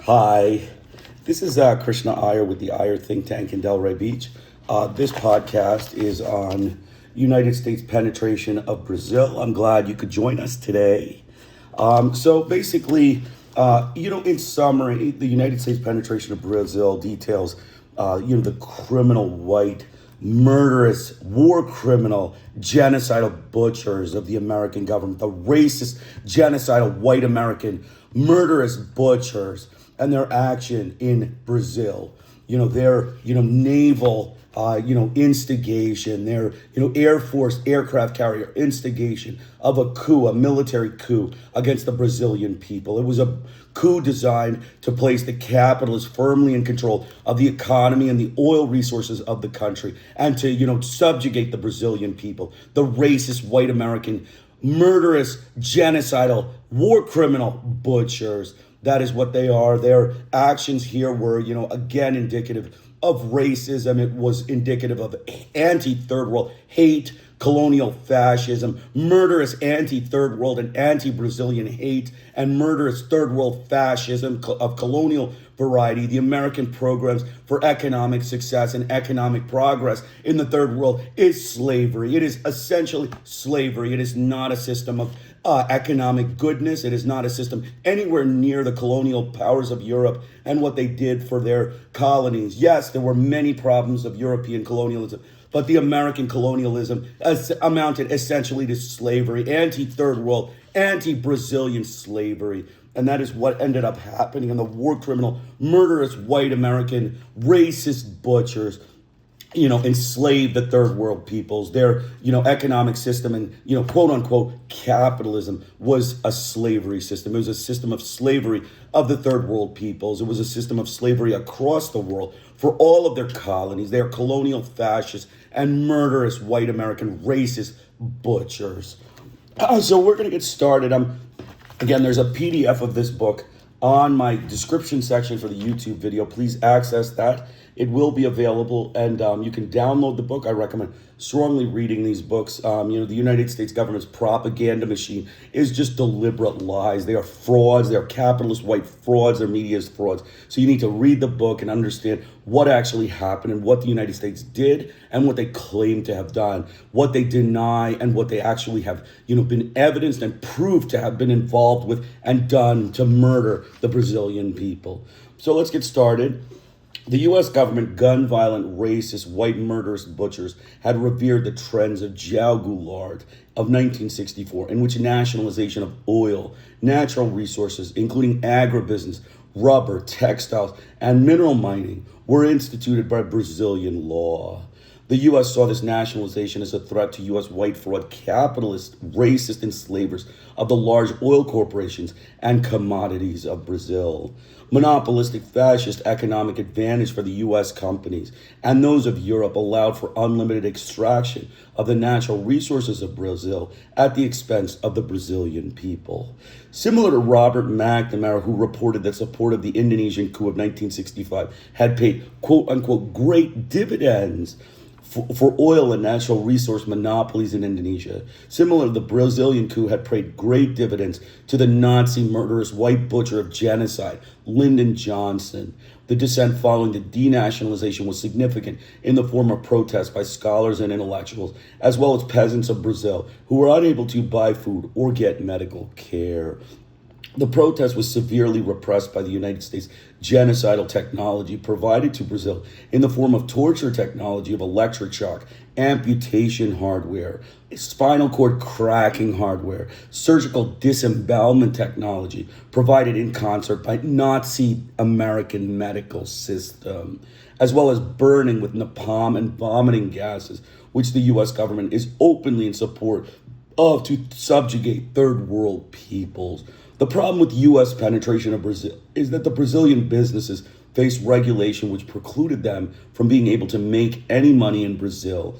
Hi, this is Krishna Iyer with the Iyer think tank in Delray Beach. This podcast is on United States penetration of Brazil. I'm glad you could join us today. So basically, in summary, the United States penetration of Brazil details, the criminal white, murderous, war criminal, genocidal butchers of the American government, the racist, genocidal white American, murderous butchers, and their action in Brazil. Their, naval, instigation, their, Air Force aircraft carrier instigation of a coup, a military coup against the Brazilian people. It was a coup designed to place the capitalists firmly in control of the economy and the oil resources of the country and to, subjugate the Brazilian people, the racist white American, murderous, genocidal, war criminal butchers. That is what they are. Their actions here were, again, indicative of racism. It was indicative of anti-third world hate, colonial fascism, murderous anti-third world and anti-Brazilian hate, and murderous third world fascism of colonial variety. The American programs for economic success and economic progress in the third world is slavery. It is essentially slavery. It is not a system of economic goodness. It is not a system anywhere near the colonial powers of Europe and what they did for their colonies. Yes, there were many problems of European colonialism, but the American colonialism amounted essentially to slavery, anti-third world, anti-Brazilian slavery. And that is what ended up happening. And the war criminal, murderous white American, racist butchers, enslaved the third world peoples. Their, economic system and, quote unquote, capitalism was a slavery system. It was a system of slavery of the third world peoples. It was a system of slavery across the world for all of their colonies. They are colonial fascists and murderous white American racist butchers. So we're going to get started. Again, there's a PDF of this book on my description section for the YouTube video. Please access that. It will be available, and you can download the book. I recommend strongly reading these books. The United States government's propaganda machine is just deliberate lies. They are frauds. They are capitalist white frauds. Their media is frauds. So you need to read the book and understand what actually happened and what the United States did and what they claim to have done, what they deny and what they actually have, been evidenced and proved to have been involved with and done to murder the Brazilian people. So let's get started. The U.S. government, gun-violent, racist, white murderous butchers had revered the trends of Jaoa Goulart of 1964, in which nationalization of oil, natural resources, including agribusiness, rubber, textiles, and mineral mining, were instituted by Brazilian law. The U.S. saw this nationalization as a threat to U.S. white fraud capitalist, racist enslavers of the large oil corporations and commodities of Brazil. Monopolistic fascist economic advantage for the U.S. companies and those of Europe allowed for unlimited extraction of the natural resources of Brazil at the expense of the Brazilian people. Similar to Robert Mcnamara, who reported that support of the Indonesian coup of 1965 had paid, quote unquote, great dividends for oil and natural resource monopolies in Indonesia. Similar to the Brazilian coup had paid great dividends to the Nazi murderous white butcher of genocide, Lyndon Johnson. The dissent following the denationalization was significant in the form of protests by scholars and intellectuals, as well as peasants of Brazil who were unable to buy food or get medical care. The protest was severely repressed by the United States genocidal technology provided to Brazil in the form of torture technology of electric shock, amputation hardware, spinal cord cracking hardware, surgical disembowlement technology provided in concert by Nazi American medical system, as well as burning with napalm and vomiting gases, which the U.S. government is openly in support of to subjugate third world peoples. The problem with U.S. penetration of Brazil is that the Brazilian businesses faced regulation which precluded them from being able to make any money in Brazil,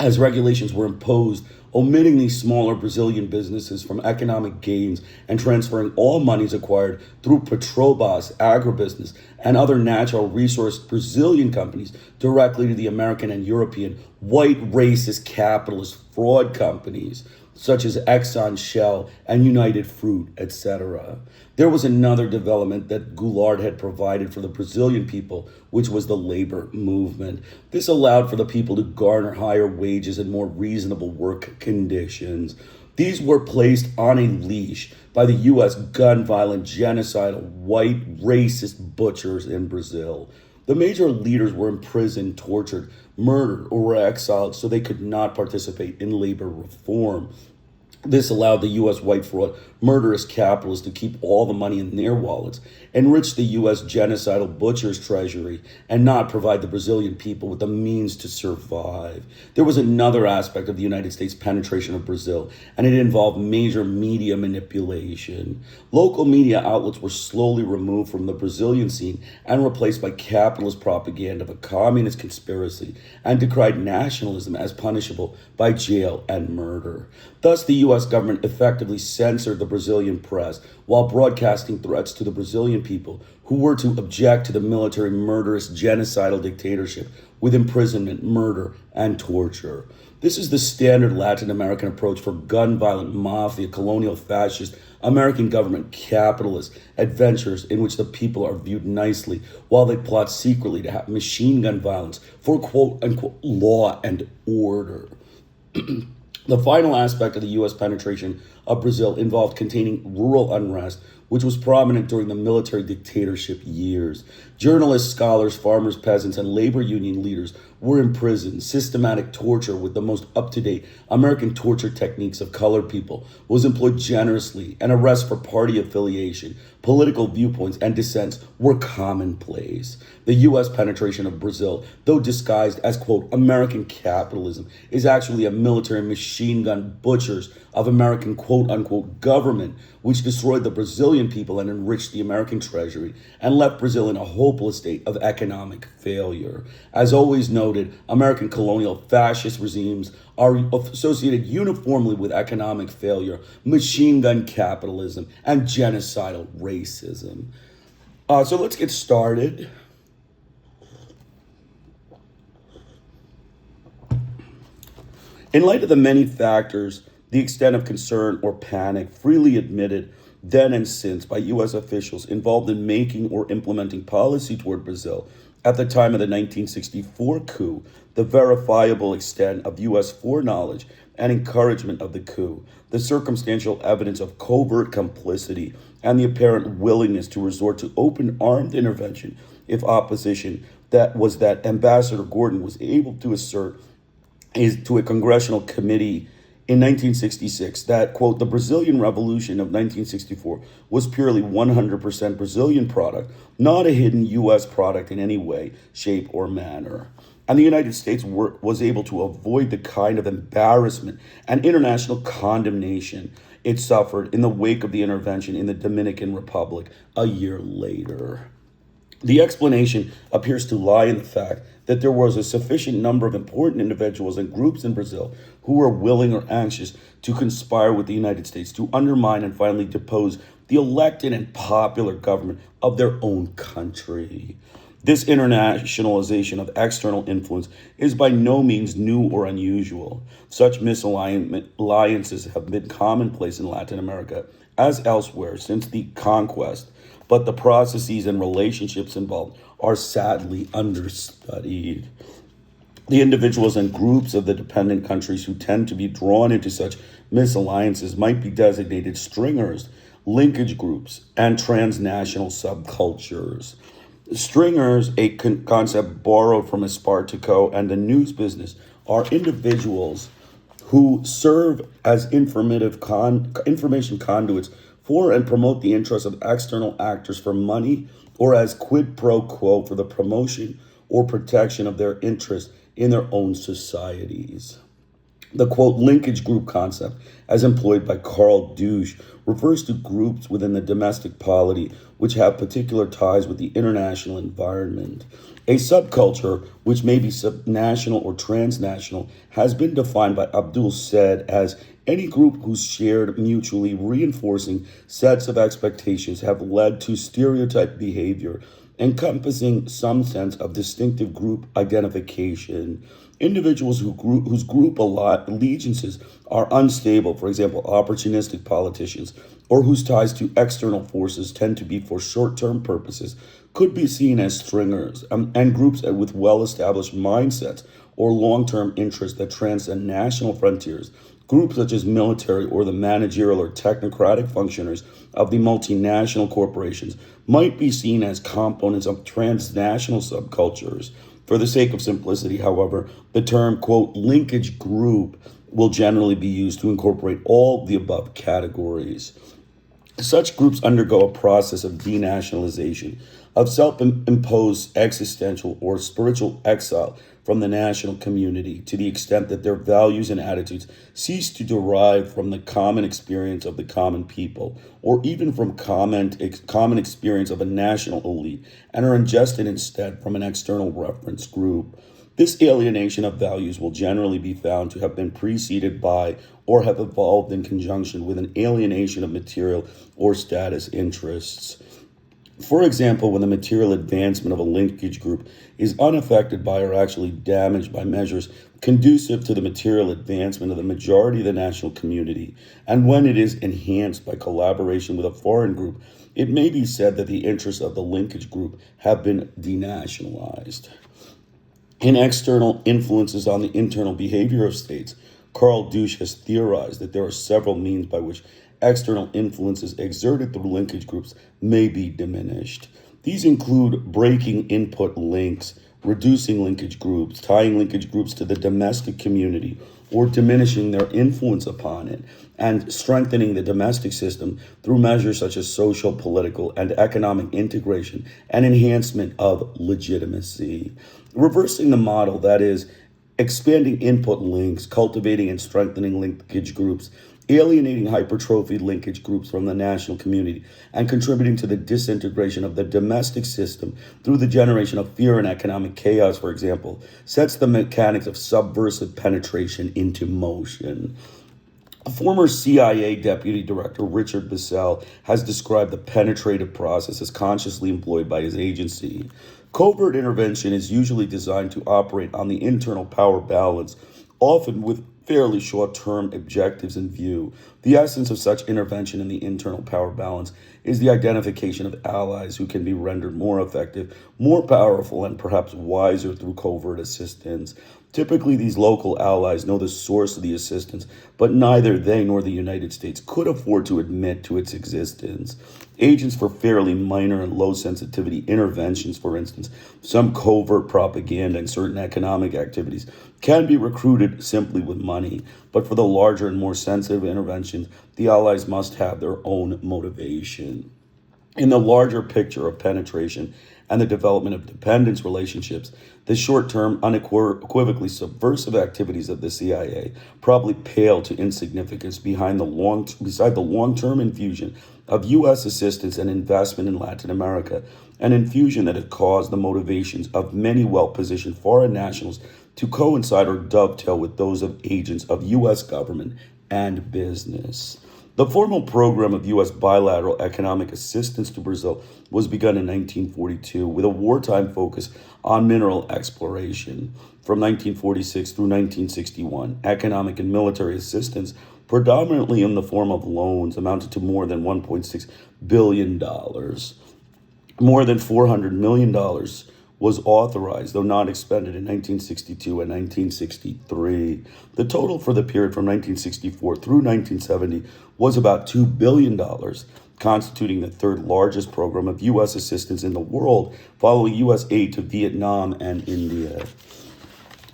as regulations were imposed, omitting these smaller Brazilian businesses from economic gains and transferring all monies acquired through Petrobras, agribusiness, and other natural resource Brazilian companies directly to the American and European white racist capitalist fraud companies. such as Exxon, Shell, and United Fruit, etc. There was another development that Goulart had provided for the Brazilian people, which was the labor movement. This allowed for the people to garner higher wages and more reasonable work conditions. These were placed on a leash by the U.S. gun-violent, genocidal, white, racist butchers in Brazil. The major leaders were imprisoned, tortured, murdered, or were exiled so they could not participate in labor reform. This allowed the U.S. white fraud, murderous capitalists to keep all the money in their wallets, enrich the U.S. genocidal butcher's treasury, and not provide the Brazilian people with the means to survive. There was another aspect of the United States' penetration of Brazil, and it involved major media manipulation. Local media outlets were slowly removed from the Brazilian scene and replaced by capitalist propaganda of a communist conspiracy, and decried nationalism as punishable by jail and murder. Thus, the U.S. government effectively censored the Brazilian press while broadcasting threats to the Brazilian people who were to object to the military murderous genocidal dictatorship with imprisonment, murder, and torture. This is the standard Latin American approach for gun-violent, mafia, colonial, fascist, American government, capitalist adventures in which the people are viewed nicely while they plot secretly to have machine gun violence for quote-unquote law and order. The final aspect of the U.S. penetration of Brazil involved containing rural unrest, which was prominent during the military dictatorship years. Journalists, scholars, farmers, peasants, and labor union leaders were imprisoned. Systematic torture with the most up-to-date American torture techniques of colored people was employed generously, and arrests for party affiliation, political viewpoints, and dissents were commonplace. The U.S. penetration of Brazil, though disguised as, quote, American capitalism, is actually a military machine gun butchers of American, quote unquote, government, which destroyed the Brazilian people and enriched the American treasury and left Brazil in a hopeless state of economic failure. As always noted, American colonial fascist regimes are associated uniformly with economic failure, machine gun capitalism, and genocidal racism. So let's get started. In light of the many factors, the extent of concern or panic freely admitted then and since by U.S. officials involved in making or implementing policy toward Brazil at the time of the 1964 coup, the verifiable extent of U.S. foreknowledge and encouragement of the coup, the circumstantial evidence of covert complicity, and the apparent willingness to resort to open armed intervention if opposition that Ambassador Gordon was able to assert to a congressional committee in 1966 that, quote, the Brazilian Revolution of 1964 was purely 100% Brazilian product, not a hidden U.S. product in any way, shape, or manner. And the United States was able to avoid the kind of embarrassment and international condemnation it suffered in the wake of the intervention in the Dominican Republic a year later. The explanation appears to lie in the fact that there was a sufficient number of important individuals and groups in Brazil who were willing or anxious to conspire with the United States to undermine and finally depose the elected and popular government of their own country. This internationalization of external influence is by no means new or unusual. Such misalliances have been commonplace in Latin America as elsewhere since the conquest, but the processes and relationships involved are sadly understudied. The individuals and groups of the dependent countries who tend to be drawn into such misalliances might be designated stringers, linkage groups, and transnational subcultures. Stringers, a concept borrowed from Espartaco and the news business, are individuals who serve as information conduits for and promote the interests of external actors for money or as quid pro quo for the promotion or protection of their interests in their own societies. The, quote, linkage group concept, as employed by Carl Dusch, refers to groups within the domestic polity which have particular ties with the international environment. A subculture, which may be subnational or transnational, has been defined by Abdul Said as any group whose shared, mutually reinforcing sets of expectations have led to stereotyped behavior encompassing some sense of distinctive group identification. Individuals whose group allegiances are unstable, for example, opportunistic politicians, or whose ties to external forces tend to be for short-term purposes, could be seen as stringers, and groups with well-established mindsets or long-term interests that transcend national frontiers. Groups such as military or the managerial or technocratic functionaries of the multinational corporations might be seen as components of transnational subcultures. For the sake of simplicity, however, the term, quote, linkage group will generally be used to incorporate all the above categories. Such groups undergo a process of denationalization, of self-imposed existential or spiritual exile from the national community to the extent that their values and attitudes cease to derive from the common experience of the common people, or even from common experience of a national elite, and are ingested instead from an external reference group. This alienation of values will generally be found to have been preceded by or have evolved in conjunction with an alienation of material or status interests. For example, when the material advancement of a linkage group is unaffected by or actually damaged by measures conducive to the material advancement of the majority of the national community, and when it is enhanced by collaboration with a foreign group, it may be said that the interests of the linkage group have been denationalized. In external influences on the internal behavior of states, Carl Dusch has theorized that there are several means by which external influences exerted through linkage groups may be diminished. These include breaking input links, reducing linkage groups, tying linkage groups to the domestic community, or diminishing their influence upon it, and strengthening the domestic system through measures such as social, political, and economic integration and enhancement of legitimacy. Reversing the model, that is, expanding input links, cultivating and strengthening linkage groups, alienating hypertrophied linkage groups from the national community, and contributing to the disintegration of the domestic system through the generation of fear and economic chaos, for example, sets the mechanics of subversive penetration into motion. Former CIA Deputy Director Richard Bissell has described the penetrative process as consciously employed by his agency. Covert intervention is usually designed to operate on the internal power balance, often with fairly short-term objectives in view. The essence of such intervention in the internal power balance is the identification of allies who can be rendered more effective, more powerful, and perhaps wiser through covert assistance. Typically, these local allies know the source of the assistance, but neither they nor the United States could afford to admit to its existence. Agents for fairly minor and low sensitivity interventions, for instance, some covert propaganda and certain economic activities, can be recruited simply with money. But for the larger and more sensitive interventions, the allies must have their own motivation. In the larger picture of penetration and the development of dependence relationships, the short-term, unequivocally subversive activities of the CIA probably pale to insignificance beside the long-term infusion of U.S. assistance and investment in Latin America, an infusion that has caused the motivations of many well-positioned foreign nationals to coincide or dovetail with those of agents of U.S. government and business. The formal program of U.S. bilateral economic assistance to Brazil was begun in 1942 with a wartime focus on mineral exploration. From 1946 through 1961, economic and military assistance, predominantly in the form of loans, amounted to more than $1.6 billion. More than $400 million was authorized, though not expended, in 1962 and 1963. The total for the period from 1964 through 1970 was about $2 billion, constituting the third largest program of U.S. assistance in the world, following U.S. aid to Vietnam and India.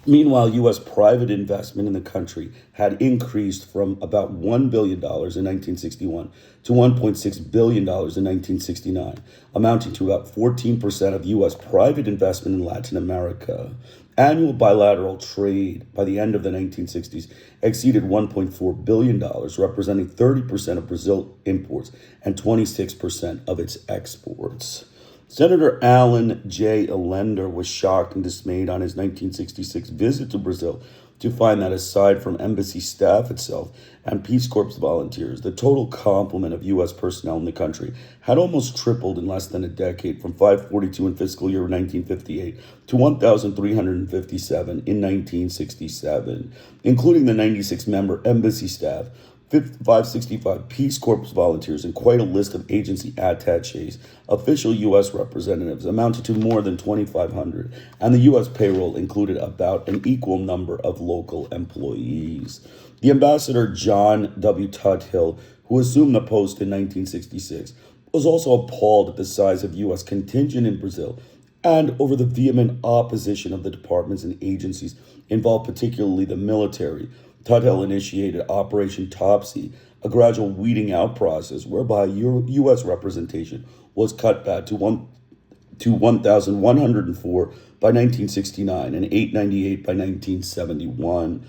Meanwhile, U.S. private investment in the country had increased from about $1 billion in 1961 to $1.6 billion in 1969, amounting to about 14% of U.S. private investment in Latin America. Annual bilateral trade by the end of the 1960s exceeded $1.4 billion, representing 30% of Brazil imports and 26% of its exports. Senator Alan J. Allender was shocked and dismayed on his 1966 visit to Brazil to find that aside from embassy staff itself and Peace Corps volunteers, the total complement of U.S. personnel in the country had almost tripled in less than a decade, from 542 in fiscal year 1958 to 1,357 in 1967, including the 96-member embassy staff, 565 Peace Corps volunteers, and quite a list of agency attaches. Official U.S. representatives amounted to more than 2,500, and the U.S. payroll included about an equal number of local employees. The ambassador John W. Tuthill, who assumed the post in 1966, was also appalled at the size of U.S. contingent in Brazil and over the vehement opposition of the departments and agencies involved, particularly the military. Tuthill initiated Operation Topsy, a gradual weeding out process whereby U.S. representation was cut back to 1,104 by 1969 and 898 by 1971.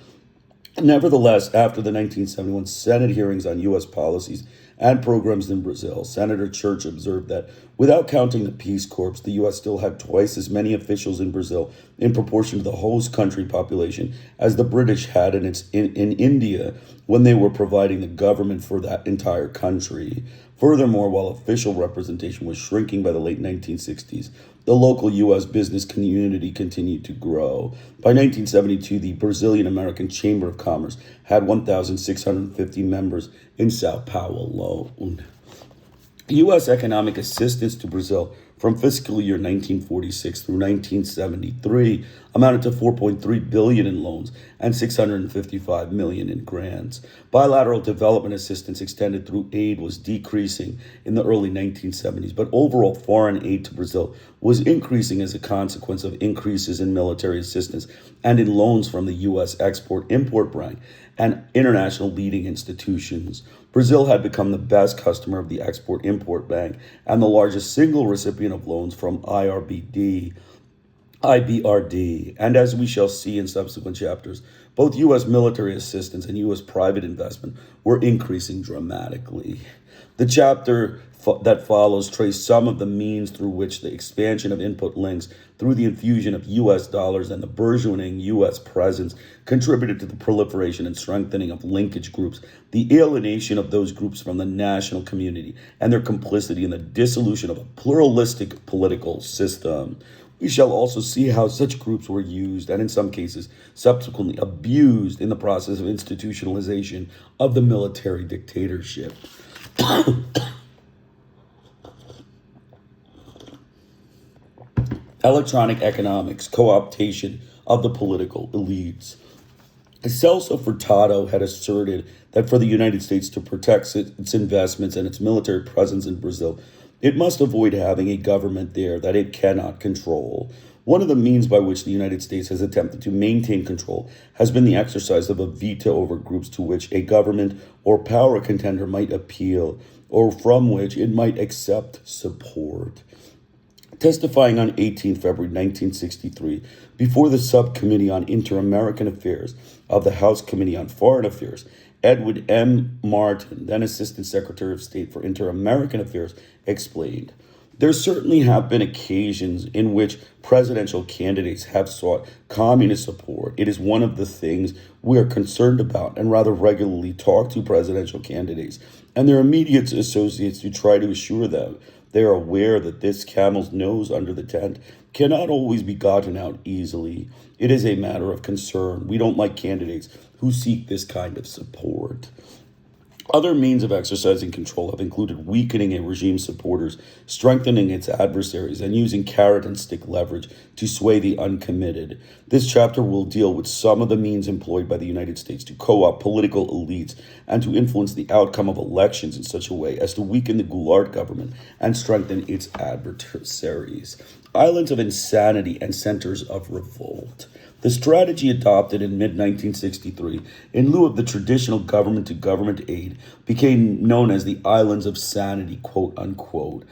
Nevertheless, after the 1971 Senate hearings on U.S. policies and programs in Brazil, Senator Church observed that without counting the Peace Corps, the U.S. still had twice as many officials in Brazil in proportion to the host country population as the British had in India when they were providing the government for that entire country. Furthermore, while official representation was shrinking by the late 1960s, the local U.S. business community continued to grow. By 1972, the Brazilian American Chamber of Commerce had 1,650 members in Sao Paulo alone. U.S. economic assistance to Brazil from fiscal year 1946 through 1973 amounted to $4.3 billion in loans and $655 million in grants. Bilateral development assistance extended through aid was decreasing in the early 1970s, but overall foreign aid to Brazil was increasing as a consequence of increases in military assistance and in loans from the U.S. Export-Import Bank and international leading institutions. Brazil had become the best customer of the Export-Import Bank and the largest single recipient of loans from IBRD. And as we shall see in subsequent chapters, both U.S. military assistance and U.S. private investment were increasing dramatically. The chapter that follows trace some of the means through which the expansion of input links through the infusion of U.S. dollars and the burgeoning U.S. presence contributed to the proliferation and strengthening of linkage groups, the alienation of those groups from the national community, and their complicity in the dissolution of a pluralistic political system. We shall also see how such groups were used, and in some cases subsequently abused, in the process of institutionalization of the military dictatorship. Electronic economics, co-optation of the political elites. Celso Furtado had asserted that for the United States to protect its investments and its military presence in Brazil, it must avoid having a government there that it cannot control. One of the means by which the United States has attempted to maintain control has been the exercise of a veto over groups to which a government or power contender might appeal, or from which it might accept support. Testifying on 18 February 1963 before the Subcommittee on Inter-American Affairs of the House Committee on Foreign Affairs, Edward M. Martin, then Assistant Secretary of State for Inter-American Affairs, explained, "There certainly have been occasions in which presidential candidates have sought communist support. It is one of the things we are concerned about and rather regularly talk to presidential candidates and their immediate associates to try to assure them they are aware that this camel's nose under the tent cannot always be gotten out easily. It is a matter of concern. We don't like candidates who seek this kind of support." Other means of exercising control have included weakening a regime's supporters, strengthening its adversaries, and using carrot and stick leverage to sway the uncommitted. This chapter will deal with some of the means employed by the United States to co-opt political elites and to influence the outcome of elections in such a way as to weaken the Goulart government and strengthen its adversaries. Islands of insanity and centers of revolt. The strategy adopted in mid-1963, in lieu of the traditional government-to-government aid, became known as the Islands of Sanity, quote-unquote,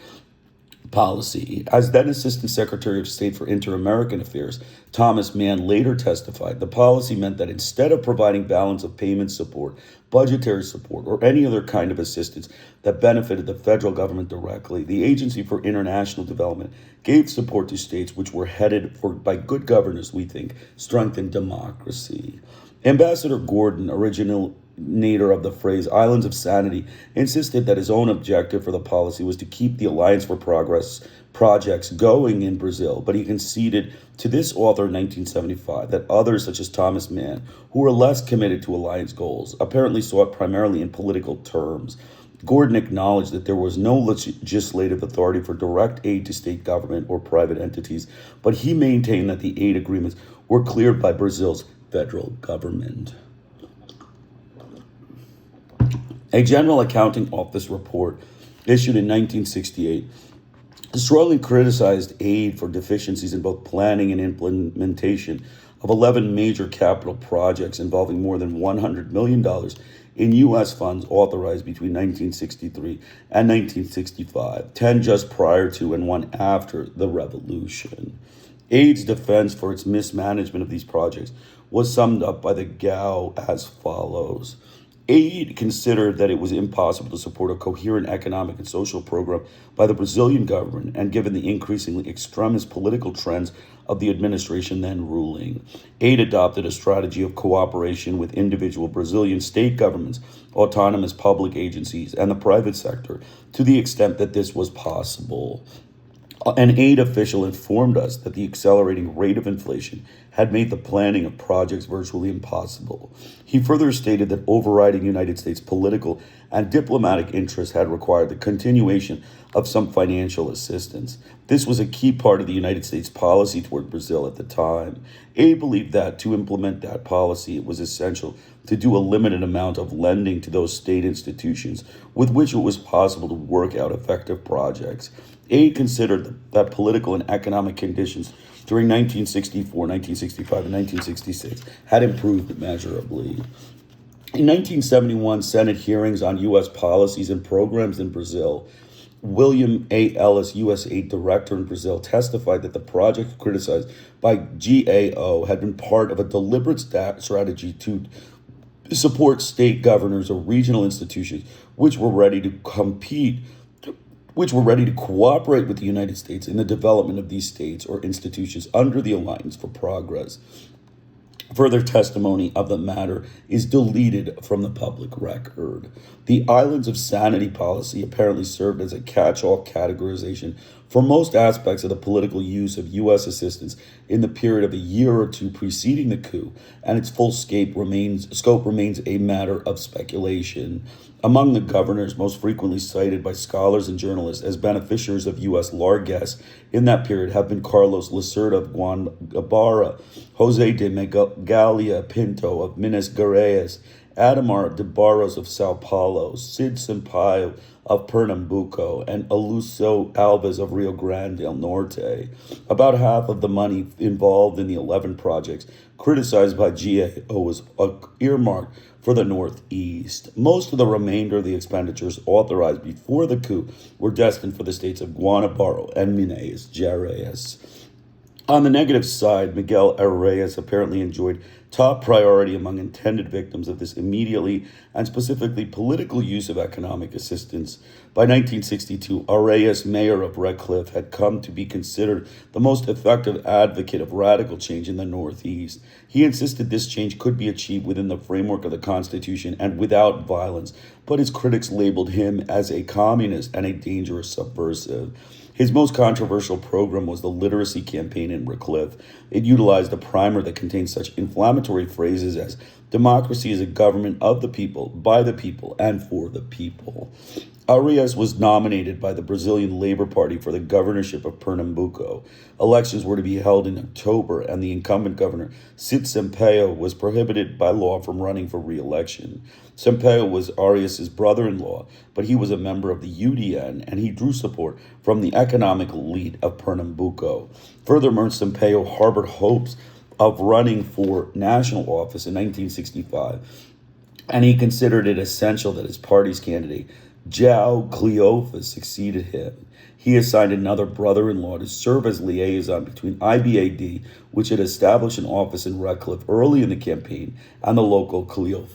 policy. As then Assistant Secretary of State for Inter-American Affairs, Thomas Mann later testified, the policy meant that instead of providing balance of payment support, budgetary support, or any other kind of assistance that benefited the federal government directly, the Agency for International Development gave support to states which were headed for, by good governance, we think, strengthened democracy. Ambassador Gordon, originator of the phrase Islands of Sanity, insisted that his own objective for the policy was to keep the Alliance for Progress projects going in Brazil, but he conceded to this author in 1975 that others, such as Thomas Mann, who were less committed to Alliance goals, apparently saw it primarily in political terms. Gordon acknowledged that there was no legislative authority for direct aid to state government or private entities, but he maintained that the aid agreements were cleared by Brazil's federal government. A General Accounting Office report issued in 1968 strongly criticized aid for deficiencies in both planning and implementation of 11 major capital projects involving more than $100 million in U.S. funds authorized between 1963 and 1965, 10 just prior to and one after the revolution. Aid's defense for its mismanagement of these projects was summed up by the GAO as follows. Aid considered that it was impossible to support a coherent economic and social program by the Brazilian government, and given the increasingly extremist political trends of the administration then ruling, Aid adopted a strategy of cooperation with individual Brazilian state governments, autonomous public agencies, and the private sector to the extent that this was possible. An aid official informed us that the accelerating rate of inflation had made the planning of projects virtually impossible. He further stated that overriding United States political and diplomatic interests had required the continuation of some financial assistance. This was a key part of the United States policy toward Brazil at the time. Aid believed that to implement that policy, it was essential to do a limited amount of lending to those state institutions with which it was possible to work out effective projects. Aid considered that political and economic conditions during 1964, 1965, and 1966 had improved immeasurably. In 1971 Senate hearings on U.S. policies and programs in Brazil, William A. Ellis, U.S. aid director in Brazil, testified that the project criticized by GAO had been part of a deliberate strategy to support state governors or regional institutions which were ready to cooperate with the United States in the development of these states or institutions under the Alliance for Progress. Further testimony of the matter is deleted from the public record. The Islands of Sanity policy apparently served as a catch-all categorization for most aspects of the political use of U.S. assistance in the period of a year or two preceding the coup, and its full scope remains a matter of speculation. Among the governors most frequently cited by scholars and journalists as beneficiaries of U.S. largesse in that period have been Carlos Lacerda of Guanabara, Jose de Magalia Pinto of Minas Gerais, Ademar de Barros of Sao Paulo, Cid Sampaio of Pernambuco, and Alucio Alves of Rio Grande del Norte. About half of the money involved in the 11 projects criticized by GAO was earmarked for the Northeast. Most of the remainder of the expenditures authorized before the coup were destined for the states of Guanabara and Minas Gerais. On the negative side, Miguel Arias apparently enjoyed top priority among intended victims of this immediately and specifically political use of economic assistance. By 1962, Arias, mayor of Red Cliff, had come to be considered the most effective advocate of radical change in the Northeast. He insisted this change could be achieved within the framework of the Constitution and without violence, but his critics labeled him as a communist and a dangerous subversive. His most controversial program was the literacy campaign in Red Cliff. It utilized a primer that contained such inflammatory phrases as democracy is a government of the people, by the people, and for the people. Arias was nominated by the Brazilian Labor Party for the governorship of Pernambuco. Elections were to be held in October, and the incumbent governor, Cid Sampaio, was prohibited by law from running for re-election. Sampaio was Arias' brother-in-law, but he was a member of the UDN, and he drew support from the economic elite of Pernambuco. Furthermore, Sampaio harbored hopes of running for national office in 1965, and he considered it essential that his party's candidate, João Goulart, succeeded him. He assigned another brother-in-law to serve as liaison between IBAD, which had established an office in Red Cliff early in the campaign, and the local Goulart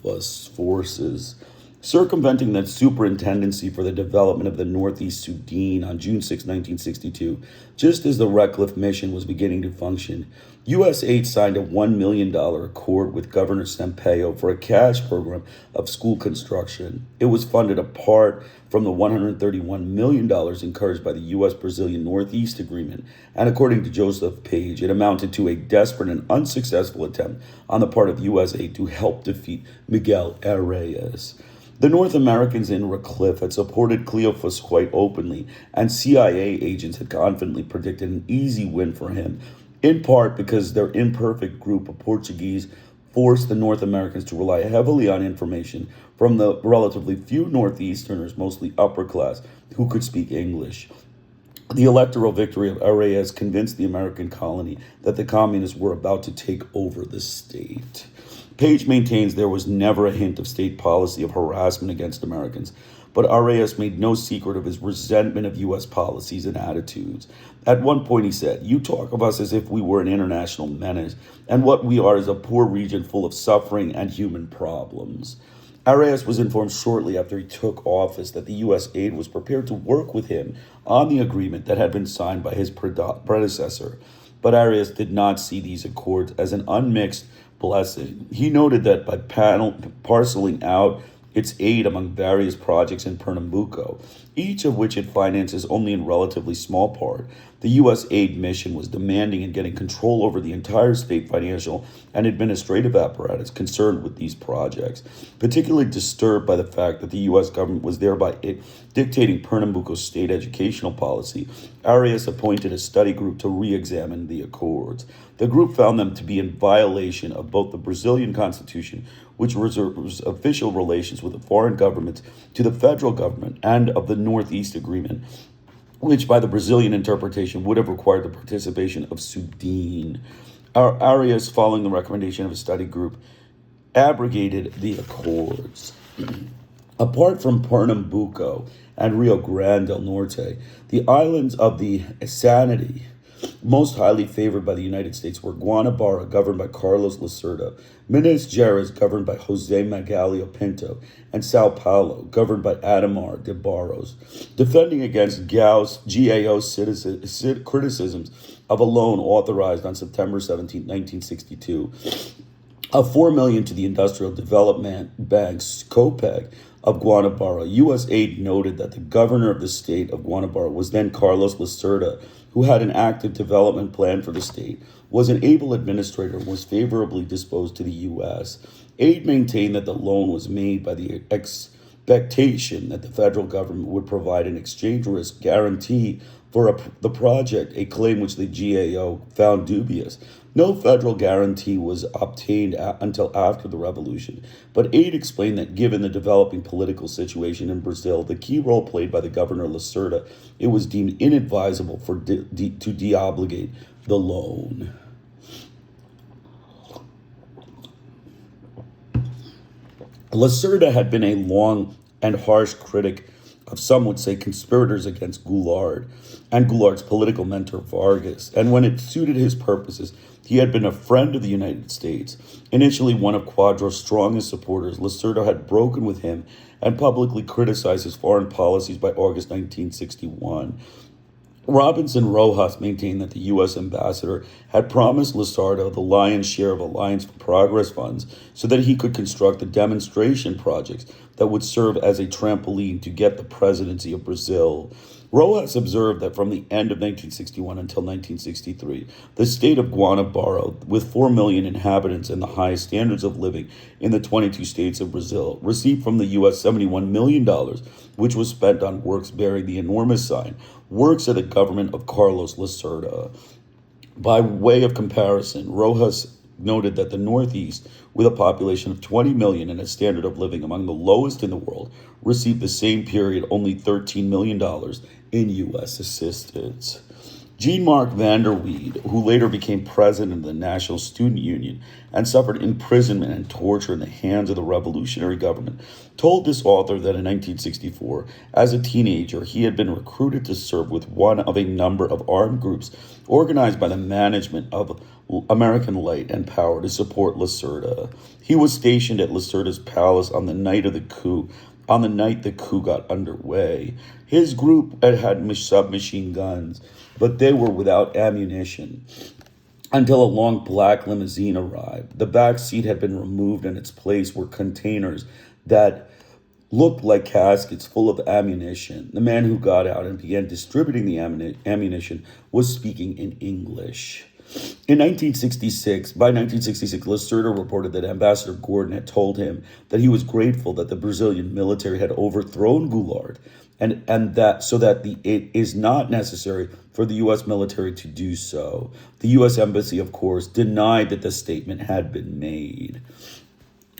forces. Circumventing the Superintendency for the Development of the Northeast Sudan on June 6, 1962, just as the Redcliffe Mission was beginning to function, U.S. aid signed a $1 million accord with Governor Sampaio for a cash program of school construction. It was funded apart from the $131 million encouraged by the U.S.-Brazilian Northeast Agreement, and according to Joseph Page, it amounted to a desperate and unsuccessful attempt on the part of U.S. aid to help defeat Miguel Arias. The North Americans in Redcliffe had supported Cleophas quite openly, and CIA agents had confidently predicted an easy win for him, in part because their imperfect group of Portuguese forced the North Americans to rely heavily on information from the relatively few Northeasterners, mostly upper class, who could speak English. The electoral victory of Arias convinced the American colony that the communists were about to take over the state. Page maintains there was never a hint of state policy of harassment against Americans, but Arias made no secret of his resentment of U.S. policies and attitudes. At one point he said, "You talk of us as if we were an international menace, and what we are is a poor region full of suffering and human problems." Arias was informed shortly after he took office that the U.S. aid was prepared to work with him on the agreement that had been signed by his predecessor. But Arias did not see these accords as an unmixed blessing. He noted that by parceling out its aid among various projects in Pernambuco, each of which it finances only in relatively small part, the U.S. aid mission was demanding and getting control over the entire state financial and administrative apparatus concerned with these projects. Particularly disturbed by the fact that the U.S. government was thereby dictating Pernambuco's state educational policy, Arias appointed a study group to re-examine the accords. The group found them to be in violation of both the Brazilian Constitution, which reserves official relations with the foreign governments to the federal government, and of the Northeast Agreement, which by the Brazilian interpretation would have required the participation of Sudan. Arias, following the recommendation of a study group, abrogated the accords. Apart from Pernambuco and Rio Grande del Norte, the islands of the Sanity, most highly favored by the United States, were Guanabara, governed by Carlos Lacerda, Minas Gerais, governed by Jose Magalhães Pinto, and Sao Paulo, governed by Ademar de Barros. Defending against GAO's criticisms of a loan authorized on September 17, 1962, of $4 million to the Industrial Development Bank's COPEG of Guanabara, U.S. aid noted that the governor of the state of Guanabara was then Carlos Lacerda, who had an active development plan for the state, was an able administrator, and was favorably disposed to the U.S. Aid maintained that the loan was made by the expectation that the federal government would provide an exchange risk guarantee for the project, a claim which the GAO found dubious. No federal guarantee was obtained until after the revolution, but aid explained that given the developing political situation in Brazil, the key role played by the governor Lacerda, it was deemed inadvisable to deobligate the loan. Lacerda had been a long and harsh critic of, some would say, conspirators against Goulart and Goulart's political mentor Vargas, and when it suited his purposes, he had been a friend of the United States. Initially one of Quadro's strongest supporters, Lacerda had broken with him and publicly criticized his foreign policies by August 1961. Robinson Rojas maintained that the U.S. ambassador had promised Lacerda the lion's share of Alliance for Progress funds so that he could construct the demonstration projects that would serve as a trampoline to get the presidency of Brazil. Rojas observed that from the end of 1961 until 1963, the state of Guanabara, with 4 million inhabitants and the highest standards of living in the 22 states of Brazil, received from the U.S. $71 million, which was spent on works bearing the enormous sign, Works of the Government of Carlos Lacerda. By way of comparison, Rojas noted that the Northeast, with a population of 20 million and a standard of living among the lowest in the world, received the same period only $13 million in U.S. assistance. Jean-Marc Vanderweide, who later became president of the National Student Union and suffered imprisonment and torture in the hands of the revolutionary government, told this author that in 1964, as a teenager, he had been recruited to serve with one of a number of armed groups organized by the management of American Light and Power to support Lacerda. He was stationed at Lacerda's palace on the night of the coup, on the night the coup got underway. His group had submachine guns, but they were without ammunition until a long black limousine arrived. The back seat had been removed, and its place were containers that looked like caskets full of ammunition. The man who got out and began distributing the ammunition was speaking in English. By 1966, Lacerda reported that Ambassador Gordon had told him that he was grateful that the Brazilian military had overthrown Goulart, and that so that it is not necessary for the U.S. military to do so. The U.S. Embassy, of course, denied that the statement had been made.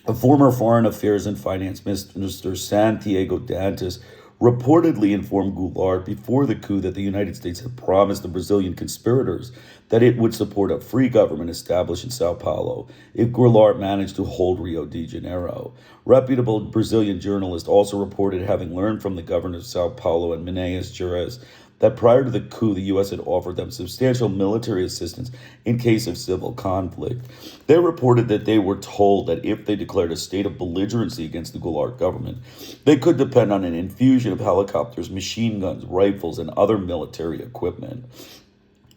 A former Foreign Affairs and Finance Minister, Santiago Dantas, reportedly informed Goulart before the coup that the United States had promised the Brazilian conspirators that it would support a free government established in Sao Paulo if Goulart managed to hold Rio de Janeiro. Reputable Brazilian journalists also reported having learned from the governor of Sao Paulo and Minas Gerais that prior to the coup, the U.S. had offered them substantial military assistance in case of civil conflict. They reported that they were told that if they declared a state of belligerency against the Goulart government, they could depend on an infusion of helicopters, machine guns, rifles, and other military equipment.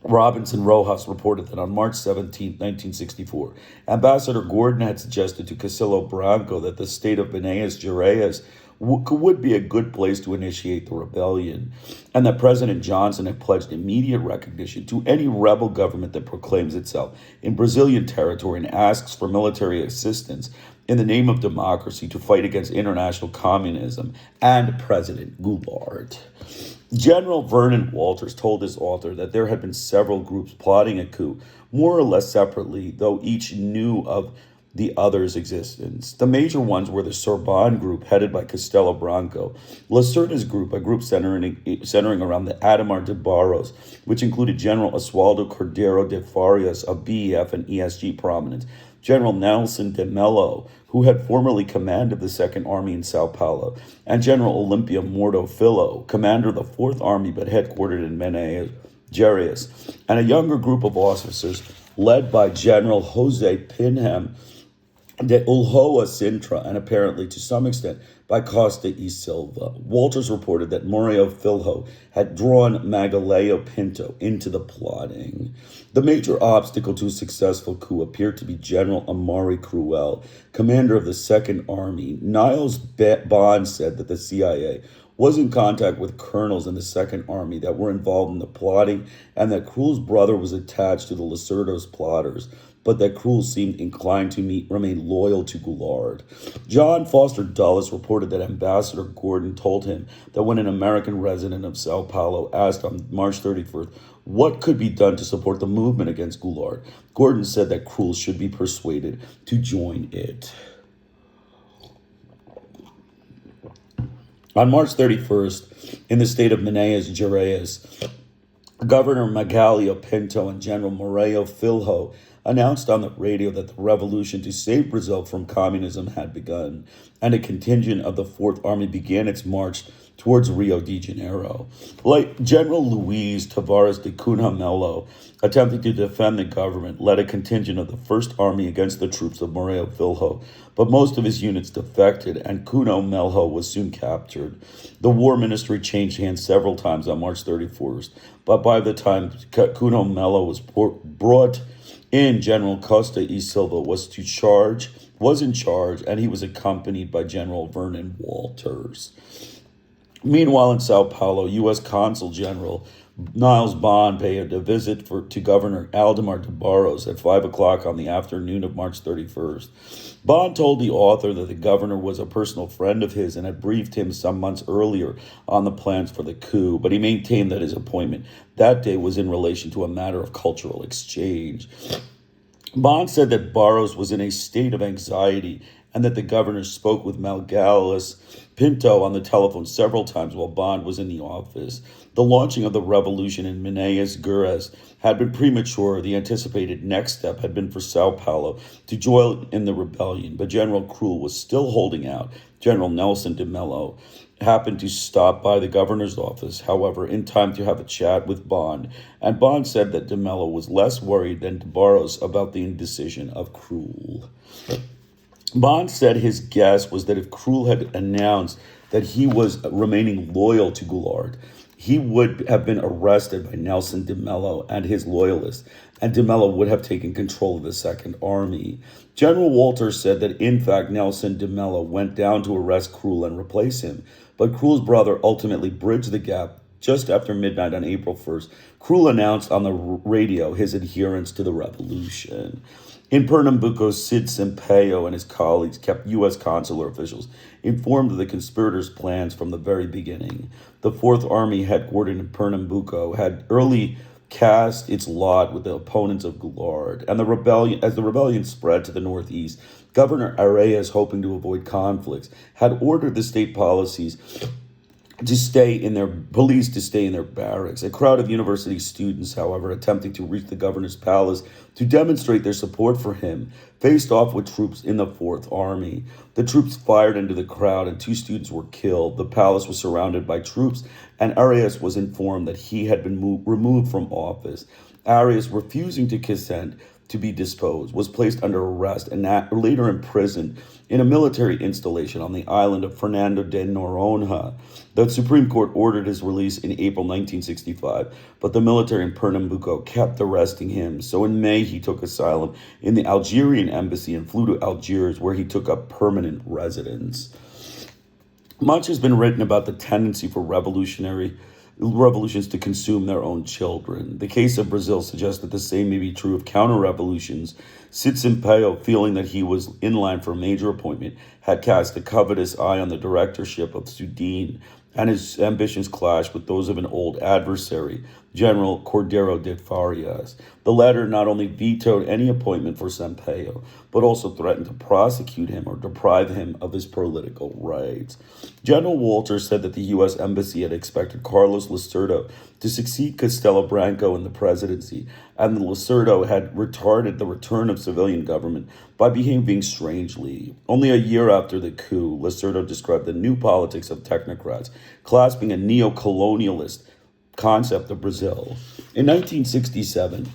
Robinson Rojas reported that on March 17, 1964, Ambassador Gordon had suggested to Castelo Branco that the state of Minas Gerais would be a good place to initiate the rebellion, and that President Johnson had pledged immediate recognition to any rebel government that proclaims itself in Brazilian territory and asks for military assistance in the name of democracy to fight against international communism and President Goulart. General Vernon Walters told his author that there had been several groups plotting a coup, more or less separately, though each knew of the other's existence. The major ones were the Sorbonne group, headed by Castelo Branco, Lacerda's group, a group centering around the Ademar de Barros, which included General Oswaldo Cordero de Farias of BEF and ESG prominence, General Nelson de Mello, who had formerly commanded the Second Army in Sao Paulo, and General Olympia Mordo Filho, commander of the Fourth Army but headquartered in Minas Gerais, and a younger group of officers led by General Jose Pinham de Ulloa Sintra, and apparently to some extent by Costa y Silva. Walters reported that Morio Filho had drawn Magalhães Pinto into the plotting. The major obstacle to a successful coup appeared to be General Amari Cruel, commander of the Second Army. Niles Bond said that the CIA was in contact with colonels in the Second Army that were involved in the plotting, and that Cruel's brother was attached to the Lacerda's plotters, but that Cruel seemed inclined to remain loyal to Goulart. John Foster Dulles reported that Ambassador Gordon told him that when an American resident of Sao Paulo asked on March 31st what could be done to support the movement against Goulart, Gordon said that Cruel should be persuaded to join it. On March 31st, in the state of Minas Gerais, Governor Magalhães Pinto and General Morio Filho announced on the radio that the revolution to save Brazil from communism had begun, and a contingent of the Fourth Army began its march towards Rio de Janeiro. Like General Luiz Tavares de Cunha Melo, attempting to defend the government, led a contingent of the First Army against the troops of Morio Filho, but most of his units defected, and Cunha Melo was soon captured. The War Ministry changed hands several times on March 31st, but by the time Cunha Melo was brought in, General Costa y Silva was in charge, and he was accompanied by General Vernon Walters. Meanwhile, in Sao Paulo, U.S. Consul General Niles Bond paid a visit to Governor Ademar de Barros at 5 o'clock on the afternoon of March 31st. Bond told the author that the governor was a personal friend of his and had briefed him some months earlier on the plans for the coup, but he maintained that his appointment that day was in relation to a matter of cultural exchange. Bond said that Barros was in a state of anxiety and that the governor spoke with Magalhães Pinto on the telephone several times while Bond was in the office. The launching of the revolution in Minas Gerais had been premature. The anticipated next step had been for Sao Paulo to join in the rebellion, but General Cruel was still holding out. General Nelson de Mello happened to stop by the governor's office, however, in time to have a chat with Bond, and Bond said that de Mello was less worried than de Barros about the indecision of Cruel. Bond said his guess was that if Cruel had announced that he was remaining loyal to Goulart. He would have been arrested by Nelson de Mello and his loyalists, and de Mello would have taken control of the Second Army. General Walters said that, in fact, Nelson de Mello went down to arrest Krul and replace him, but Krul's brother ultimately bridged the gap. Just after midnight on April 1st, Krul announced on the radio his adherence to the revolution. In Pernambuco, Cid Sampaio and his colleagues kept U.S. consular officials informed of the conspirators' plans from the very beginning. The Fourth Army, headquartered in Pernambuco, had early cast its lot with the opponents of Goulart, and as the rebellion spread to the northeast, Governor Arias, hoping to avoid conflicts, had ordered the state policies police to stay in their barracks. A crowd of university students, however, attempting to reach the governor's palace to demonstrate their support for him, faced off with troops in the Fourth Army. The troops fired into the crowd and 2 students were killed. The palace was surrounded by troops, and Arias was informed that he had been removed from office. Arias, refusing to consent to be disposed, was placed under arrest and later imprisoned in a military installation on the island of Fernando de Noronha. The Supreme Court ordered his release in April 1965, but the military in Pernambuco kept arresting him. So in May, he took asylum in the Algerian embassy and flew to Algiers, where he took up permanent residence. Much has been written about the tendency for revolutions to consume their own children. The case of Brazil suggests that the same may be true of counter-revolutions. Cid Sampaio, feeling that he was in line for a major appointment, had cast a covetous eye on the directorship of Sudene, and his ambitions clashed with those of an old adversary, General Cordero de Farias. The latter not only vetoed any appointment for Sampaio, but also threatened to prosecute him or deprive him of his political rights. General Walters said that the U.S. Embassy had expected Carlos Lacerda to succeed Castelo Branco in the presidency, and Lacerda had retarded the return of civilian government by behaving strangely. Only a year after the coup, Lacerda described the new politics of technocrats, clasping a neo-colonialist concept of Brazil. In 1967,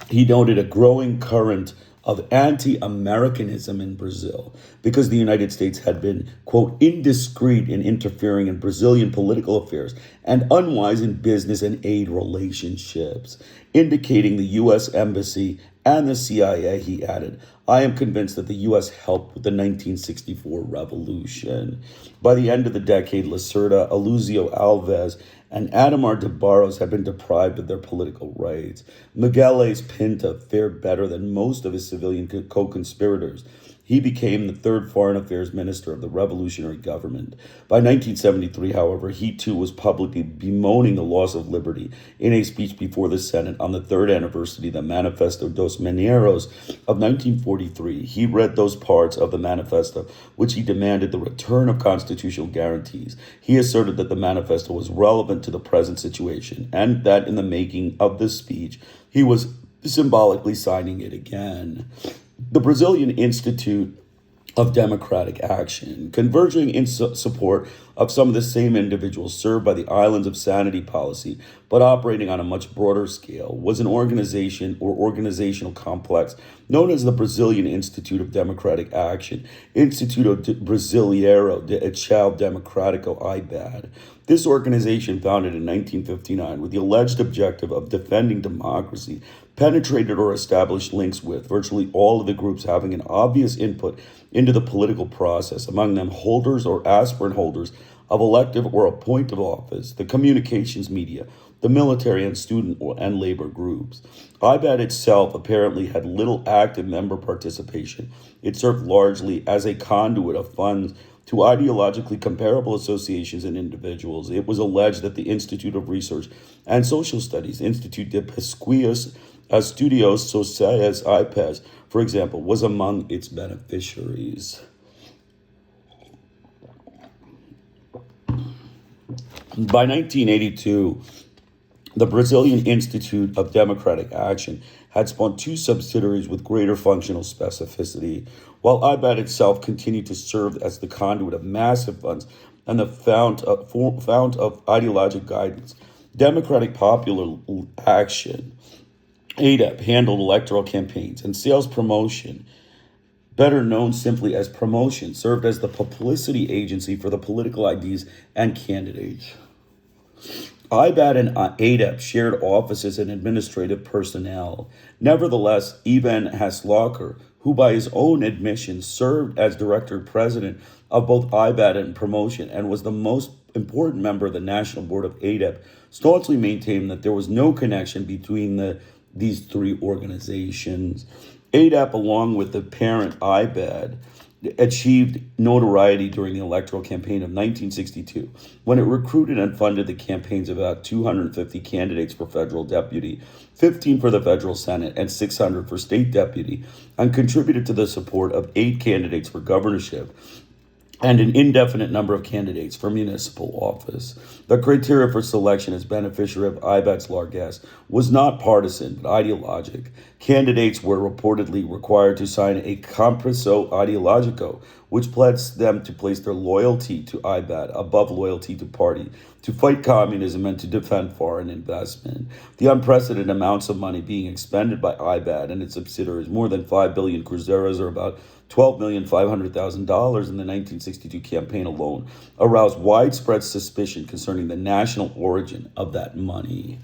he noted a growing current of anti-Americanism in Brazil because the United States had been, quote, indiscreet in interfering in Brazilian political affairs and unwise in business and aid relationships, indicating the U.S. Embassy and the CIA, he added. I am convinced that the U.S. helped with the 1964 revolution. By the end of the decade, Lacerda, Aloysio Alves, and Ademar de Barros had been deprived of their political rights. Miguel A's Pinta fared better than most of his civilian co-conspirators. He became the 3rd Foreign Affairs Minister of the revolutionary government. By 1973, however, he too was publicly bemoaning the loss of liberty in a speech before the Senate on the 3rd anniversary of the Manifesto dos Mineiros of 1943. He read those parts of the manifesto which he demanded the return of constitutional guarantees. He asserted that the manifesto was relevant to the present situation and that in the making of this speech, he was symbolically signing it again. The Brazilian Institute of Democratic Action, converging in support of some of the same individuals served by the Islands of Sanity policy, but operating on a much broader scale, was an organization or organizational complex known as the Brazilian Institute of Democratic Action, Instituto Brasileiro de Ação Democrático, IBAD. This organization, founded in 1959 with the alleged objective of defending democracy, penetrated or established links with virtually all of the groups having an obvious input into the political process, among them holders or aspirant holders of elective or appointive office, the communications media, the military and student and labor groups. IBAD itself apparently had little active member participation. It served largely as a conduit of funds to ideologically comparable associations and individuals. It was alleged that the Institute of Research and Social Studies, Institute de Pesquisas Estudios Sociais IPES, for example, was among its beneficiaries. By 1982, the Brazilian Institute of Democratic Action had spawned 2 subsidiaries with greater functional specificity, while IBAD itself continued to serve as the conduit of massive funds and the fount of ideologic guidance. Democratic Popular Action, ADEP, handled electoral campaigns and sales promotion better known simply as promotion, served as the publicity agency for the political ideas and candidates. IBAD and ADEP shared offices and administrative personnel. Nevertheless, Ivan Haslocker, who by his own admission served as director and president of both IBAD and Promotion and was the most important member of the National Board of ADEP, staunchly maintained that there was no connection between these three organizations. ADEP, along with the parent IBAD, achieved notoriety during the electoral campaign of 1962 when it recruited and funded the campaigns of about 250 candidates for federal deputy, 15 for the federal Senate, and 600 for state deputy, and contributed to the support of 8 candidates for governorship and an indefinite number of candidates for municipal office. The criteria for selection as beneficiary of IBAD's largesse was not partisan, but ideologic. Candidates were reportedly required to sign a compromiso ideologico, which pledged them to place their loyalty to IBAD above loyalty to party, to fight communism, and to defend foreign investment. The unprecedented amounts of money being expended by IBAD and its subsidiaries, more than 5 billion cruzeros, or about $12,500,000 in the 1962 campaign alone, aroused widespread suspicion concerning the national origin of that money.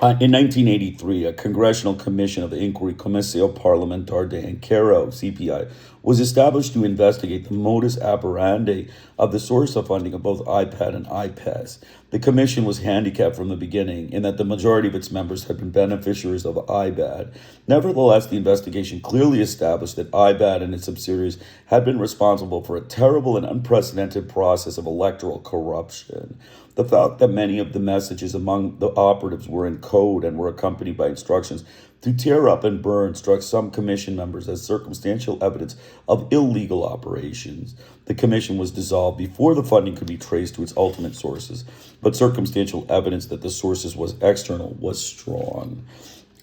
In 1983, a Congressional Commission of Inquiry, Comissio Parlamentar de Inquérito, CPI, was established to investigate the modus operandi of the source of funding of both IPAD and IPES. The commission was handicapped from the beginning in that the majority of its members had been beneficiaries of IBAD. Nevertheless, the investigation clearly established that IBAD and its subsidiaries had been responsible for a terrible and unprecedented process of electoral corruption. The fact that many of the messages among the operatives were in code and were accompanied by instructions to tear up and burn struck some commission members as circumstantial evidence of illegal operations. The commission was dissolved before the funding could be traced to its ultimate sources, but circumstantial evidence that the sources was external was strong.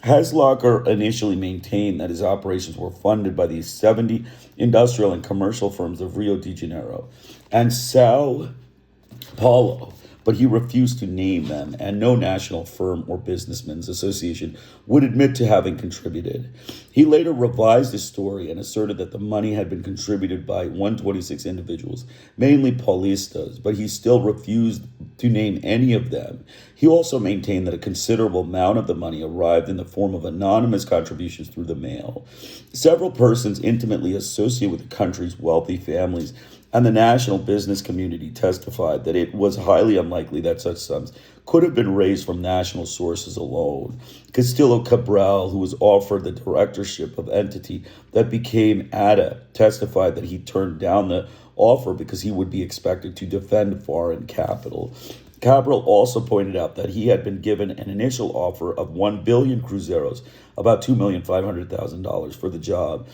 Haslocker initially maintained that his operations were funded by these 70 industrial and commercial firms of Rio de Janeiro and Sao Paulo, but he refused to name them, and no national firm or businessmen's association would admit to having contributed. He later revised his story and asserted that the money had been contributed by 126 individuals, mainly Paulistas, but he still refused to name any of them. He also maintained that a considerable amount of the money arrived in the form of anonymous contributions through the mail. Several persons intimately associated with the country's wealthy families and the national business community testified that it was highly unlikely that such sums could have been raised from national sources alone. Castillo Cabral, who was offered the directorship of entity that became ADA, testified that he turned down the offer because he would be expected to defend foreign capital. Cabral also pointed out that he had been given an initial offer of 1 billion cruzeros, about $2,500,000 for the job.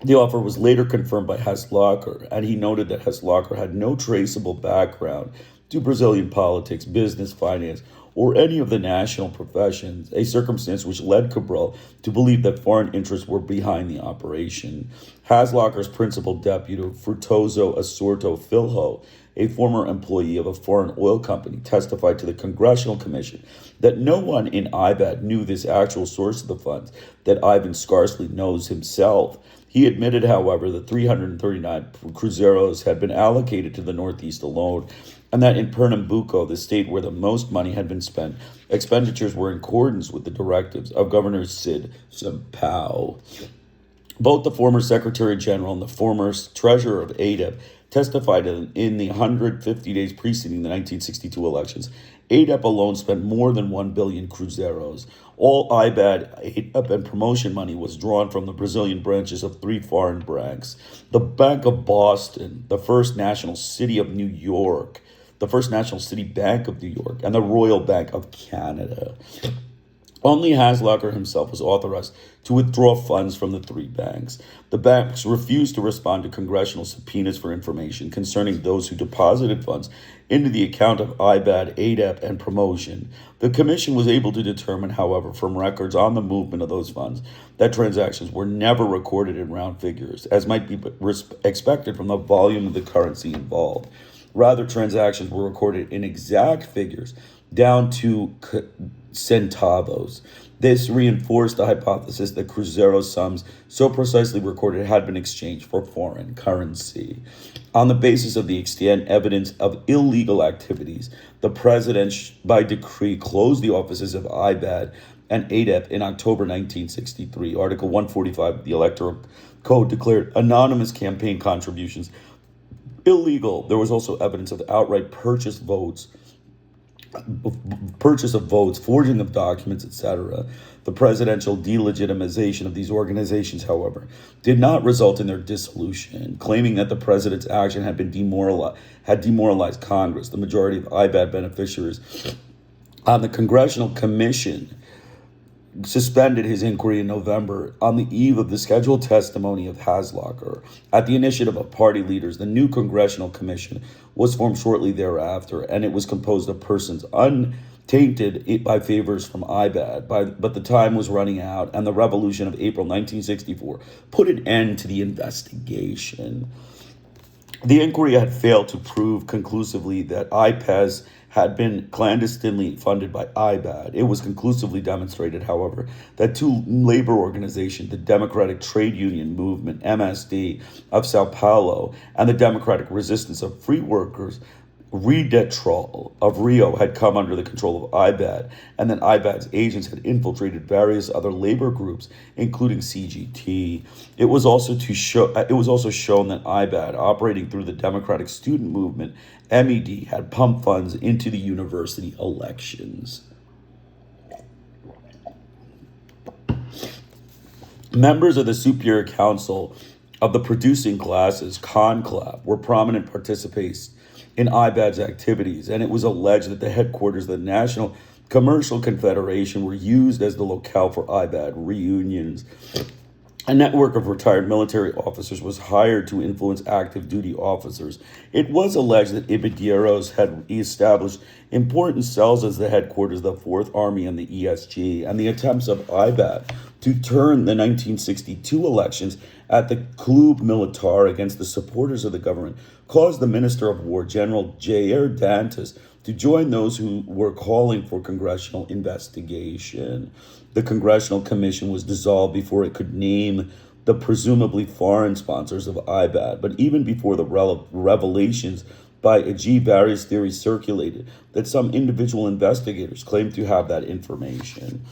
The offer was later confirmed by Haslocker, and he noted that Haslocker had no traceable background to Brazilian politics, business, finance, or any of the national professions, a circumstance which led Cabral to believe that foreign interests were behind the operation. Haslocker's principal deputy, Frutoso Assorto Filho, a former employee of a foreign oil company, testified to the Congressional Commission that no one in IBAD knew this actual source of the funds, that Ivan scarcely knows himself. He admitted, however, that 339 cruzeros had been allocated to the Northeast alone, and that in Pernambuco, the state where the most money had been spent, expenditures were in accordance with the directives of Governor Cid Sampaio. Both the former Secretary General and the former Treasurer of ADEP testified in the 150 days preceding the 1962 elections. ADEP alone spent more than 1 billion cruzeros. All IBAD, ADEP, and promotion money was drawn from the Brazilian branches of 3 foreign banks: the Bank of Boston, the First National City of New York, the First National City Bank of New York, and the Royal Bank of Canada. Only Haslocker himself was authorized to withdraw funds from the 3 banks. The banks refused to respond to congressional subpoenas for information concerning those who deposited funds into the account of IBAD, ADEP, and promotion. The commission was able to determine, however, from records on the movement of those funds, that transactions were never recorded in round figures, as might be expected from the volume of the currency involved. Rather, transactions were recorded in exact figures, down to centavos. This reinforced the hypothesis that Cruzeiro sums so precisely recorded had been exchanged for foreign currency. On the basis of the extant evidence of illegal activities, the president, by decree, closed the offices of IBAD and ADEP in October 1963. Article 145 of the Electoral Code declared anonymous campaign contributions illegal. There was also evidence of outright purchase of votes, forging of documents, etc. The presidential delegitimization of these organizations, however, did not result in their dissolution, claiming that the president's action had demoralized Congress. The majority of IBAD beneficiaries on the Congressional Commission suspended his inquiry in November on the eve of the scheduled testimony of Haslocker. At the initiative of party leaders, the new Congressional Commission was formed shortly thereafter, and it was composed of persons untainted by favors from IBAD. But the time was running out, and the revolution of April 1964 put an end to the investigation. The inquiry had failed to prove conclusively that IPES had been clandestinely funded by IBAD. It was conclusively demonstrated, however, that two labor organizations, the Democratic Trade Union Movement, MSD, of Sao Paulo, and the Democratic Resistance of Free Workers, Redetrol of Rio, had come under the control of IBAD, and that IBAD's agents had infiltrated various other labor groups, including CGT. It was also shown that IBAD, operating through the Democratic Student Movement, MED, had pumped funds into the university elections. Members of the Superior Council of the Producing Classes, CONCLAP, were prominent participants in IBAD's activities, and it was alleged that the headquarters of the National Commercial Confederation were used as the locale for IBAD reunions. A network of retired military officers was hired to influence active duty officers. It was alleged that Ibadeiros had established important cells as the headquarters of the Fourth Army and the ESG, and the attempts of IBAD to turn the 1962 elections at the Club Militar against the supporters of the government caused the Minister of War, General Jair Dantas, to join those who were calling for congressional investigation. The Congressional Commission was dissolved before it could name the presumably foreign sponsors of IBAD, but even before the revelations by Ajib, various theories circulated that some individual investigators claimed to have that information.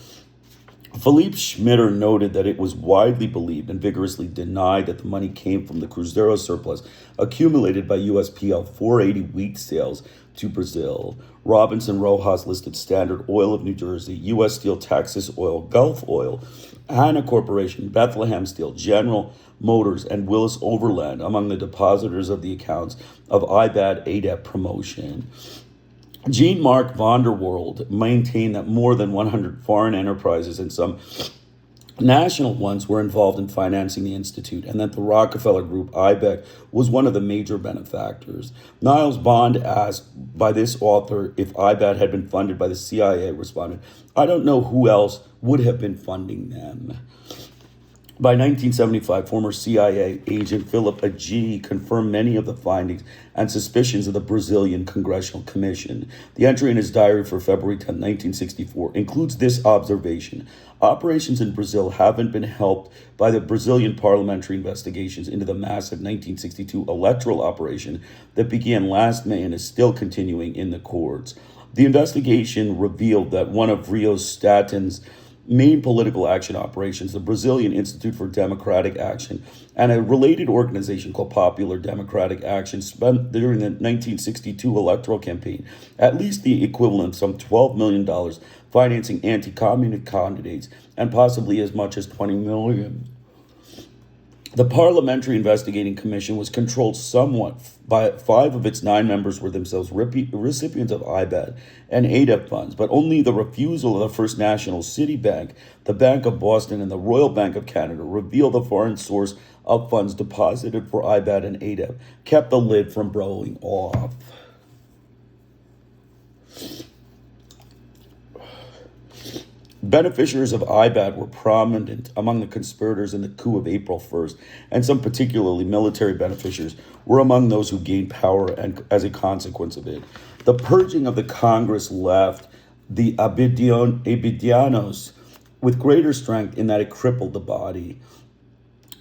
Philippe Schmitter noted that it was widely believed and vigorously denied that the money came from the Cruzeiro surplus accumulated by USPL 480 wheat sales to Brazil. Robinson Rojas listed Standard Oil of New Jersey, U.S. Steel, Texas Oil, Gulf Oil, Hanna Corporation, Bethlehem Steel, General Motors, and Willis Overland among the depositors of the accounts of IBAD ADEP promotion. Jean-Marc van der Waals maintained that more than 100 foreign enterprises and some national ones were involved in financing the institute, and that the Rockefeller Group, IBEC, was one of the major benefactors. Niles Bond, asked by this author if IBAD had been funded by the CIA, responded, "I don't know who else would have been funding them." By 1975, former CIA agent Philip Agee confirmed many of the findings and suspicions of the Brazilian Congressional Commission. The entry in his diary for February 10, 1964, includes this observation: operations in Brazil haven't been helped by the Brazilian parliamentary investigations into the massive 1962 electoral operation that began last May and is still continuing in the courts. The investigation revealed that one of Rio Statin's main political action operations, the Brazilian Institute for Democratic Action, and a related organization called Popular Democratic Action, spent during the 1962 electoral campaign at least the equivalent of some $12 million financing anti-communist candidates, and possibly as much as $20 million. The Parliamentary Investigating Commission was controlled somewhat by 5 of its 9 members were themselves recipients of IBAD and ADEP funds, but only the refusal of the First National Citibank, the Bank of Boston, and the Royal Bank of Canada revealed the foreign source of funds deposited for IBAD and ADEP kept the lid from blowing off. Beneficiaries of IBAD were prominent among the conspirators in the coup of April 1st, and some particularly military beneficiaries were among those who gained power and as a consequence of it. The purging of the Congress left the Abadianos with greater strength in that it crippled the body.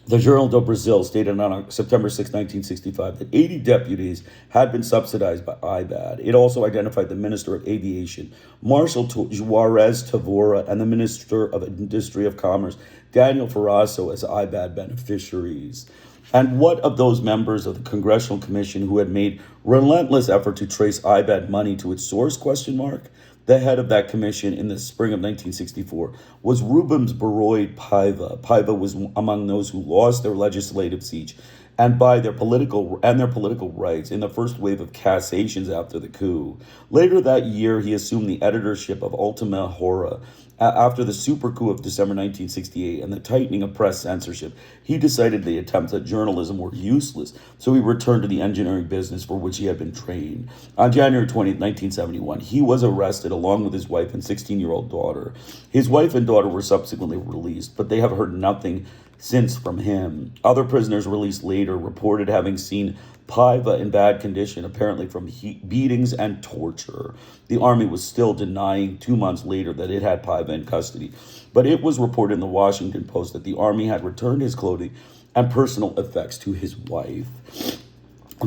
The Journal do Brazil stated on September 6, 1965, that 80 deputies had been subsidized by IBAD. It also identified the Minister of Aviation, Marshal Juarez Tavora, and the Minister of Industry of Commerce, Daniel Ferrazo, as IBAD beneficiaries. And what of those members of the Congressional Commission who had made relentless effort to trace IBAD money to its source, question mark? The head of that commission in the spring of 1964 was Rubens Baroid Paiva. Paiva was among those who lost their legislative seats and their political rights in the first wave of cassations after the coup. Later that year, he assumed the editorship of Ultima Hora. After the super coup of December 1968 and the tightening of press censorship, he decided the attempts at journalism were useless, so he returned to the engineering business for which he had been trained. On January 20th, 1971, he was arrested along with his wife and 16-year-old daughter. His wife and daughter were subsequently released, but they have heard nothing since from him. Other prisoners released later reported having seen Paiva in bad condition, apparently from beatings and torture. The army was still denying 2 months later that it had Paiva in custody, but it was reported in the Washington Post that the army had returned his clothing and personal effects to his wife.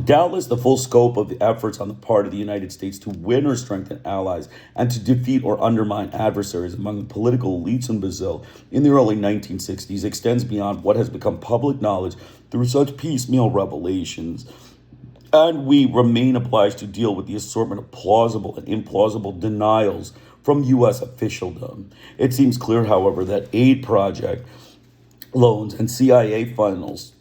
Doubtless, the full scope of the efforts on the part of the United States to win or strengthen allies and to defeat or undermine adversaries among the political elites in Brazil in the early 1960s extends beyond what has become public knowledge through such piecemeal revelations. And we remain obliged to deal with the assortment of plausible and implausible denials from U.S. officialdom. It seems clear, however, that aid project loans and CIA funds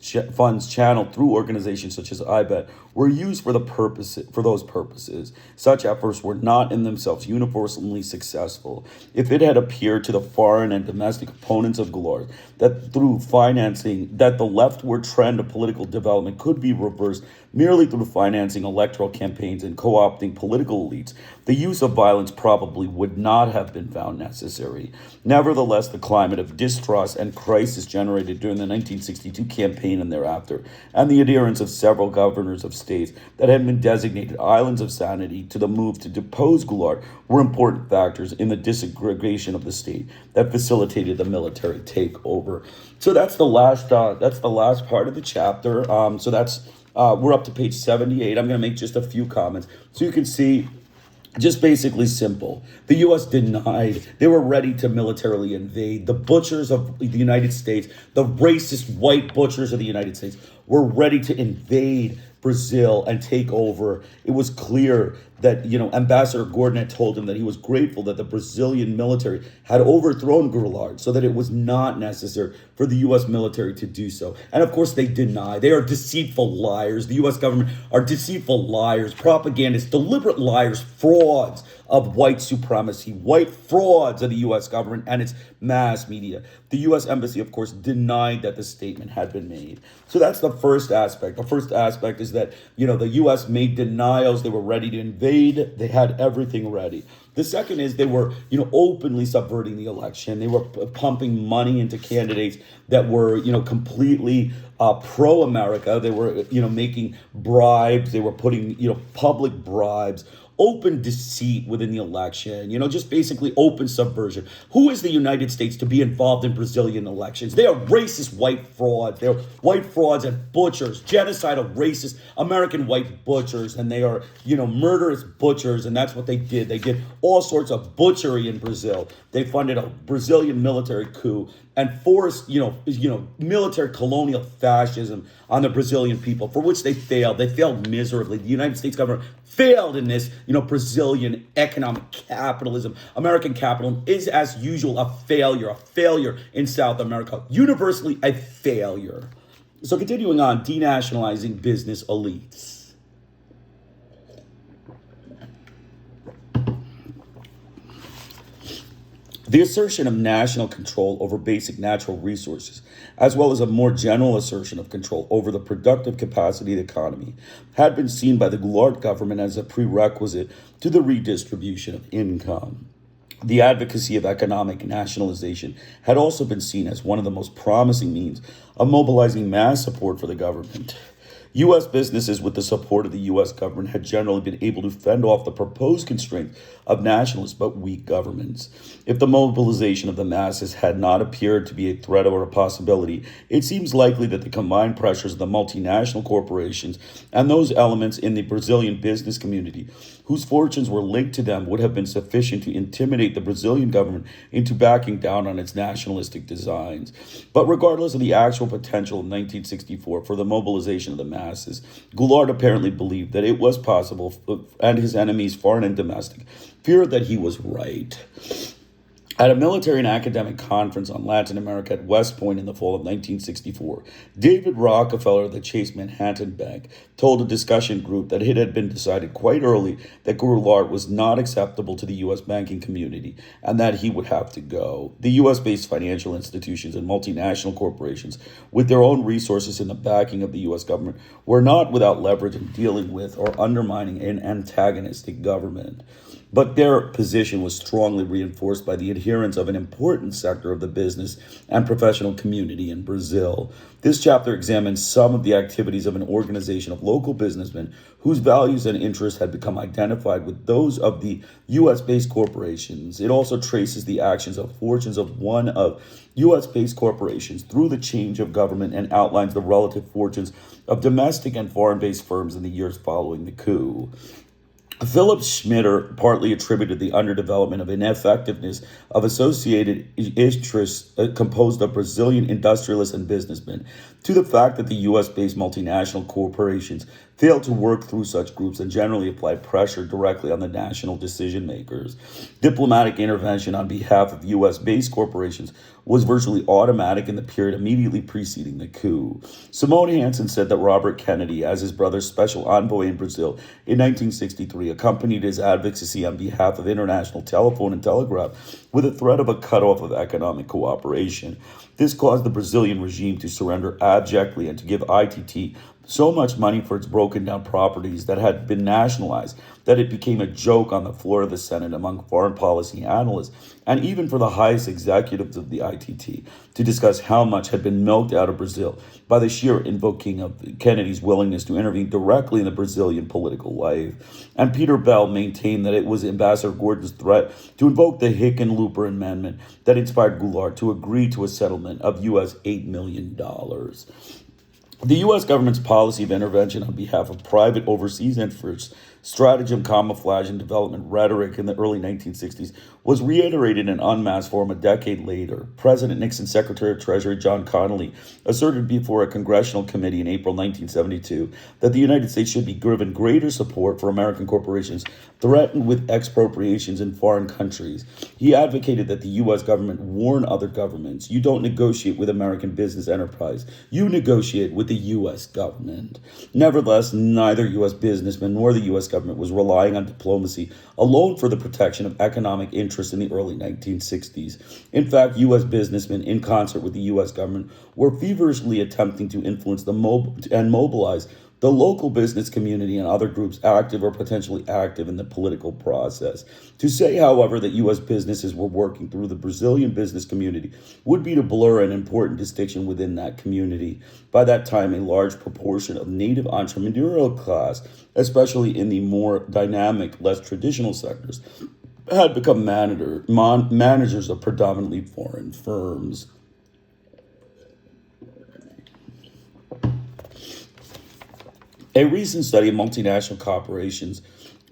channeled through organizations such as IBET were used for those purposes. Such efforts were not in themselves universally successful. If it had appeared to the foreign and domestic opponents of Goulart that through financing, that the leftward trend of political development could be reversed merely through financing electoral campaigns and co-opting political elites, the use of violence probably would not have been found necessary. Nevertheless, the climate of distrust and crisis generated during the 1962 campaign and thereafter, and the adherence of several governors of states that had been designated islands of sanity to the move to depose Goulart were important factors in the disaggregation of the state that facilitated the military takeover. So that's the last part of the chapter. We're up to page 78. I'm going to make just a few comments so you can see. Just basically simple. The U.S. denied they were ready to militarily invade. The butchers of the United States, the racist white butchers of the United States, were ready to invade Brazil and take over. It was clear that, Ambassador Gordon had told him that he was grateful that the Brazilian military had overthrown Goulart so that it was not necessary for the U.S. military to do so. And of course, they deny. They are deceitful liars. The U.S. government are deceitful liars, propagandists, deliberate liars, frauds of white supremacy, white frauds of the U.S. government and its mass media. The U.S. Embassy, of course, denied that the statement had been made. So that's the first aspect. The first aspect is that, the U.S. made denials. They were ready to invade. They had everything ready. The second is they were, openly subverting the election. They were pumping money into candidates that were, completely pro-America. They were, making bribes. They were putting, public bribes, open deceit within the election, just basically open subversion. Who is the United States to be involved in Brazilian elections? They are racist white frauds. They're white frauds and butchers, genocidal racist American white butchers, and they are, murderous butchers, and that's what they did. They did all sorts of butchery in Brazil. They funded a Brazilian military coup and forced, military colonial fascism on the Brazilian people, for which they failed. They failed miserably. The United States government failed in this, Brazilian economic capitalism. American capitalism is, as usual, a failure in South America, universally a failure. So continuing on, denationalizing business elites. The assertion of national control over basic natural resources, as well as a more general assertion of control over the productive capacity of the economy, had been seen by the Goulart government as a prerequisite to the redistribution of income. The advocacy of economic nationalization had also been seen as one of the most promising means of mobilizing mass support for the government. U.S. businesses, with the support of the U.S. government, had generally been able to fend off the proposed constraints of nationalist but weak governments. If the mobilization of the masses had not appeared to be a threat or a possibility, it seems likely that the combined pressures of the multinational corporations and those elements in the Brazilian business community whose fortunes were linked to them would have been sufficient to intimidate the Brazilian government into backing down on its nationalistic designs. But regardless of the actual potential of 1964 for the mobilization of the masses, Goulart apparently believed that it was possible, and his enemies, foreign and domestic, feared that he was right. At a military and academic conference on Latin America at West Point in the fall of 1964, David Rockefeller of the Chase Manhattan Bank told a discussion group that it had been decided quite early that Goulart was not acceptable to the U.S. banking community and that he would have to go. The U.S.-based financial institutions and multinational corporations, with their own resources in the backing of the U.S. government, were not without leverage in dealing with or undermining an antagonistic government. But their position was strongly reinforced by the adherence of an important sector of the business and professional community in Brazil. This chapter examines some of the activities of an organization of local businessmen whose values and interests had become identified with those of the U.S.-based corporations. It also traces the actions of fortunes of one of U.S.-based corporations through the change of government and outlines the relative fortunes of domestic and foreign-based firms in the years following the coup. Philip Schmitter partly attributed the underdevelopment of ineffectiveness of associated interests composed of Brazilian industrialists and businessmen to the fact that the U.S.-based multinational corporations failed to work through such groups and generally applied pressure directly on the national decision makers. Diplomatic intervention on behalf of U.S.-based corporations was virtually automatic in the period immediately preceding the coup. Simone Hansen said that Robert Kennedy, as his brother's special envoy in Brazil in 1963, accompanied his advocacy on behalf of international telephone and telegraph with a threat of a cutoff of economic cooperation. This caused the Brazilian regime to surrender abjectly and to give ITT so much money for its broken down properties that had been nationalized that it became a joke on the floor of the Senate among foreign policy analysts and even for the highest executives of the ITT to discuss how much had been milked out of Brazil by the sheer invoking of Kennedy's willingness to intervene directly in the Brazilian political life. And Peter Bell maintained that it was Ambassador Gordon's threat to invoke the Hickenlooper Amendment that inspired Goulart to agree to a settlement of U.S. $8 million. The U.S. government's policy of intervention on behalf of private overseas interests, stratagem, camouflage, and development rhetoric in the early 1960s was reiterated in unmasked form a decade later. President Nixon's Secretary of Treasury John Connally asserted before a congressional committee in April 1972 that the United States should be given greater support for American corporations threatened with expropriations in foreign countries. He advocated that the U.S. government warn other governments, you don't negotiate with American business enterprise, you negotiate with the U.S. government. Nevertheless, neither U.S. businessman nor the U.S. government was relying on diplomacy alone for the protection of economic interests in the early 1960s. In fact, U.S. businessmen, in concert with the U.S. government, were feverishly attempting to influence and mobilize the local business community and other groups active or potentially active in the political process. To say, however, that U.S. businesses were working through the Brazilian business community would be to blur an important distinction within that community. By that time, a large proportion of native entrepreneurial class, especially in the more dynamic, less traditional sectors, had become managers of predominantly foreign firms. A recent study of multinational corporations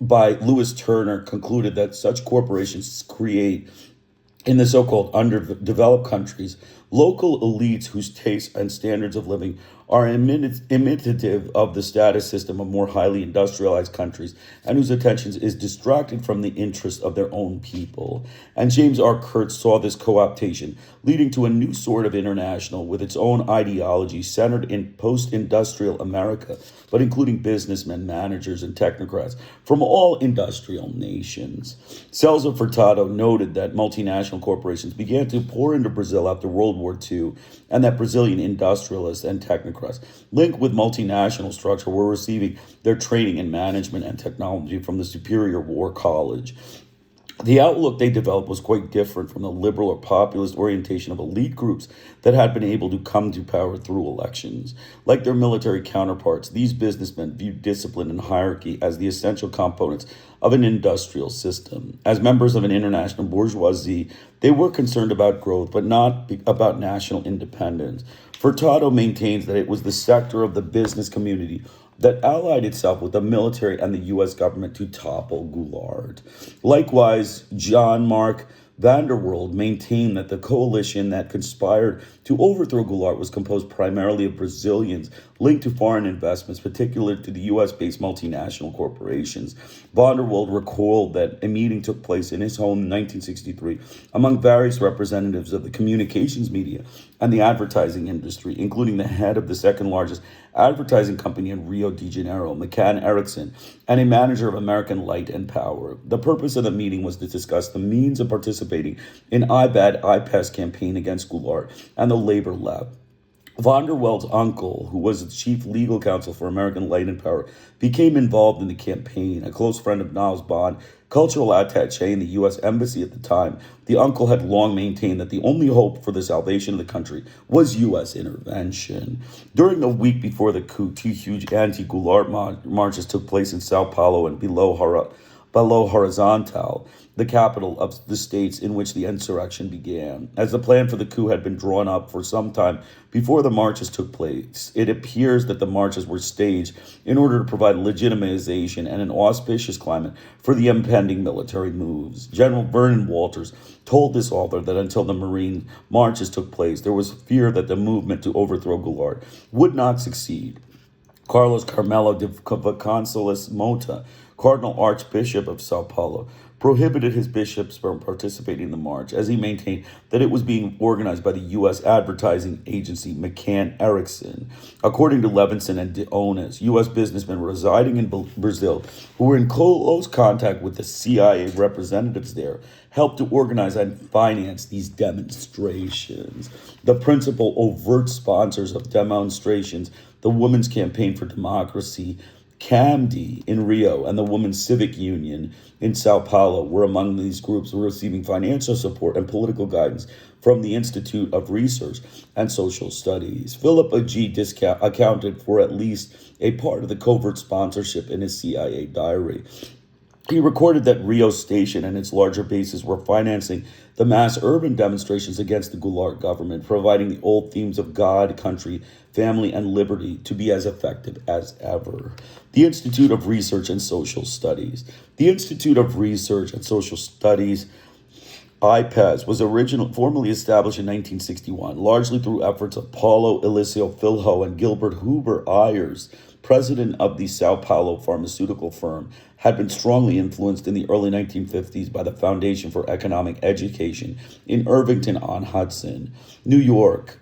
by Lewis Turner concluded that such corporations create, in the so-called underdeveloped countries, local elites whose tastes and standards of living are imitative of the status system of more highly industrialized countries and whose attention is distracted from the interests of their own people. And James R. Kurtz saw this co-optation, leading to a new sort of international with its own ideology centered in post-industrial America, but including businessmen, managers, and technocrats from all industrial nations. Celso Furtado noted that multinational corporations began to pour into Brazil after World War II, and that Brazilian industrialists and technocrats linked with multinational structure were receiving their training in management and technology from the Superior War College. The outlook they developed was quite different from the liberal or populist orientation of elite groups that had been able to come to power through elections. Like their military counterparts, these businessmen viewed discipline and hierarchy as the essential components of an industrial system. As members of an international bourgeoisie, they were concerned about growth, but not about national independence. Furtado maintains that it was the sector of the business community that allied itself with the military and the U.S. government to topple Goulart. Likewise, John Mark Vanderworld maintained that the coalition that conspired to overthrow Goulart was composed primarily of Brazilians linked to foreign investments, particularly to the U.S.-based multinational corporations. Vanderworld recalled that a meeting took place in his home in 1963 among various representatives of the communications media and the advertising industry, including the head of the second largest advertising company in Rio de Janeiro, McCann Erickson, and a manager of American Light and Power. The purpose of the meeting was to discuss the means of participating in IPES campaign against Goulart and the labor left. Vanderweld's uncle, who was the chief legal counsel for American Light and Power, became involved in the campaign. A close friend of Niles Bond, cultural attaché in the U.S. Embassy at the time, the uncle had long maintained that the only hope for the salvation of the country was U.S. intervention. During the week before the coup, two huge anti-Goulart marches took place in Sao Paulo and Belo Horizontal, the capital of the states in which the insurrection began. As the plan for the coup had been drawn up for some time before the marches took place, it appears that the marches were staged in order to provide legitimization and an auspicious climate for the impending military moves. General Vernon Walters told this author that until the Marine marches took place, there was fear that the movement to overthrow Goulart would not succeed. Carlos Carmelo de Vasconcelos Mota, Cardinal Archbishop of Sao Paulo, prohibited his bishops from participating in the march, as he maintained that it was being organized by the U.S. advertising agency McCann Erickson. According to Levinson and Dionis, U.S. businessmen residing in Brazil who were in close contact with the CIA representatives there helped to organize and finance these demonstrations. The principal overt sponsors of demonstrations, the Women's Campaign for Democracy, CAMD in Rio, and the Women's Civic Union in Sao Paulo were among these groups receiving financial support and political guidance from the Institute of Research and Social Studies. Philip G. accounted for at least a part of the covert sponsorship in his CIA diary. He recorded that Rio Station and its larger bases were financing the mass urban demonstrations against the Goulart government, providing the old themes of God, country, family, and liberty to be as effective as ever. The Institute of Research and Social Studies. The Institute of Research and Social Studies, IPES, was formally established in 1961, largely through efforts of Paulo Eliseo Filho and Gilbert Huber Ayers, president of the Sao Paulo pharmaceutical firm, had been strongly influenced in the early 1950s by the Foundation for Economic Education in Irvington-on-Hudson, New York,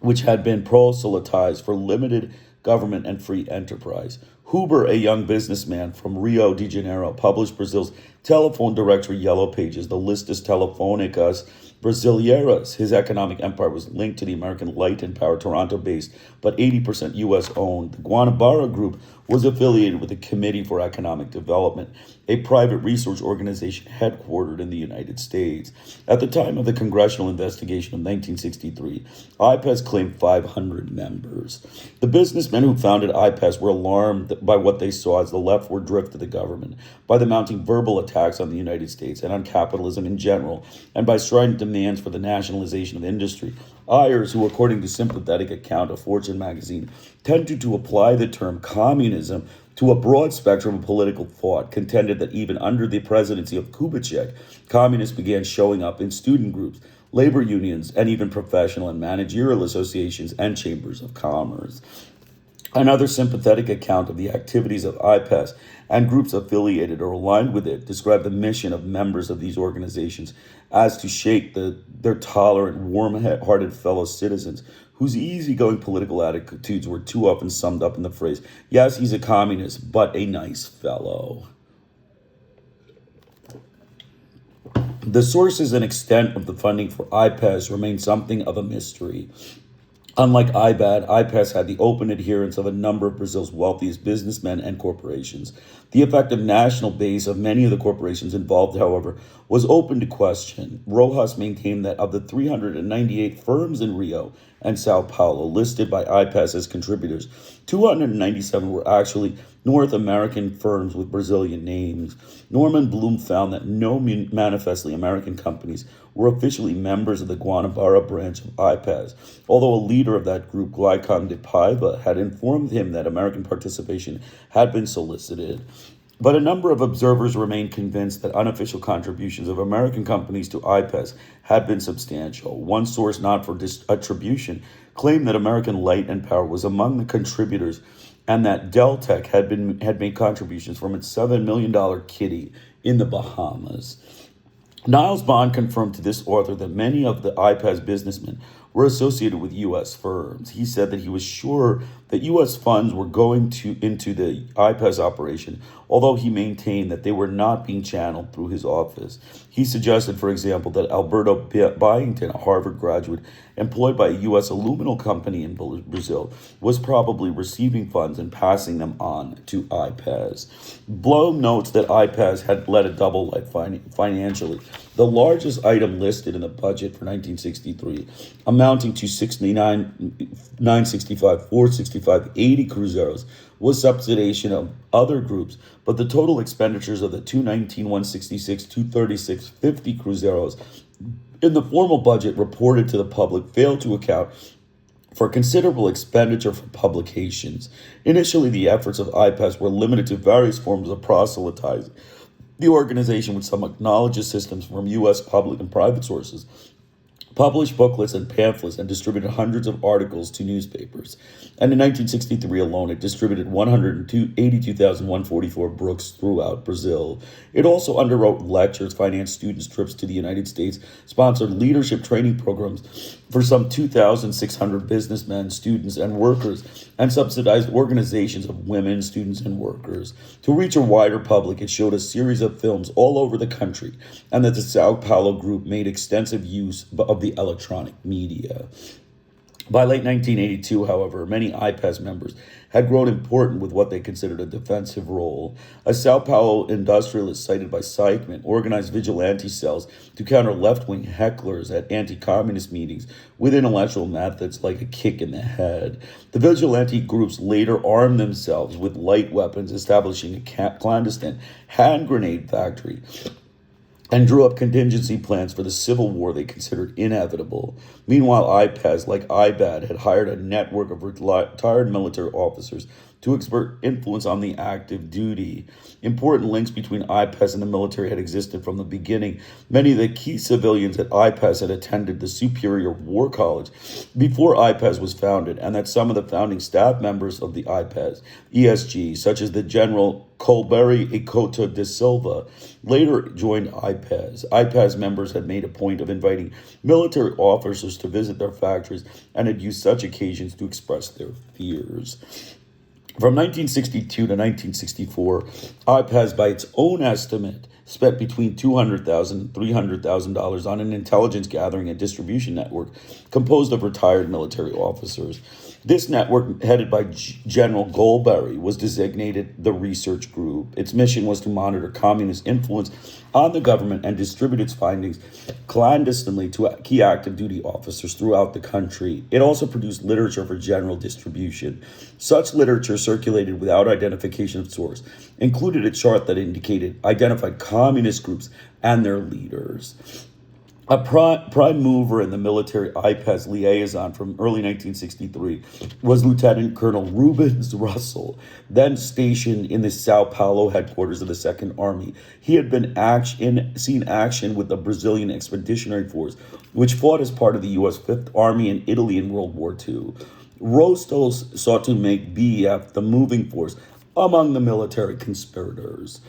which had been proselytized for limited government and free enterprise. Huber, a young businessman from Rio de Janeiro, published Brazil's telephone directory Yellow Pages, the Listas Telefônicas Brasileiras. His economic empire was linked to the American Light and Power, Toronto-based, but 80% U.S.-owned. The Guanabara Group was affiliated with the Committee for Economic Development, a private research organization headquartered in the United States. At the time of the congressional investigation of 1963, IPES claimed 500 members. The businessmen who founded IPES were alarmed by what they saw as the leftward drift of the government, by the mounting verbal attacks on the United States and on capitalism in general, and by strident demands for the nationalization of industry. Ayers, who according to sympathetic account of Fortune magazine, tended to apply the term communism to a broad spectrum of political thought, contended that even under the presidency of Kubitschek, communists began showing up in student groups, labor unions, and even professional and managerial associations and chambers of commerce. Another sympathetic account of the activities of IPES and groups affiliated or aligned with it described the mission of members of these organizations as to shake their tolerant, warm-hearted fellow citizens whose easygoing political attitudes were too often summed up in the phrase, "Yes, he's a communist, but a nice fellow." The sources and extent of the funding for IPES remain something of a mystery. Unlike IBAD, IPES had the open adherence of a number of Brazil's wealthiest businessmen and corporations. The effective national base of many of the corporations involved, however, was open to question. Rojas maintained that of the 398 firms in Rio and Sao Paulo listed by IPES as contributors, 297 were actually North American firms with Brazilian names. Norman Bloom found that no manifestly American companies were officially members of the Guanabara branch of IPES, although a leader of that group, Glycon de Paiva, had informed him that American participation had been solicited. But a number of observers remained convinced that unofficial contributions of American companies to IPES had been substantial. One source not for attribution claimed that American Light and Power was among the contributors and that Deltec had made contributions from its $7 million kitty in the Bahamas. Niles Bond confirmed to this author that many of the IPES businessmen were associated with U.S. firms. He said that he was sure that U.S. funds were going into the IPES operation, although he maintained that they were not being channeled through his office. He suggested, for example, that Alberto Byington, a Harvard graduate employed by a U.S. aluminum company in Brazil, was probably receiving funds and passing them on to IPES. Bloom notes that IPES had led a double life financially. The largest item listed in the budget for 1963, amounting to 965, 465, 80 cruzeros, was subsidization of other groups, but the total expenditures of the 219, 166, 236, 50 cruzeros in the formal budget reported to the public failed to account for considerable expenditure for publications. Initially, the efforts of IPES were limited to various forms of proselytizing. The organization, with some acknowledged assistance from U.S. public and private sources, published booklets and pamphlets and distributed hundreds of articles to newspapers. And in 1963 alone, it distributed 182,144 books throughout Brazil. It also underwrote lectures, financed students' trips to the United States, sponsored leadership training programs for some 2,600 businessmen, students, and workers, and subsidized organizations of women, students, and workers. To reach a wider public, it showed a series of films all over the country, and that the Sao Paulo group made extensive use of the electronic media. By late 1982, however, many IPES members had grown important with what they considered a defensive role. A Sao Paulo industrialist cited by Seichmann organized vigilante cells to counter left-wing hecklers at anti-communist meetings with intellectual methods like a kick in the head. The vigilante groups later armed themselves with light weapons, establishing a clandestine hand grenade factory, and drew up contingency plans for the civil war they considered inevitable. Meanwhile, IPES, like IBAD, had hired a network of retired military officers to exert influence on the active duty. Important links between IPES and the military had existed from the beginning. Many of the key civilians at IPES had attended the Superior War College before IPES was founded, and that some of the founding staff members of the IPES, ESG, such as the General Colbert Icota de Silva, later joined IPES. IPES members had made a point of inviting military officers to visit their factories and had used such occasions to express their fears. From 1962 to 1964, IPES, by its own estimate, spent between $200,000 and $300,000 on an intelligence gathering and distribution network composed of retired military officers. This network, headed by General Goulart, was designated the Research Group. Its mission was to monitor communist influence on the government and distribute its findings clandestinely to key active duty officers throughout the country. It also produced literature for general distribution. Such literature, circulated without identification of source, included a chart that identified communist groups and their leaders. A prime mover in the military IPES liaison from early 1963 was Lieutenant Colonel Rubens Russell, then stationed in the Sao Paulo headquarters of the Second Army. He had been seen action with the Brazilian Expeditionary Force, which fought as part of the U.S. Fifth Army in Italy in World War II. Russell sought to make BEF the moving force among the military conspirators.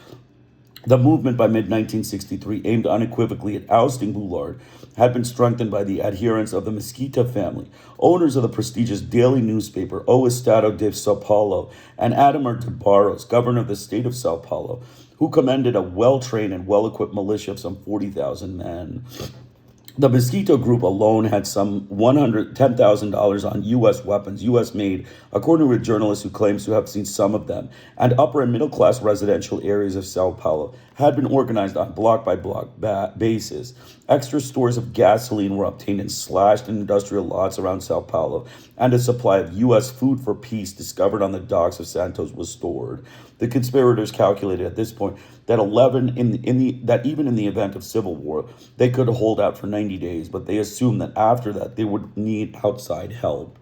The movement by mid-1963, aimed unequivocally at ousting Goulart, had been strengthened by the adherents of the Mesquita family, owners of the prestigious daily newspaper O Estado de São Paulo, and Ademar de Barros, governor of the state of São Paulo, who commanded a well-trained and well-equipped militia of some 40,000 men. The Mosquito Group alone had some $110,000 on U.S. weapons, U.S. made, according to a journalist who claims to have seen some of them. And upper and middle class residential areas of Sao Paulo had been organized on block by block basis. Extra stores of gasoline were obtained and slashed in industrial lots around Sao Paulo, and a supply of U.S. food for peace discovered on the docks of Santos was stored. The conspirators calculated at this point that that even in the event of civil war, they could hold out for 90 days, but they assumed that after that they would need outside help.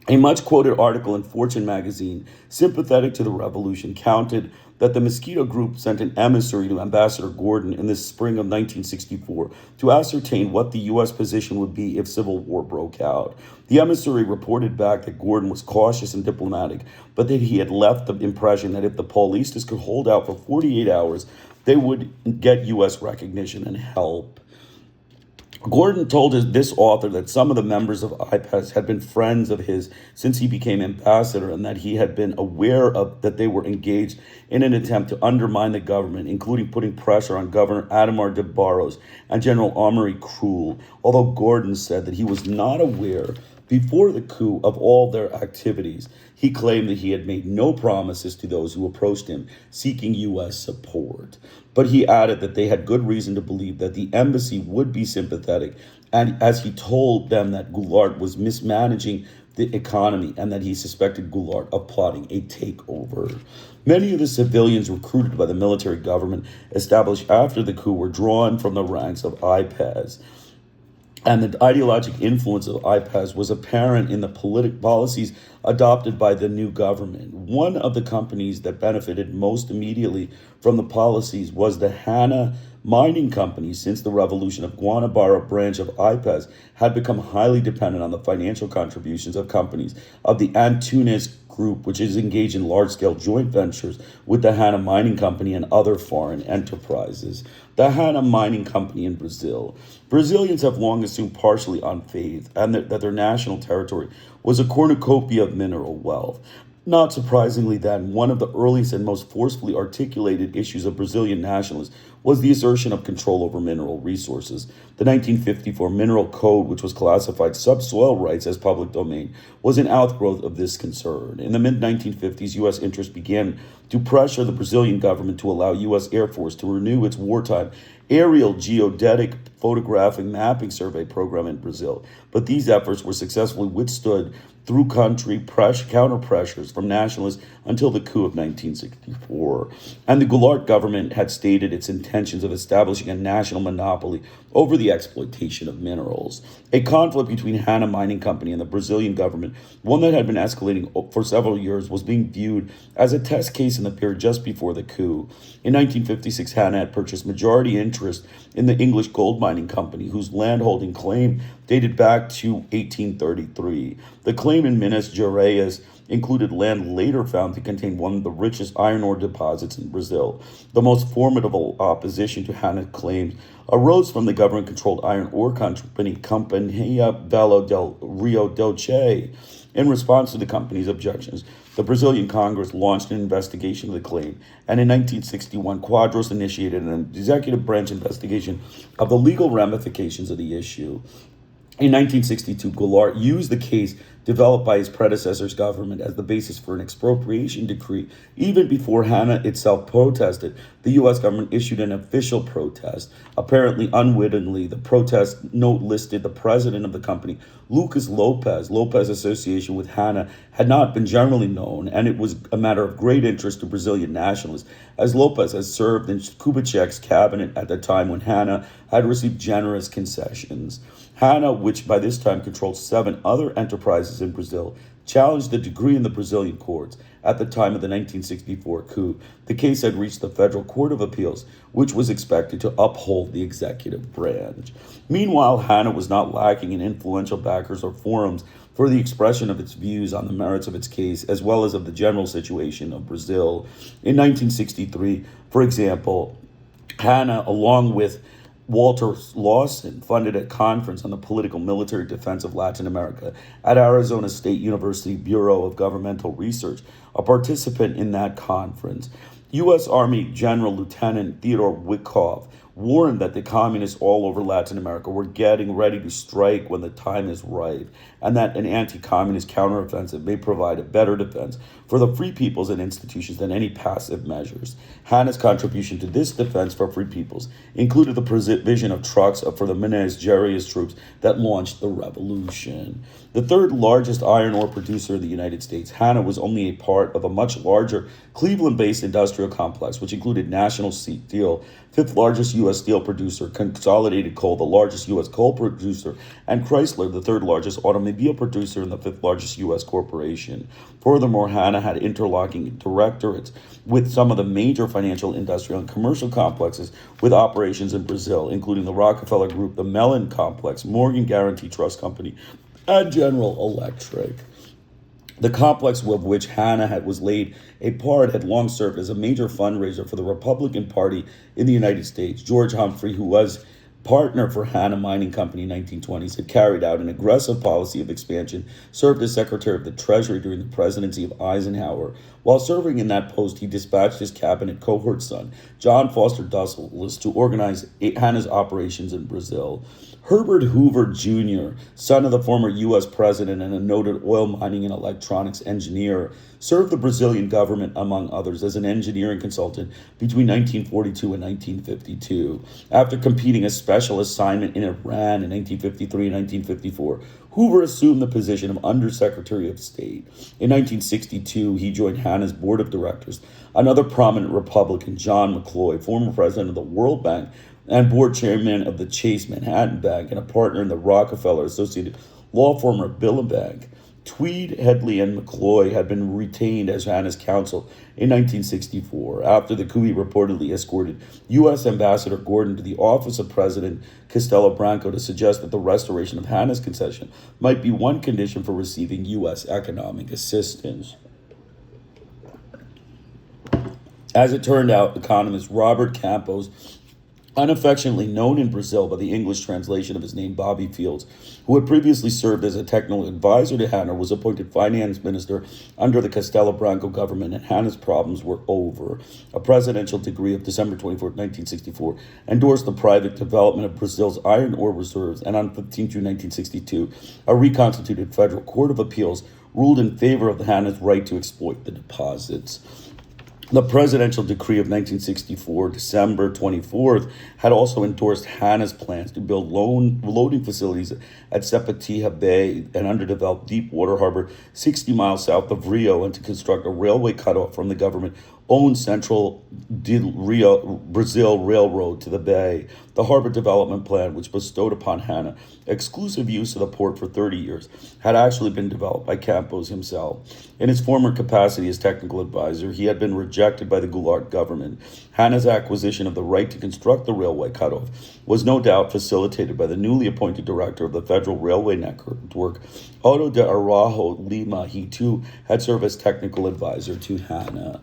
A much quoted article in Fortune magazine, sympathetic to the revolution, counted that the Mosquito Group sent an emissary to Ambassador Gordon in the spring of 1964 to ascertain what the U.S. position would be if civil war broke out. The emissary reported back that Gordon was cautious and diplomatic, but that he had left the impression that if the Paulistas could hold out for 48 hours, they would get U.S. recognition and help. Gordon told this author that some of the members of IPES had been friends of his since he became ambassador, and that he had been aware of that they were engaged in an attempt to undermine the government, including putting pressure on Governor Ademar de Barros and General Amory Krul, although Gordon said that he was not aware before the coup of all their activities. He claimed that he had made no promises to those who approached him seeking U.S. support. But he added that they had good reason to believe that the embassy would be sympathetic, and as he told them that Goulart was mismanaging the economy and that he suspected Goulart of plotting a takeover. Many of the civilians recruited by the military government established after the coup were drawn from the ranks of IPES. And the ideological influence of IPES was apparent in the policies adopted by the new government. One of the companies that benefited most immediately from the policies was the Hana Mining Company. Since the revolution of Guanabara branch of IPES had become highly dependent on the financial contributions of companies of the Antunes Group, which is engaged in large-scale joint ventures with the Hana Mining Company and other foreign enterprises. The Hana Mining Company in Brazil. Brazilians have long assumed partially on faith and that their national territory was a cornucopia of mineral wealth. Not surprisingly, then, one of the earliest and most forcefully articulated issues of Brazilian nationalists was the assertion of control over mineral resources. The 1954 Mineral Code, which was classified subsoil rights as public domain, was an outgrowth of this concern. In the mid-1950s, U.S. interests began to pressure the Brazilian government to allow U.S. Air Force to renew its wartime aerial geodetic photographic mapping survey program in Brazil. But these efforts were successfully withstood through country counter pressures from nationalists until the coup of 1964. And the Goulart government had stated its intentions of establishing a national monopoly over the exploitation of minerals. A conflict between Hana Mining Company and the Brazilian government, one that had been escalating for several years, was being viewed as a test case in the period just before the coup. In 1956, Hana had purchased majority interest in the English gold mining company, whose landholding claim dated back to 1833. The claim in Minas Gerais included land later found to contain one of the richest iron ore deposits in Brazil. The most formidable opposition to Hana's claims arose from the government-controlled iron ore company Companhia Velo del Rio Doce. In response to the company's objections, the Brazilian Congress launched an investigation of the claim, and in 1961, Quadros initiated an executive branch investigation of the legal ramifications of the issue. In 1962, Goulart used the case developed by his predecessor's government as the basis for an expropriation decree. Even before Hana itself protested, the U.S. government issued an official protest. Apparently unwittingly, the protest note listed the president of the company, Lucas Lopez. Lopez's association with Hana had not been generally known, and it was a matter of great interest to Brazilian nationalists, as Lopez had served in Kubitschek's cabinet at the time when Hana had received generous concessions. Hana, which by this time controlled 7 other enterprises in Brazil, challenged the decree in the Brazilian courts. At the time of the 1964 coup, the case had reached the Federal Court of Appeals, which was expected to uphold the executive branch. Meanwhile, Hana was not lacking in influential backers or forums for the expression of its views on the merits of its case, as well as of the general situation of Brazil. In 1963, for example, Hana, along with Walter Lawson, funded a conference on the political military defense of Latin America at Arizona State University Bureau of Governmental Research. A participant in that conference, U.S. Army General Lieutenant Theodore Witkoff warned that the communists all over Latin America were getting ready to strike when the time is right, and that an anti-communist counteroffensive may provide a better defense for the free peoples and institutions than any passive measures. Hanna's contribution to this defense for free peoples included the provision of trucks for the Minas Gerais troops that launched the revolution. The third largest iron ore producer in the United States, Hanna was only a part of a much larger Cleveland-based industrial complex, which included National Steel, fifth largest U.S. steel producer, Consolidated Coal, the largest U.S. coal producer, and Chrysler, the third largest automobile producer and the fifth largest U.S. corporation. Furthermore, Hanna had interlocking directorates with some of the major financial, industrial, and commercial complexes with operations in Brazil, including the Rockefeller Group, the Mellon Complex, Morgan Guarantee Trust Company, and General Electric. The complex of which Hanna was laid a part had long served as a major fundraiser for the Republican Party in the United States. George Humphrey, who was partner for Hanna Mining Company in 1920s, had carried out an aggressive policy of expansion, served as Secretary of the Treasury during the presidency of Eisenhower. While serving in that post, he dispatched his cabinet cohort son, John Foster Dulles, to organize Hanna's operations in Brazil. Herbert Hoover Jr., son of the former U.S. president and a noted oil mining and electronics engineer, served the Brazilian government, among others, as an engineering consultant between 1942 and 1952. After completing a special assignment in Iran in 1953 and 1954, Hoover assumed the position of Undersecretary of State. In 1962, he joined Hanna's board of directors. Another prominent Republican, John McCloy, former president of the World Bank and board chairman of the Chase Manhattan Bank and a partner in the Rockefeller Associated law firm of Bank. Tweed, Headley, and McCloy had been retained as Hanna's counsel in 1964. After the coup, he reportedly escorted U.S. Ambassador Gordon to the office of President Castelo Branco to suggest that the restoration of Hanna's concession might be one condition for receiving U.S. economic assistance. As it turned out, economist Robert Campos, unaffectionately known in Brazil by the English translation of his name, Bobby Fields, who had previously served as a technical advisor to Hanna, was appointed finance minister under the Castelo Branco government, and Hanna's problems were over. A presidential decree of December 24, 1964, endorsed the private development of Brazil's iron ore reserves, and on 15 June 1962, a reconstituted federal court of appeals ruled in favor of Hanna's right to exploit the deposits. The presidential decree of 1964, December 24th, had also endorsed Hanna's plans to build loading facilities at Sepetiha Bay, an underdeveloped deep-water harbor 60 miles south of Rio, and to construct a railway cutoff from the government-owned Central Rio Brazil Railroad to the bay. The harbor development plan, which bestowed upon Hanna exclusive use of the port for 30 years, had actually been developed by Campos himself. In his former capacity as technical advisor, he had been rejected by the Goulart government. Hanna's acquisition of the right to construct the railway cutoff was no doubt facilitated by the newly appointed director of the Federal Railway Network, Otto de Araujo Lima. He too had served as technical advisor to Hanna.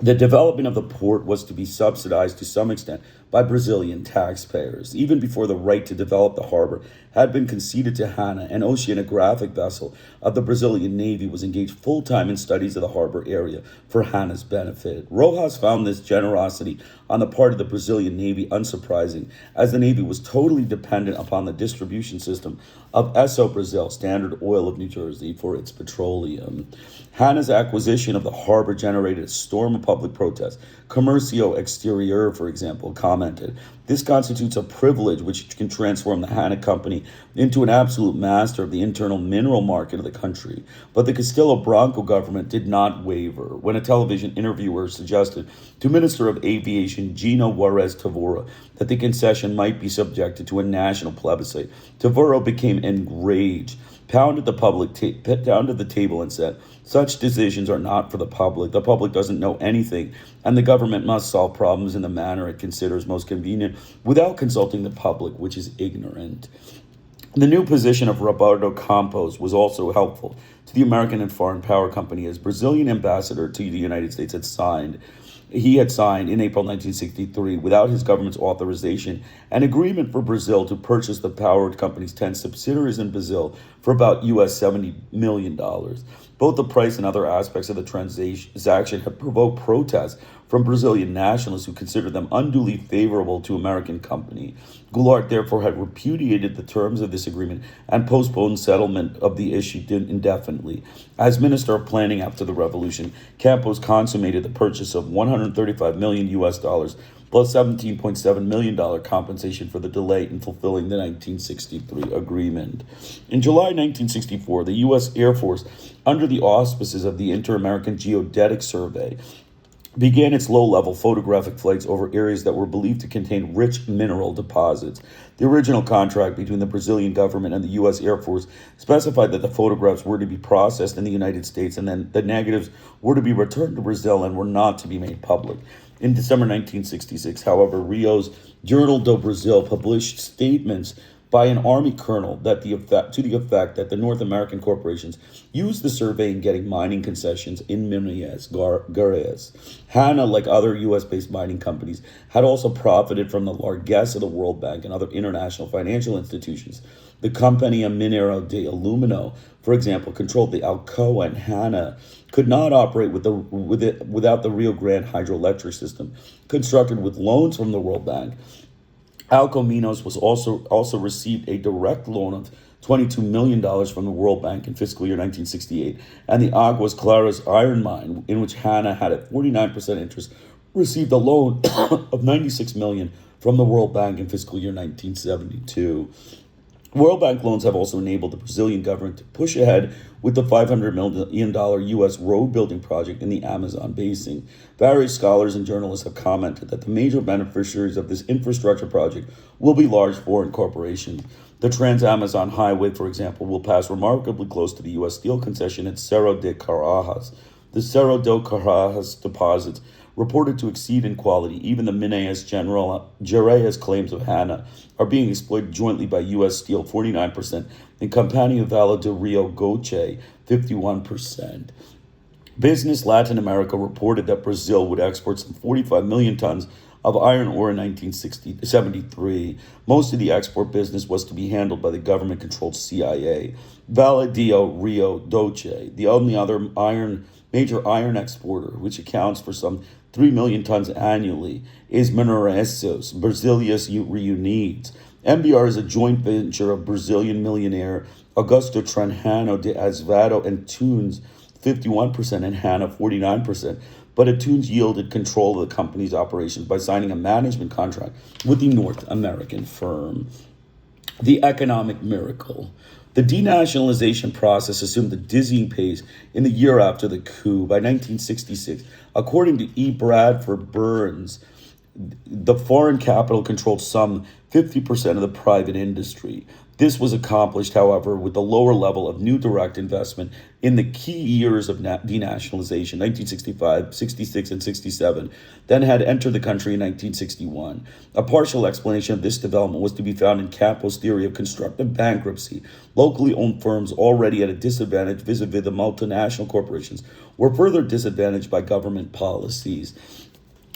The development of the port was to be subsidized to some extent by Brazilian taxpayers. Even before the right to develop the harbor had been conceded to Hanna, an oceanographic vessel of the Brazilian Navy was engaged full-time in studies of the harbor area for Hanna's benefit. Rojas found this generosity on the part of the Brazilian Navy unsurprising, as the Navy was totally dependent upon the distribution system of Esso Brazil, Standard Oil of New Jersey, for its petroleum. Hanna's acquisition of the harbor generated a storm of public protest. Comercio Exterior, for example, commented, "This constitutes a privilege which can transform the Hanna Company into an absolute master of the internal mineral market of the country." But the Castelo Branco government did not waver. When a television interviewer suggested to Minister of Aviation Gino Juarez Tavora that the concession might be subjected to a national plebiscite, Tavora became enraged, pounded the table and said, "Such decisions are not for the public. The public doesn't know anything, and the government must solve problems in the manner it considers most convenient without consulting the public, which is ignorant." The new position of Roberto Campos was also helpful to the American and Foreign Power Company, as Brazilian ambassador to the United States He had signed in April 1963, without his government's authorization, an agreement for Brazil to purchase the power company's 10 subsidiaries in Brazil for about US $70 million. Both the price and other aspects of the transaction had provoked protests from Brazilian nationalists who considered them unduly favorable to American company. Goulart therefore had repudiated the terms of this agreement and postponed settlement of the issue indefinitely. As Minister of Planning after the revolution, Campos consummated the purchase of 135 million US dollars plus $17.7 million compensation for the delay in fulfilling the 1963 agreement. In July 1964, the U.S. Air Force, under the auspices of the Inter-American Geodetic Survey, began its low-level photographic flights over areas that were believed to contain rich mineral deposits. The original contract between the Brazilian government and the U.S. Air Force specified that the photographs were to be processed in the United States and then the negatives were to be returned to Brazil and were not to be made public. In December 1966, however, Rio's Journal do Brasil published statements by an army colonel to the effect that the North American corporations used the survey in getting mining concessions in Minas Gerais. Hanna, like other U.S.-based mining companies, had also profited from the largesse of the World Bank and other international financial institutions. The Companhia Mineiro de Alumínio, for example, controlled the Alcoa, and Hanna could not operate without the Rio Grande hydroelectric system, constructed with loans from the World Bank. Alcominos was also received a direct loan of $22 million from the World Bank in fiscal year 1968, and the Aguas Claras iron mine, in which Hanna had a 49% interest, received a loan of $96 million from the World Bank in fiscal year 1972. World Bank loans have also enabled the Brazilian government to push ahead with the $500 million U.S. road building project in the Amazon basin. Various scholars and journalists have commented that the major beneficiaries of this infrastructure project will be large foreign corporations. The Trans-Amazon Highway, for example, will pass remarkably close to the U.S. steel concession at Cerro de Carajas. The Cerro de Carajas deposits, reported to exceed in quality even the Minas Gerais claims of Hanna, are being exploited jointly by U.S. Steel 49% and Companhia Vale do Rio Doce 51%. Business Latin America reported that Brazil would export some 45 million tons of iron ore in 1973. Most of the export business was to be handled by the government-controlled CIA. Vale do Rio Doce, the only other major iron exporter, which accounts for some 3 million tons annually, is Murderous, Brasilia's Reunides. MBR is a joint venture of Brazilian millionaire Augusto Trajano de Azevedo and Tunes, 51%, and Hanna, 49%. But Atunes yielded control of the company's operations by signing a management contract with the North American firm. The economic miracle. The denationalization process assumed a dizzying pace in the year after the coup. By 1966, according to E. Bradford Burns, the foreign capital controlled some 50% of the private industry. This was accomplished, however, with the lower level of new direct investment in the key years of denationalization, 1965, 66, and 67, then had entered the country in 1961. A partial explanation of this development was to be found in Campos' theory of constructive bankruptcy. Locally owned firms already at a disadvantage vis-a-vis the multinational corporations were further disadvantaged by government policies.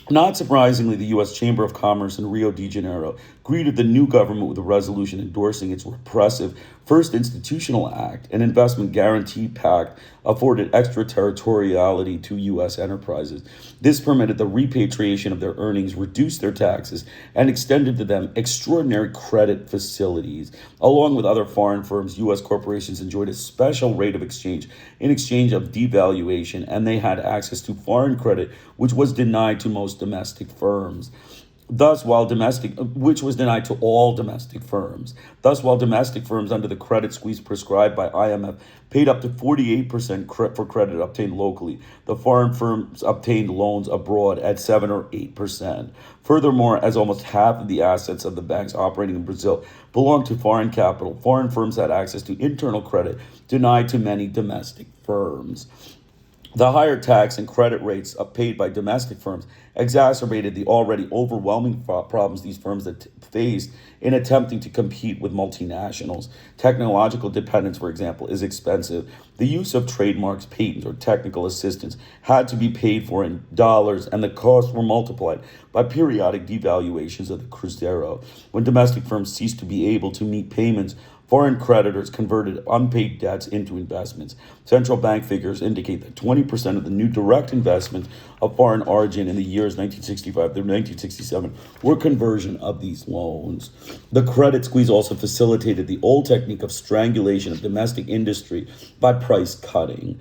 Not surprisingly, the U.S. Chamber of Commerce in Rio de Janeiro greeted the new government with a resolution endorsing its repressive First Institutional Act, an investment guarantee pact afforded extraterritoriality to U.S. enterprises. This permitted the repatriation of their earnings, reduced their taxes, and extended to them extraordinary credit facilities. Along with other foreign firms, U.S. corporations enjoyed a special rate of exchange in exchange of devaluation, and they had access to foreign credit, which was denied to most domestic firms. Thus, which was denied to all domestic firms. Thus, while domestic firms under the credit squeeze prescribed by IMF paid up to 48% for credit obtained locally, the foreign firms obtained loans abroad at 7 or 8%. Furthermore, as almost half of the assets of the banks operating in Brazil belonged to foreign capital, foreign firms had access to internal credit denied to many domestic firms. The higher tax and credit rates paid by domestic firms exacerbated the already overwhelming problems these firms faced in attempting to compete with multinationals. Technological dependence, for example, is expensive. The use of trademarks, patents, or technical assistance had to be paid for in dollars, and the costs were multiplied by periodic devaluations of the cruzeiro. When domestic firms ceased to be able to meet payments, Foreign creditors converted unpaid debts into investments. Central bank figures indicate that 20% of the new direct investments of foreign origin in the years 1965 through 1967 were conversion of these loans. The credit squeeze also facilitated the old technique of strangulation of domestic industry by price cutting.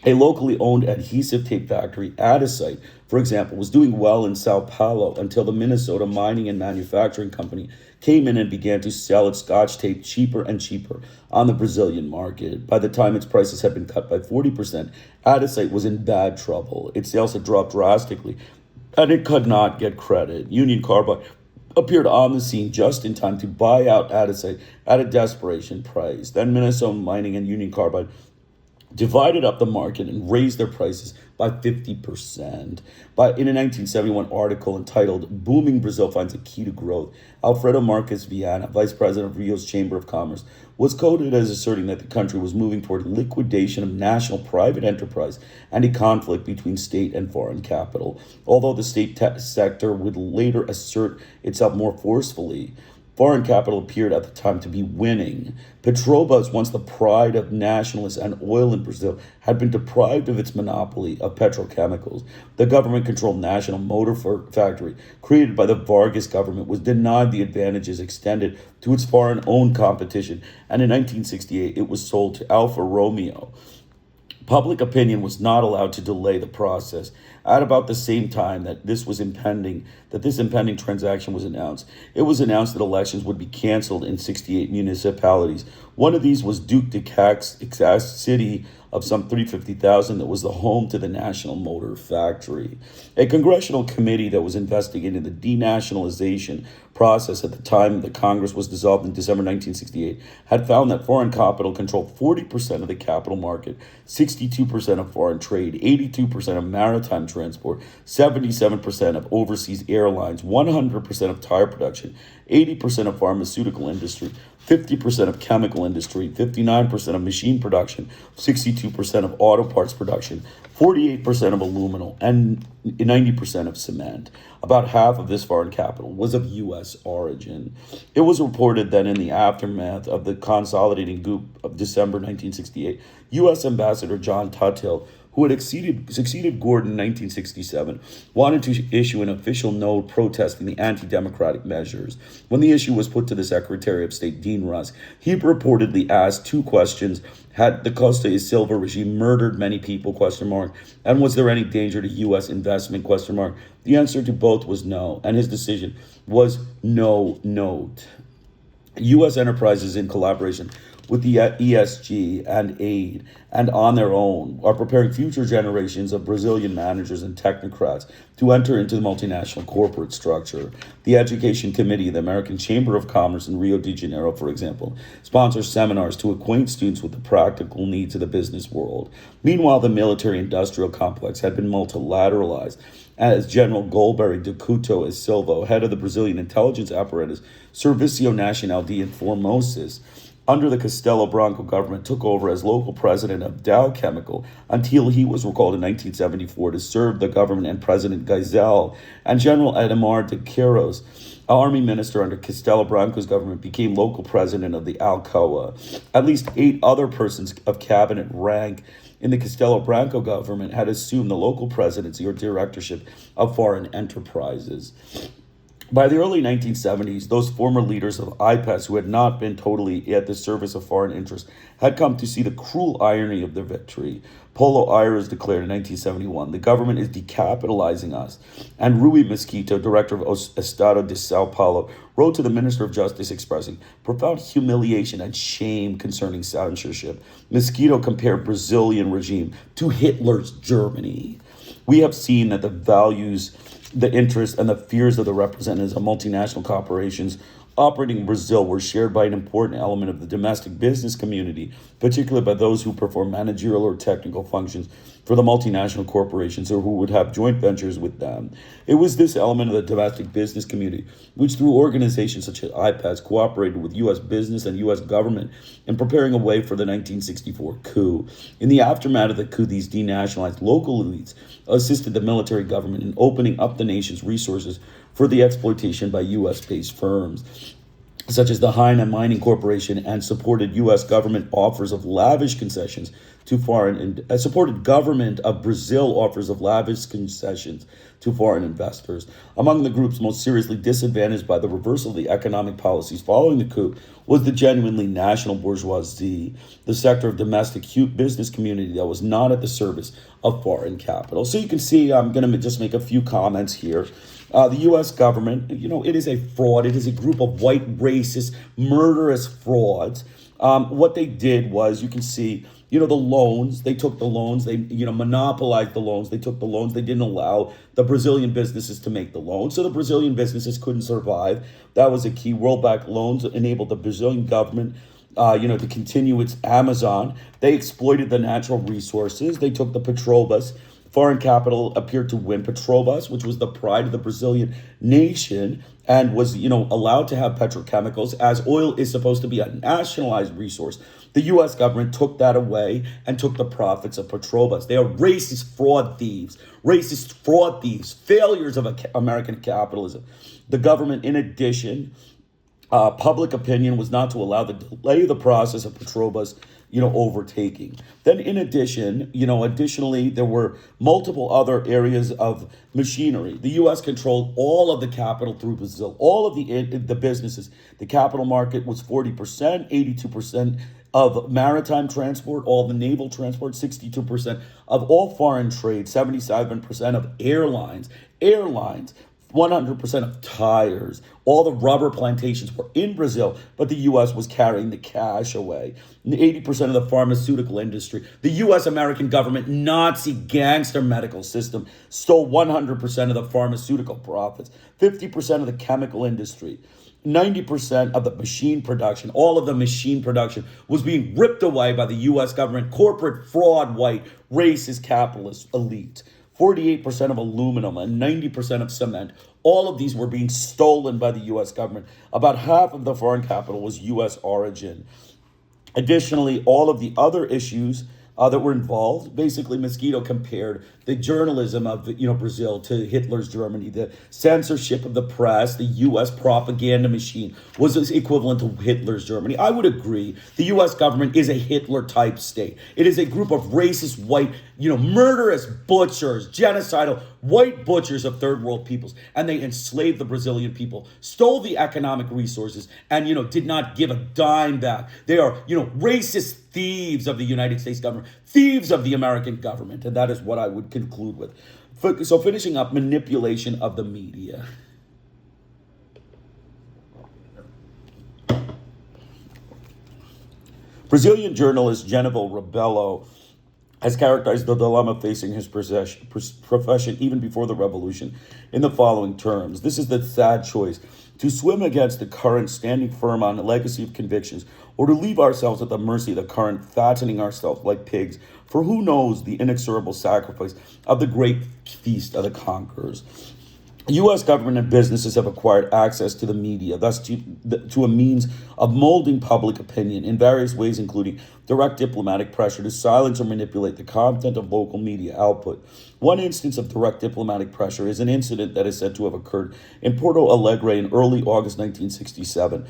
A locally owned adhesive tape factory, Adisite, for example, was doing well in Sao Paulo until the Minnesota Mining and Manufacturing Company came in and began to sell its Scotch tape cheaper and cheaper on the Brazilian market. By the time its prices had been cut by 40%, Adisite was in bad trouble. Its sales had dropped drastically, and it could not get credit. Union Carbide appeared on the scene just in time to buy out Adisite at a desperation price. Then Minnesota Mining and Union Carbide divided up the market and raised their prices by 50%. In a 1971 article entitled Booming Brazil Finds a Key to Growth, Alfredo Marques Viana, vice president of Rio's Chamber of Commerce, was quoted as asserting that the country was moving toward liquidation of national private enterprise and a conflict between state and foreign capital. Although the state sector would later assert itself more forcefully, foreign capital appeared at the time to be winning. Petrobras, once the pride of nationalists and oil in Brazil, had been deprived of its monopoly of petrochemicals. The government-controlled national motor factory, created by the Vargas government, was denied the advantages extended to its foreign-owned competition, and in 1968 it was sold to Alfa Romeo. Public opinion was not allowed to delay the process. At about the same time that this impending transaction was announced, it was announced that elections would be canceled in 68 municipalities. One of these was Duque de Caxias, city of some 350,000 that was the home to the National Motor Factory. A congressional committee that was investigating the denationalization process at the time the Congress was dissolved in December 1968 had found that foreign capital controlled 40% of the capital market, 62% of foreign trade, 82% of maritime transport, 77% of overseas airlines, 100% of tire production, 80% of pharmaceutical industry, 50% of chemical industry, 59% of machine production, 62% of auto parts production, 48% of aluminum, and 90% of cement. About half of this foreign capital was of U.S. origin. It was reported that in the aftermath of the consolidating coup of December 1968, U.S. Ambassador John Tuthill, who had succeeded Gordon in 1967, wanted to issue an official note protesting the anti-democratic measures. When the issue was put to the Secretary of State, Dean Rusk, he reportedly asked two questions. Had the Costa y Silva regime murdered many people, ? And was there any danger to U.S. investment, ? The answer to both was no, and his decision was no note. U.S. enterprises in collaboration with the ESG and aid and on their own are preparing future generations of Brazilian managers and technocrats to enter into the multinational corporate structure. The Education Committee of the American Chamber of Commerce in Rio de Janeiro, for example, sponsors seminars to acquaint students with the practical needs of the business world. Meanwhile, the military-industrial complex had been multilateralized as General Golbery de Couto e Silva, head of the Brazilian intelligence apparatus, Serviço Nacional de Informações, under the Castelo Branco government, took over as local president of Dow Chemical until he was recalled in 1974 to serve the government and President Geisel. And General Ademar de Queiroz, army minister under Castelo Branco's government, became local president of the Alcoa. At least 8 other persons of cabinet rank in the Castelo Branco government had assumed the local presidency or directorship of foreign enterprises. By the early 1970s, those former leaders of IPES who had not been totally at the service of foreign interests had come to see the cruel irony of their victory. Paulo Aires declared in 1971, the government is decapitalizing us. And Rui Mesquita, director of Estado de Sao Paulo, wrote to the Minister of Justice expressing profound humiliation and shame concerning censorship. Mesquita compared Brazilian regime to Hitler's Germany. We have seen that the values, the interests, and the fears of the representatives of multinational corporations operating in Brazil were shared by an important element of the domestic business community, particularly by those who perform managerial or technical functions for the multinational corporations or who would have joint ventures with them. It was this element of the domestic business community which, through organizations such as IPAS, cooperated with U.S. business and U.S. government in preparing a way for the 1964 coup. In the aftermath of the coup, these denationalized local elites assisted the military government in opening up the nation's resources for the exploitation by U.S.-based firms. such as the Hainan Mining Corporation, and supported U.S. government offers of lavish concessions to foreign, supported government of Brazil offers of lavish concessions to foreign investors. Among the groups most seriously disadvantaged by the reversal of the economic policies following the coup was the genuinely national bourgeoisie, the sector of domestic business community that was not at the service of foreign capital. So you can see, I'm going to just make a few comments here. The U.S. government, it is a fraud. It is a group of white, racist, murderous frauds. What they did was, you can see, the loans. They took the loans. They, monopolized the loans. They took the loans. They didn't allow the Brazilian businesses to make the loans. So the Brazilian businesses couldn't survive. That was a key. World Bank loans enabled the Brazilian government to continue its Amazon. They exploited the natural resources. They took the Petrobras. Foreign capital appeared to win. Petrobras, which was the pride of the Brazilian nation and was, allowed to have petrochemicals, as oil is supposed to be a nationalized resource. The U.S. government took that away and took the profits of Petrobras. They are racist fraud thieves, failures of American capitalism. The government, in addition, public opinion was not to allow the delay of the process of Petrobras overtaking. Then in addition, additionally, there were multiple other areas of machinery. The U.S. controlled all of the capital through Brazil, all of the businesses. The capital market was 40%, 82% of maritime transport, all the naval transport, 62% of all foreign trade, 77% of airlines, 100% of tires. All the rubber plantations were in Brazil, but the U.S. was carrying the cash away. 80% of the pharmaceutical industry. The U.S. American government, Nazi gangster medical system, stole 100% of the pharmaceutical profits, 50% of the chemical industry. 90% of the machine production, all of the machine production was being ripped away by the U.S. government, corporate fraud, white, racist, capitalist elite. 48% of aluminum and 90% of cement. All of these were being stolen by the U.S. government. About half of the foreign capital was U.S. origin. Additionally, all of the other issues that were involved, basically Mosquito compared the journalism of Brazil to Hitler's Germany. The censorship of the press, the U.S. propaganda machine was equivalent to Hitler's Germany. I would agree. The U.S. government is a Hitler-type state. It is a group of racist, white, murderous butchers, genocidal, white butchers of third world peoples. And they enslaved the Brazilian people, stole the economic resources, and, did not give a dime back. They are, racist thieves of the United States government, thieves of the American government. And that is what I would conclude with. So finishing up, manipulation of the media. Brazilian journalist Genival Rebelo has characterized the dilemma facing his profession even before the revolution in the following terms. This is the sad choice: to swim against the current, standing firm on a legacy of convictions, or to leave ourselves at the mercy of the current, fattening ourselves like pigs, for who knows the inexorable sacrifice of the great feast of the conquerors. U.S. government and businesses have acquired access to the media, thus to a means of molding public opinion in various ways, including direct diplomatic pressure to silence or manipulate the content of local media output. One instance of direct diplomatic pressure is an incident that is said to have occurred in Porto Alegre in early August 1967.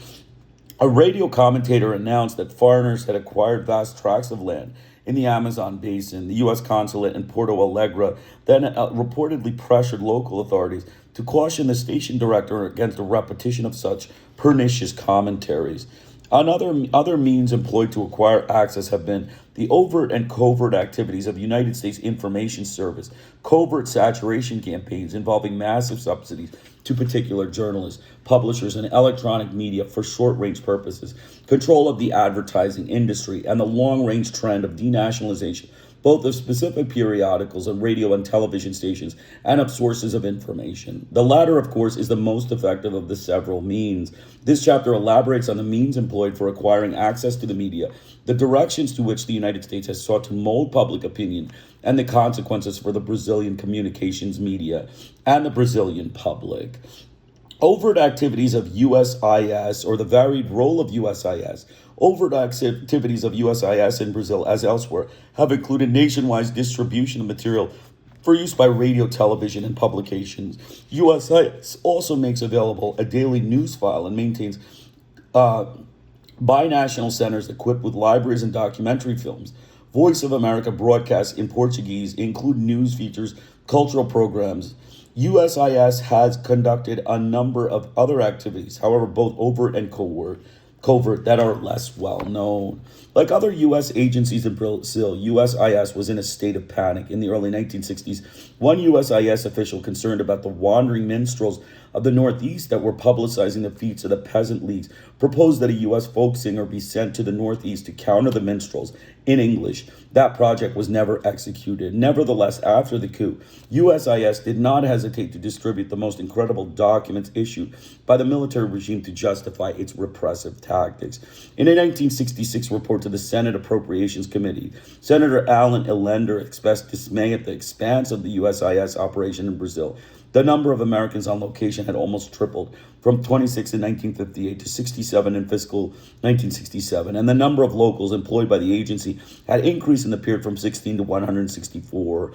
A radio commentator announced that foreigners had acquired vast tracts of land in the Amazon basin. The U.S. consulate in Porto Alegre then reportedly pressured local authorities to caution the station director against a repetition of such pernicious commentaries. Other means employed to acquire access have been the overt and covert activities of United States Information Service, covert saturation campaigns involving massive subsidies to particular journalists, publishers, and electronic media for short-range purposes, control of the advertising industry, and the long-range trend of denationalization, both of specific periodicals and radio and television stations, and of sources of information. The latter, of course, is the most effective of the several means. This chapter elaborates on the means employed for acquiring access to the media, the directions to which the United States has sought to mold public opinion, and the consequences for the Brazilian communications media and the Brazilian public. Overt activities of USIS, or the varied role of USIS. Overt activities of USIS in Brazil, as elsewhere, have included nationwide distribution of material for use by radio, television, and publications. USIS also makes available a daily news file and maintains binational centers equipped with libraries and documentary films. Voice of America broadcasts in Portuguese include news features, cultural programs. USIS has conducted a number of other activities, however, both overt and covert that are less well known. Like other U.S. agencies in Brazil, USIS was in a state of panic in the early 1960s. One USIS official concerned about the wandering minstrels of the Northeast that were publicizing the feats of the peasant leagues proposed that a U.S. folk singer be sent to the Northeast to counter the minstrels in English. That project was never executed. Nevertheless, after the coup, USIS did not hesitate to distribute the most incredible documents issued by the military regime to justify its repressive tactics. In a 1966 report to the Senate Appropriations Committee, Senator Alan Ellender expressed dismay at the expanse of the USIS operation in Brazil. The number of Americans on location had almost tripled from 26 in 1958 to 67 in fiscal 1967, and the number of locals employed by the agency had increased in the period from 16 to 164.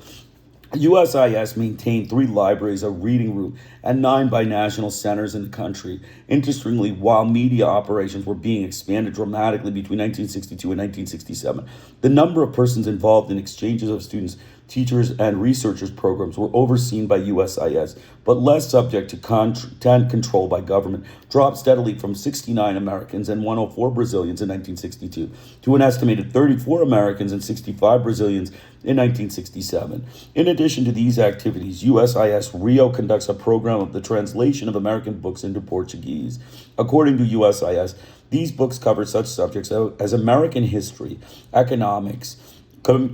USIS maintained 3 libraries, a reading room, and 9 binational centers in the country. Interestingly, while media operations were being expanded dramatically between 1962 and 1967, the number of persons involved in exchanges of students, teachers, and researchers programs were overseen by USIS, but less subject to content control by government, dropped steadily from 69 Americans and 104 Brazilians in 1962 to an estimated 34 Americans and 65 Brazilians in 1967. In addition to these activities, USIS Rio conducts a program of the translation of American books into Portuguese. According to USIS, these books cover such subjects as American history, economics,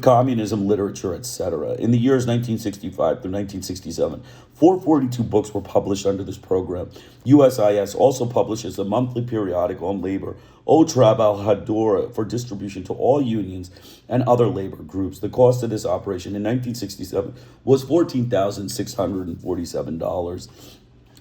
communism, literature, etc. In the years 1965 through 1967, 442 books were published under this program. USIS also publishes a monthly periodical on labor, O Trabalhador, for distribution to all unions and other labor groups. The cost of this operation in 1967 was $14,647.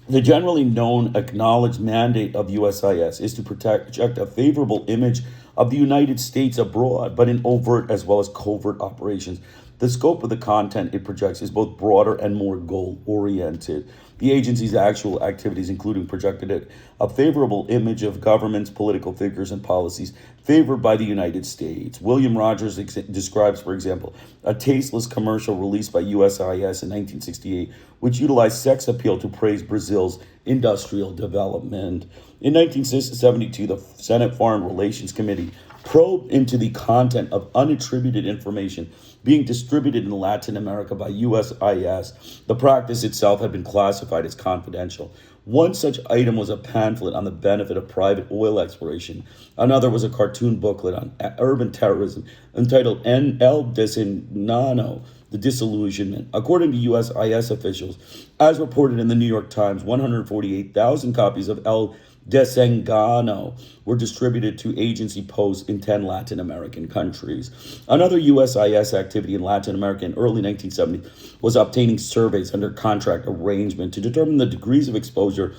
The generally known acknowledged mandate of USIS is to project a favorable image of the United States abroad, but in overt as well as covert operations. The scope of the content it projects is both broader and more goal-oriented. The agency's actual activities, including projected a favorable image of governments, political figures, and policies favored by the United States. William Rogers describes, for example, a tasteless commercial released by USIS in 1968, which utilized sex appeal to praise Brazil's industrial development. In 1972, the Senate Foreign Relations Committee probed into the content of unattributed information being distributed in Latin America by USIS. The practice itself had been classified as confidential. One such item was a pamphlet on the benefit of private oil exploration. Another was a cartoon booklet on urban terrorism entitled El Desengaño, the disillusionment. According to USIS officials, as reported in the New York Times, 148,000 copies of El Desengaño were distributed to agency posts in 10 Latin American countries. Another USIS activity in Latin America in early 1970 was obtaining surveys under contract arrangement to determine the degrees of exposure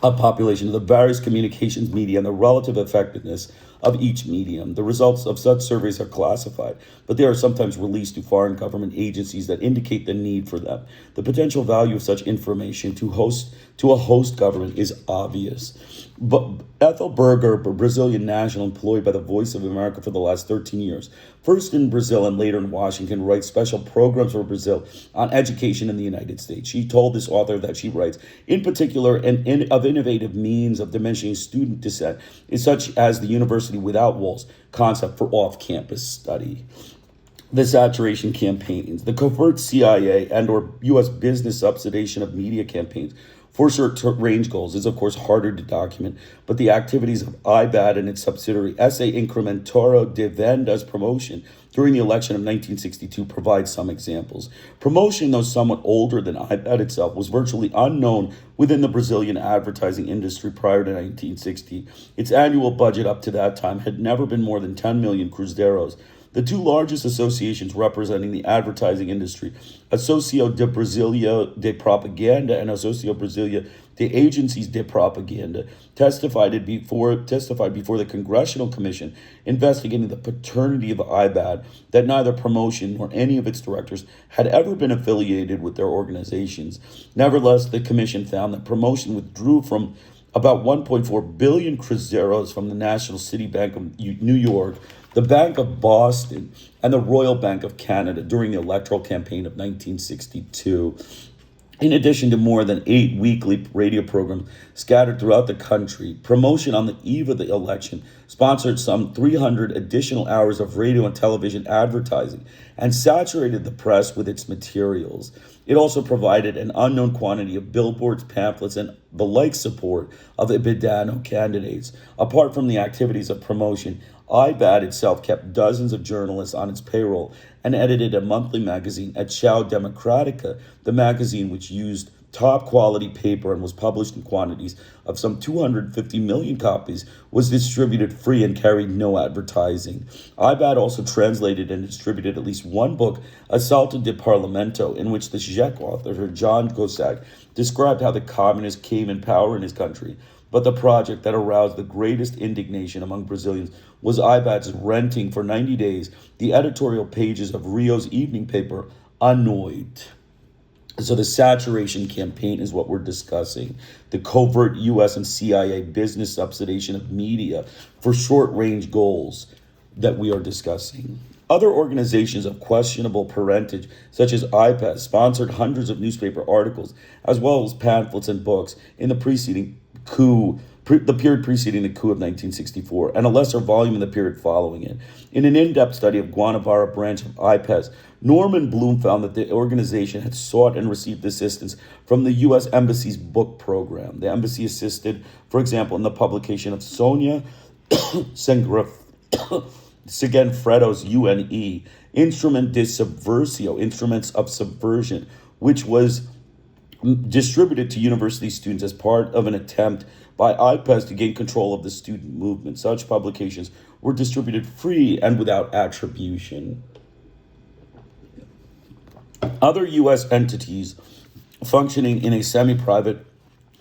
of population to the various communications media and the relative effectiveness of each medium. The results of such surveys are classified, but they are sometimes released to foreign government agencies that indicate the need for them. The potential value of such information to a host government is obvious. But Ethel Berger, a Brazilian national employed by the Voice of America for the last 13 years, first in Brazil and later in Washington, writes special programs for Brazil on education in the United States. She told this author that she writes, in particular, of innovative means of diminishing student dissent is such as the University Without Walls concept for off-campus study. The saturation campaigns, the covert CIA and or U.S. business subsidization of media campaigns for short-range goals is, of course, harder to document, but the activities of IBAD and its subsidiary SA Incrementoro de Vendas Promotion during the election of 1962 provide some examples. Promotion, though somewhat older than IBAD itself, was virtually unknown within the Brazilian advertising industry prior to 1960. Its annual budget up to that time had never been more than 10 million cruzeiros. The two largest associations representing the advertising industry, Associo de Brasilia de Propaganda and Associo Brasilia de Agencies de Propaganda, testified before the Congressional Commission investigating the paternity of IBAD that neither Promotion nor any of its directors had ever been affiliated with their organizations. Nevertheless, the commission found that Promotion withdrew from about 1.4 billion cruzeiros from the National City Bank of New York, the Bank of Boston, and the Royal Bank of Canada during the electoral campaign of 1962. In addition to more than 8 weekly radio programs scattered throughout the country, promotion on the eve of the election sponsored some 300 additional hours of radio and television advertising and saturated the press with its materials. It also provided an unknown quantity of billboards, pamphlets, and the like support of Ibidano candidates. Apart from the activities of promotion, IBAD itself kept dozens of journalists on its payroll and edited a monthly magazine at Chao Democratica, the magazine which used top quality paper and was published in quantities of some 250 million copies, was distributed free and carried no advertising. IBAD also translated and distributed at least one book, Assalto de Parlamento, in which the Czech author Jan Gosak described how the communists came in power in his country. But the project that aroused the greatest indignation among Brazilians was IBAD's renting for 90 days the editorial pages of Rio's evening paper, A Noite. So the saturation campaign is what we're discussing. The covert U.S. and CIA business subsidization of media for short-range goals that we are discussing. Other organizations of questionable parentage, such as IPAS, sponsored hundreds of newspaper articles, as well as pamphlets and books in the preceding coup, the period preceding the coup of 1964, and a lesser volume in the period following it. In an in-depth study of Guanabara branch of IPES, Norman Bloom found that the organization had sought and received assistance from the U.S. Embassy's book program. The embassy assisted, for example, in the publication of Sonia Sigfredo's UNE, Instrument de Subversio, Instruments of Subversion, which was distributed to university students as part of an attempt by IPES to gain control of the student movement. Such publications were distributed free and without attribution. Other U.S. entities functioning in a semi-private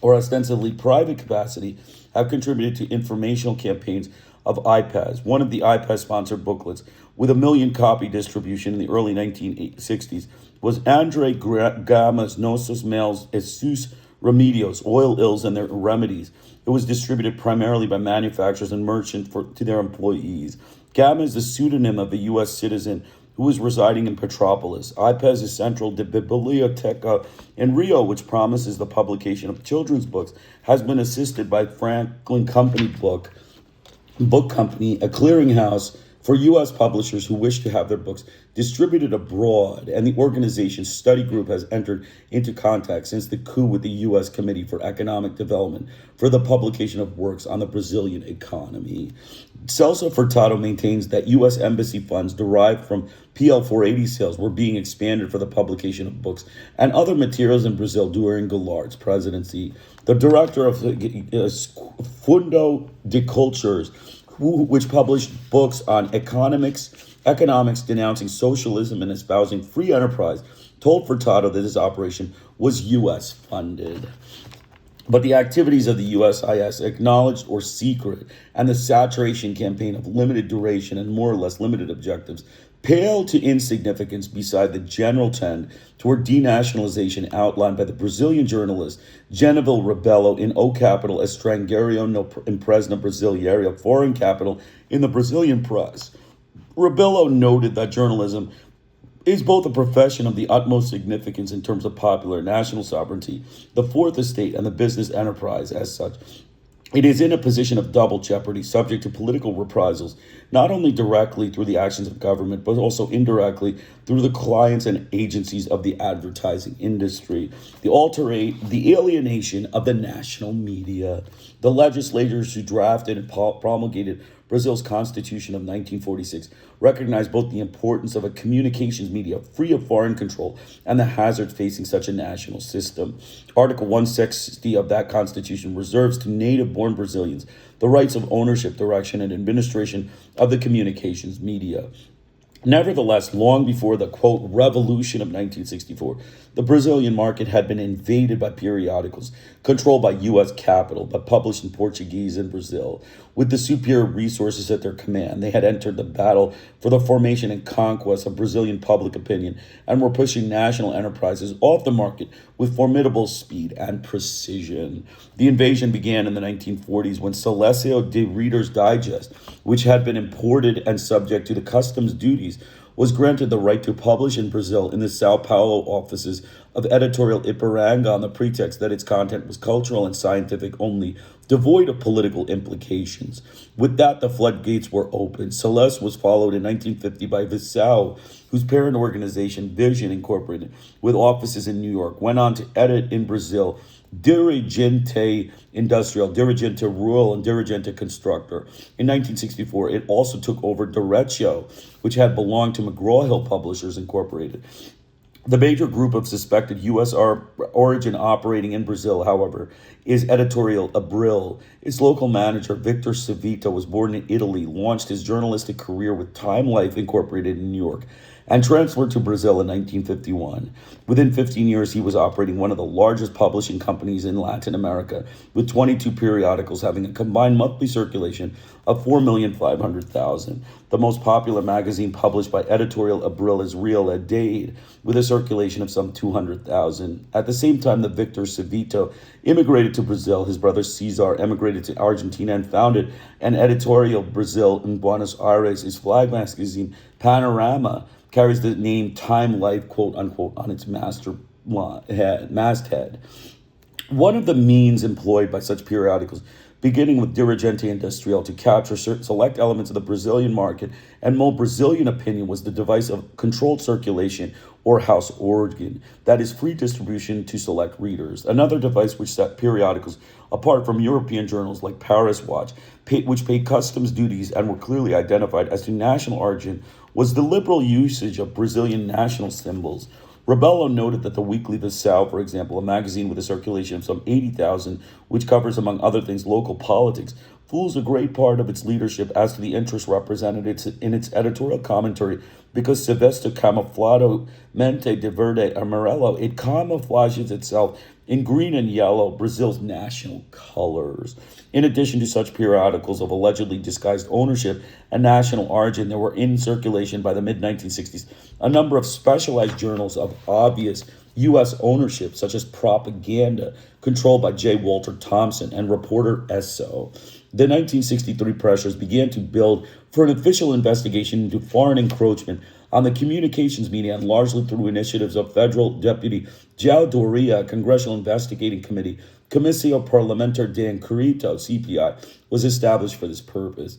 or ostensibly private capacity have contributed to informational campaigns of IPAS. One of the IPAS-sponsored booklets with a 1 million copy distribution in the early 1960s was Andre Gama's Nossos Males e Seus Remedios, Oil Ills and Their Remedies. It was distributed primarily by manufacturers and merchants to their employees. Gama is the pseudonym of a U.S. citizen who was residing in Petropolis. IPES is central to Biblioteca in Rio, which promises the publication of children's books, has been assisted by Franklin Company Book Company, a clearinghouse for U.S. publishers who wish to have their books distributed abroad, and the organization's study group has entered into contact since the coup with the U.S. Committee for Economic Development for the publication of works on the Brazilian economy. Celso Furtado maintains that U.S. embassy funds derived from PL 480 sales were being expanded for the publication of books and other materials in Brazil during Goulart's presidency. The director of Fundo de Cultures, which published books on economics denouncing socialism and espousing free enterprise, told Furtado that his operation was U.S. funded. But the activities of the USIS, acknowledged or secret, and the saturation campaign of limited duration and more or less limited objectives pale to insignificance beside the general trend toward denationalization outlined by the Brazilian journalist Geneville Rebelo in O Capital Estrangeiro no Imprensa Brasileira, Foreign Capital in the Brazilian press. Rebelo noted that journalism is both a profession of the utmost significance in terms of popular national sovereignty, the fourth estate, and the business enterprise as such. It is in a position of double jeopardy, subject to political reprisals, not only directly through the actions of government, but also indirectly through the clients and agencies of the advertising industry. The alienation of the national media. The legislators who drafted and promulgated Brazil's Constitution of 1946 recognized both the importance of a communications media free of foreign control and the hazards facing such a national system. Article 160 of that Constitution reserves to native-born Brazilians the rights of ownership, direction, and administration of the communications media. Nevertheless, long before the, quote, revolution of 1964, the Brazilian market had been invaded by periodicals controlled by U.S. capital, but published in Portuguese in Brazil. With the superior resources at their command, they had entered the battle for the formation and conquest of Brazilian public opinion and were pushing national enterprises off the market with formidable speed and precision. The invasion began in the 1940s when Seleção de Reader's Digest, which had been imported and subject to the customs duties, was granted the right to publish in Brazil in the Sao Paulo offices of editorial Ipiranga on the pretext that its content was cultural and scientific only, devoid of political implications. With that, the floodgates were opened. Celeste was followed in 1950 by Visao, whose parent organization, Vision Incorporated, with offices in New York, went on to edit in Brazil Dirigente Industrial, Dirigente Rural, and Dirigente Constructor. In 1964, it also took over Direcho, which had belonged to McGraw-Hill Publishers Incorporated. The major group of suspected U.S. origin operating in Brazil, however, is Editorial Abril. Its local manager, Victor Civita, was born in Italy, launched his journalistic career with Time Life Incorporated in New York, and transferred to Brazil in 1951. Within 15 years, he was operating one of the largest publishing companies in Latin America, with 22 periodicals having a combined monthly circulation of 4,500,000. The most popular magazine published by Editorial Abril is Real Dade, with a circulation of some 200,000. At the same time that Victor Civito immigrated to Brazil, his brother Cesar emigrated to Argentina and founded an Editorial Brazil in Buenos Aires. His flag magazine, Panorama, carries the name Time Life, quote unquote, on its masthead. One of the means employed by such periodicals, beginning with Dirigente Industrial, to capture select elements of the Brazilian market and mold Brazilian opinion, was the device of controlled circulation or house organ, that is, free distribution to select readers. Another device which set periodicals apart from European journals like Paris Watch, which paid customs duties and were clearly identified as to national origin, was the liberal usage of Brazilian national symbols. Rebello noted that the weekly Visao, for example, a magazine with a circulation of some 80,000, which covers, among other things, local politics, fools a great part of its leadership as to the interests represented in its editorial commentary, because se veste camuflado mente de verde amarelo, it camouflages itself in green and yellow, Brazil's national colors. In addition to such periodicals of allegedly disguised ownership and national origin, there were in circulation by the mid-1960s a number of specialized journals of obvious U.S. ownership, such as Propaganda, controlled by J. Walter Thompson, and Reporter Esso. The 1963 pressures began to build for an official investigation into foreign encroachment on the communications media, and largely through initiatives of Federal Deputy João Doria, Congressional Investigating Committee, Comissão Parlamentar de Inquérito, CPI, was established for this purpose.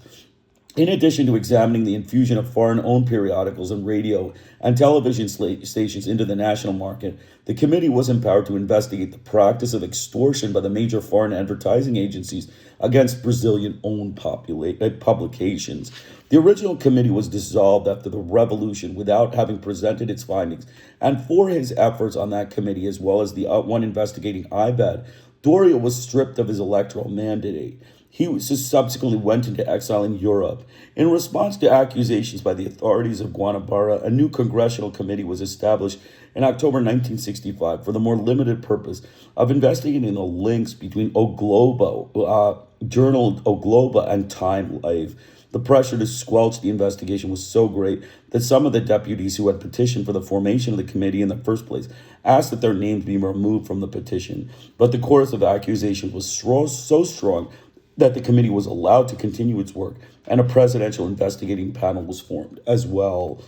In addition to examining the infusion of foreign-owned periodicals and radio and television stations into the national market, the committee was empowered to investigate the practice of extortion by the major foreign advertising agencies against Brazilian-owned publications. The original committee was dissolved after the revolution without having presented its findings, and for his efforts on that committee, as well as the one investigating IBAD, Doria was stripped of his electoral mandate. He subsequently went into exile in Europe. In response to accusations by the authorities of Guanabara, a new congressional committee was established in October 1965 for the more limited purpose of investigating the links between Journal O Globo and Time Life. The pressure to squelch the investigation was so great that some of the deputies who had petitioned for the formation of the committee in the first place asked that their names be removed from the petition. But the chorus of accusations was so strong that the committee was allowed to continue its work, and a presidential investigating panel was formed as well.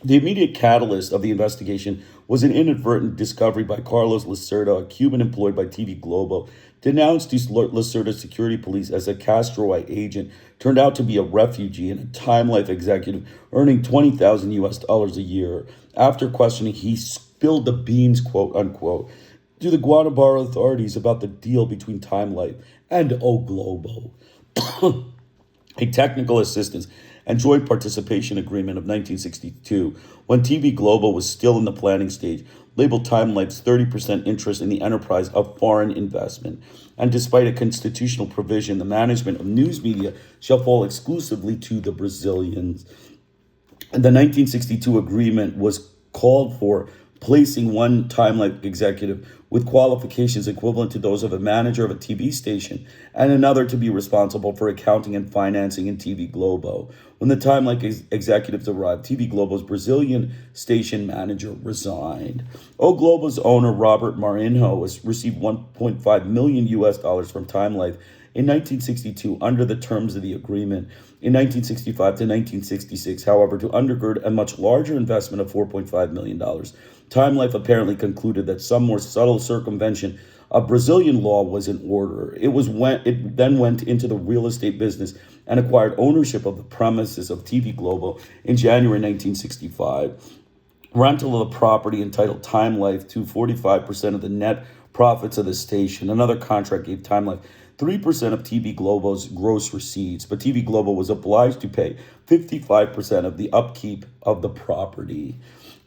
The immediate catalyst of the investigation was an inadvertent discovery by Carlos Lacerda, a Cuban employed by TV Globo, denounced to Lacerda's security police as a Castroite agent, turned out to be a refugee and a Time Life executive earning $20,000 US a year. After questioning, he spilled the beans, quote unquote, to the Guanabara authorities about the deal between Time Life and O Globo. A technical assistance and joint participation agreement of 1962, when TV Globo was still in the planning stage, labeled Time Life's 30% interest in the enterprise of foreign investment. And despite a constitutional provision, the management of news media shall fall exclusively to the Brazilians. The 1962 agreement was called for placing one Time Life executive with qualifications equivalent to those of a manager of a TV station and another to be responsible for accounting and financing in TV Globo. When the Time Life executives arrived, TV Globo's Brazilian station manager resigned. O Globo's owner, Robert Mcnamara, received 1.5 million US dollars from Time Life in 1962 under the terms of the agreement. In 1965 to 1966, however, to undergird a much larger investment of $4.5 million, Time Life apparently concluded that some more subtle circumvention of Brazilian law was in order. It then went into the real estate business and acquired ownership of the premises of TV Globo in January 1965. Rental of the property entitled Time Life to 45% of the net profits of the station. Another contract gave Time Life 3% of TV Globo's gross receipts, but TV Globo was obliged to pay 55% of the upkeep of the property.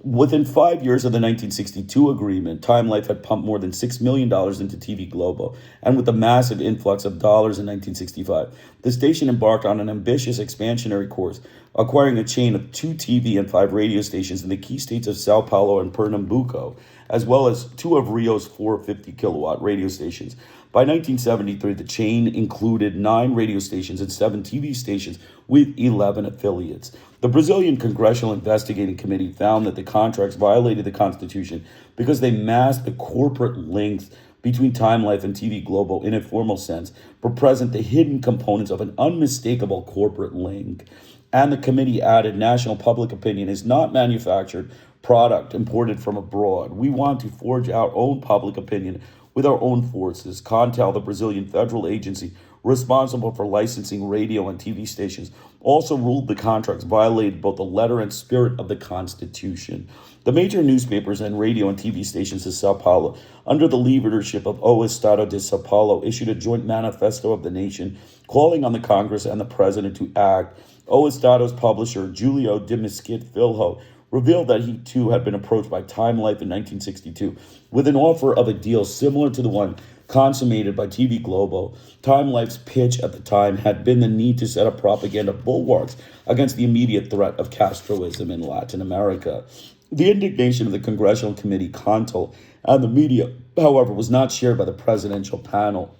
Within 5 years of the 1962 agreement, Time Life had pumped more than $6 million into TV Globo, and with the massive influx of dollars in 1965, the station embarked on an ambitious expansionary course, acquiring a chain of 2 TV and 5 radio stations in the key states of Sao Paulo and Pernambuco, as well as 2 of Rio's 450-kilowatt radio stations. By 1973, the chain included 9 radio stations and 7 TV stations with 11 affiliates. The Brazilian Congressional Investigating Committee found that the contracts violated the Constitution because they masked the corporate links between Time Life and TV Globo in a formal sense, but present the hidden components of an unmistakable corporate link. And the committee added, national public opinion is not manufactured product imported from abroad. We want to forge our own public opinion with our own forces. CONTEL, the Brazilian federal agency responsible for licensing radio and TV stations, also ruled the contracts violated both the letter and spirit of the Constitution. The major newspapers and radio and TV stations of Sao Paulo, under the leadership of O Estado de Sao Paulo, issued a joint manifesto of the nation calling on the Congress and the President to act. O Estado's publisher, Julio de Mesquita Filho, revealed that he too had been approached by Time Life in 1962 with an offer of a deal similar to the one consummated by TV Globo. Time Life's pitch at the time had been the need to set up propaganda bulwarks against the immediate threat of Castroism in Latin America. The indignation of the Congressional Committee, CONTEL, and the media, however, was not shared by the presidential panel.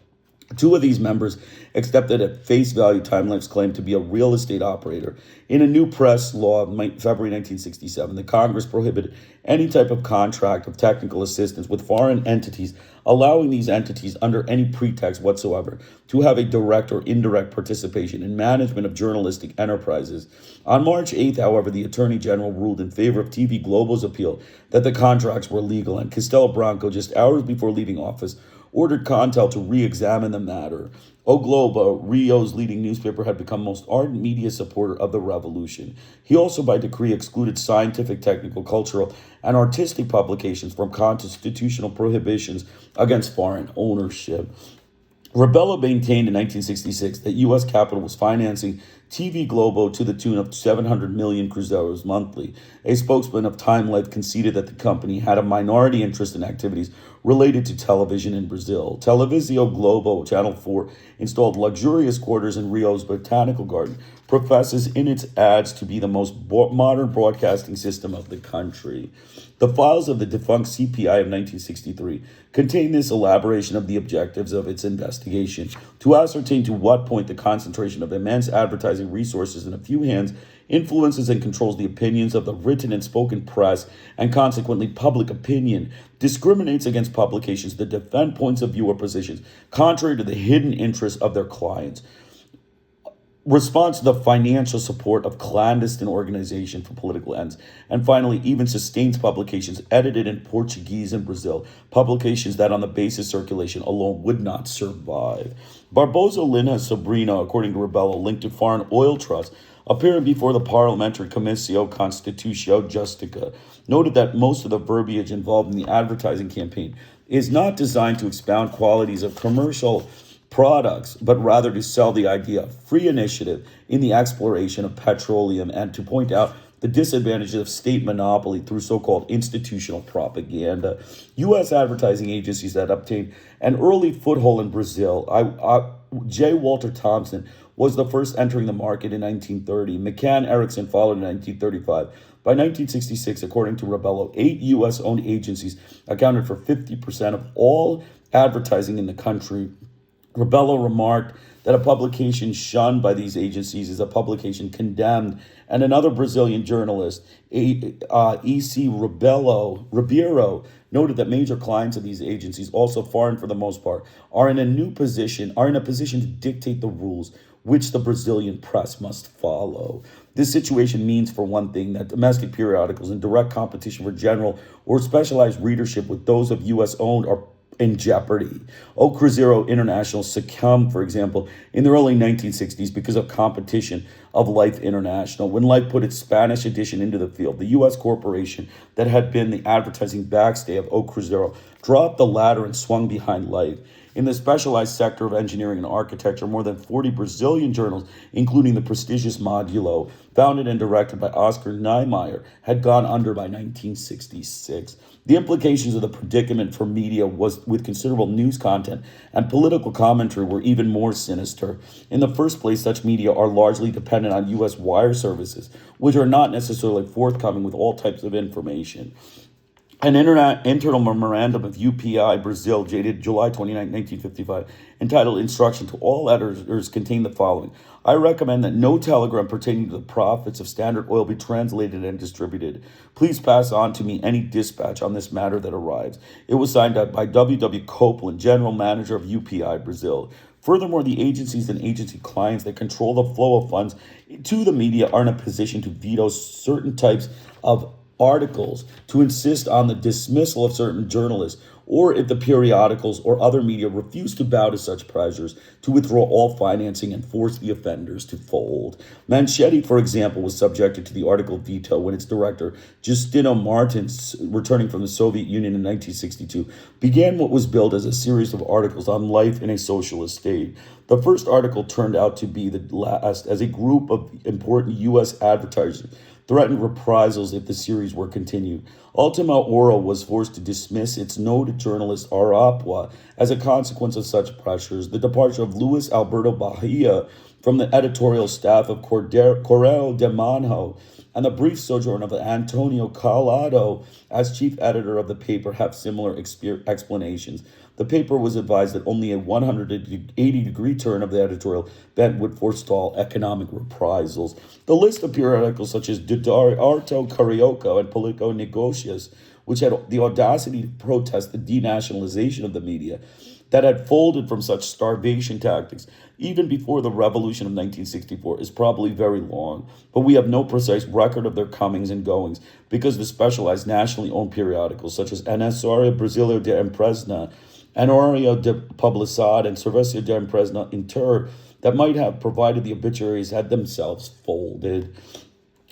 2 of these members accepted at face value Time Life's claim to be a real estate operator. In a new press law of February 1967, the Congress prohibited any type of contract of technical assistance with foreign entities, allowing these entities under any pretext whatsoever to have a direct or indirect participation in management of journalistic enterprises. On March 8th, however, the Attorney General ruled in favor of TV Globo's appeal that the contracts were legal, and Castelo Branco, just hours before leaving office, ordered CONTEL to re-examine the matter. O Globo, Rio's leading newspaper, had become most ardent media supporter of the revolution. He also, by decree, excluded scientific, technical, cultural, and artistic publications from constitutional prohibitions against foreign ownership. Rebello maintained in 1966 that U.S. capital was financing TV Globo to the tune of 700 million cruzeiros monthly. A spokesman of Time Life conceded that the company had a minority interest in activities related to television in Brazil. Televisio Globo, Channel 4, installed luxurious quarters in Rio's Botanical Garden, professes in its ads to be the most modern broadcasting system of the country. The files of the defunct CPI of 1963 contain this elaboration of the objectives of its investigation to ascertain to what point the concentration of immense advertising resources in a few hands influences and controls the opinions of the written and spoken press, and consequently public opinion, discriminates against publications that defend points of view or positions contrary to the hidden interests of their clients, responds to the financial support of clandestine organization for political ends, and finally even sustains publications edited in Portuguese in Brazil, publications that on the basis of circulation alone would not survive. Barbosa Linha's Sobrino, according to Rebello, linked to foreign oil trusts, appearing before the Parliamentary Comissão Constitucio Justica, noted that most of the verbiage involved in the advertising campaign is not designed to expound qualities of commercial products, but rather to sell the idea of free initiative in the exploration of petroleum and to point out the disadvantages of state monopoly through so-called institutional propaganda. U.S. advertising agencies that obtained an early foothold in Brazil, J. Walter Thompson, was the first entering the market in 1930. McCann Erickson followed in 1935. By 1966, according to Rebello, 8 U.S.-owned agencies accounted for 50% of all advertising in the country. Rebello remarked that a publication shunned by these agencies is a publication condemned, and another Brazilian journalist, E.C. Ribeiro, noted that major clients of these agencies, also foreign for the most part, are in a position to dictate the rules which the Brazilian press must follow. This situation means, for one thing, that domestic periodicals in direct competition for general or specialized readership with those of U.S.-owned are in jeopardy. O Cruzeiro International succumbed, for example, in the early 1960s because of competition of Life International. When Life put its Spanish edition into the field, the U.S. corporation that had been the advertising backstay of O Cruzeiro dropped the ladder and swung behind Life. In the specialized sector of engineering and architecture, more than 40 Brazilian journals, including the prestigious Modulo, founded and directed by Oscar Niemeyer, had gone under by 1966. The implications of the predicament for media with considerable news content and political commentary were even more sinister. In the first place, such media are largely dependent on U.S. wire services, which are not necessarily forthcoming with all types of information. An internal memorandum of UPI Brazil, dated July 29, 1955, entitled Instruction to All Editors, contained the following. I recommend that no telegram pertaining to the profits of Standard Oil be translated and distributed. Please pass on to me any dispatch on this matter that arrives. It was signed by W.W. Copeland, General Manager of UPI Brazil. Furthermore, the agencies and agency clients that control the flow of funds to the media are in a position to veto certain types of articles, to insist on the dismissal of certain journalists, or if the periodicals or other media refuse to bow to such pressures, to withdraw all financing and force the offenders to fold. Manchetti, for example, was subjected to the article veto when its director, Justino Martins, returning from the Soviet Union in 1962, began what was billed as a series of articles on life in a socialist state. The first article turned out to be the last, as a group of important U.S. advertisers threatened reprisals if the series were continued. Ultima Oro was forced to dismiss its noted journalist Arapua as a consequence of such pressures. The departure of Luis Alberto Bahia from the editorial staff of Correio de Manho and the brief sojourn of Antonio Calado as chief editor of the paper have similar explanations. The paper was advised that only a 180-degree turn of the editorial bent would forestall economic reprisals. The list of periodicals such as Arto Carioca and Politico Negocios, which had the audacity to protest the denationalization of the media, that had folded from such starvation tactics even before the revolution of 1964, is probably very long, but we have no precise record of their comings and goings because the specialized nationally owned periodicals such as Aniversário Brasileiro de Empresa, Horário de Publicidade, and Serviço de Empresa Inter that might have provided the obituaries had themselves folded.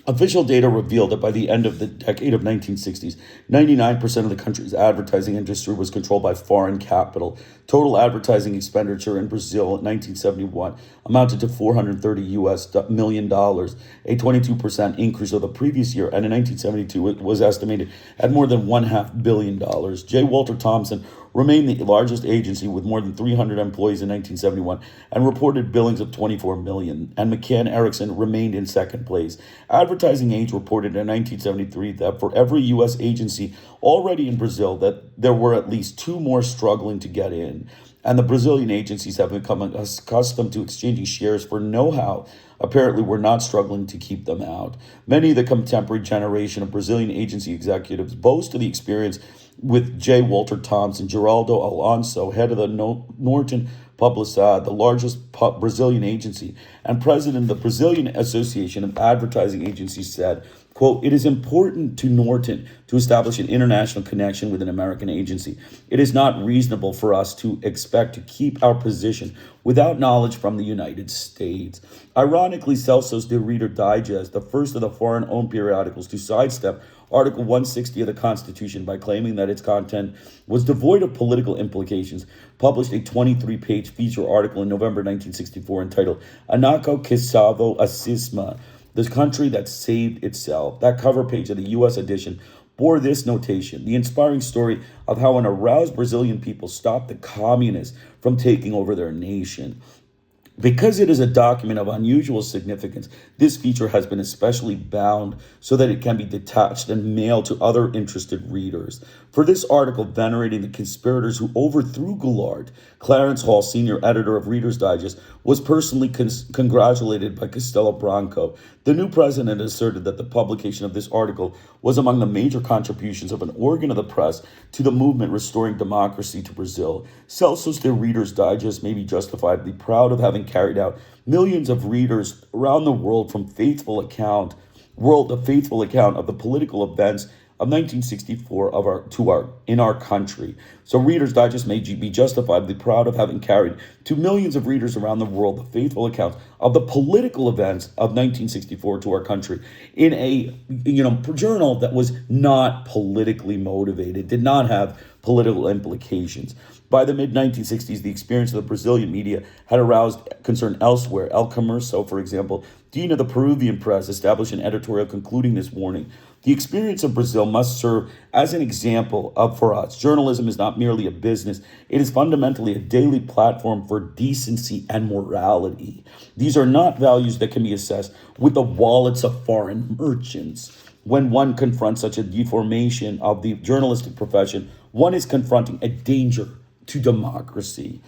Official data revealed that by the end of the decade of 1960s, 99% of the country's advertising industry was controlled by foreign capital. Total advertising expenditure in Brazil in 1971 amounted to $430 million, a 22% increase of the previous year, and in 1972 it was estimated at more than $500 million. J. Walter Thompson remained the largest agency with more than 300 employees in 1971 and reported billings of $24 million, and McCann Erickson remained in second place. Advertising Age reported in 1973 that for every U.S. agency already in Brazil, that there were at least 2 more struggling to get in, and the Brazilian agencies have become accustomed to exchanging shares for know-how. Apparently, we're not struggling to keep them out. Many of the contemporary generation of Brazilian agency executives boast of the experience with J. Walter Thompson, Geraldo Alonso, head of the Norton Publicidade, the largest Brazilian agency, and president of the Brazilian Association of Advertising Agencies, said, quote, "It is important to Norton to establish an international connection with an American agency. It is not reasonable for us to expect to keep our position without knowledge from the United States." Ironically, Celso's De Reader Digest, the first of the foreign-owned periodicals to sidestep Article 160 of the Constitution by claiming that its content was devoid of political implications, published a 23-page feature article in November 1964 entitled Anaco que Salvou a Cisma, the country that saved itself. That cover page of the U.S. edition bore this notation: the inspiring story of how an aroused Brazilian people stopped the communists from taking over their nation. Because it is a document of unusual significance, this feature has been especially bound so that it can be detached and mailed to other interested readers. For this article venerating the conspirators who overthrew Goulart, Clarence Hall, senior editor of Reader's Digest, was personally congratulated by Castelo Branco. The new president asserted that the publication of this article was among the major contributions of an organ of the press to the movement restoring democracy to Brazil. Celso's The Reader's Digest may be justifiably proud of having carried out millions of readers around the world from a faithful account of the political events of 1964 in our country. So Reader's Digest may be justifiably proud of having carried to millions of readers around the world the faithful accounts of the political events of 1964 to our country in a journal that was not politically motivated, did not have political implications. By the mid-1960s, the experience of the Brazilian media had aroused concern elsewhere. El Comercio, for example, dean of the Peruvian press, established an editorial concluding this warning. The experience of Brazil must serve as an example for us. Journalism is not merely a business. It is fundamentally a daily platform for decency and morality. These are not values that can be assessed with the wallets of foreign merchants. When one confronts such a deformation of the journalistic profession, one is confronting a danger to democracy.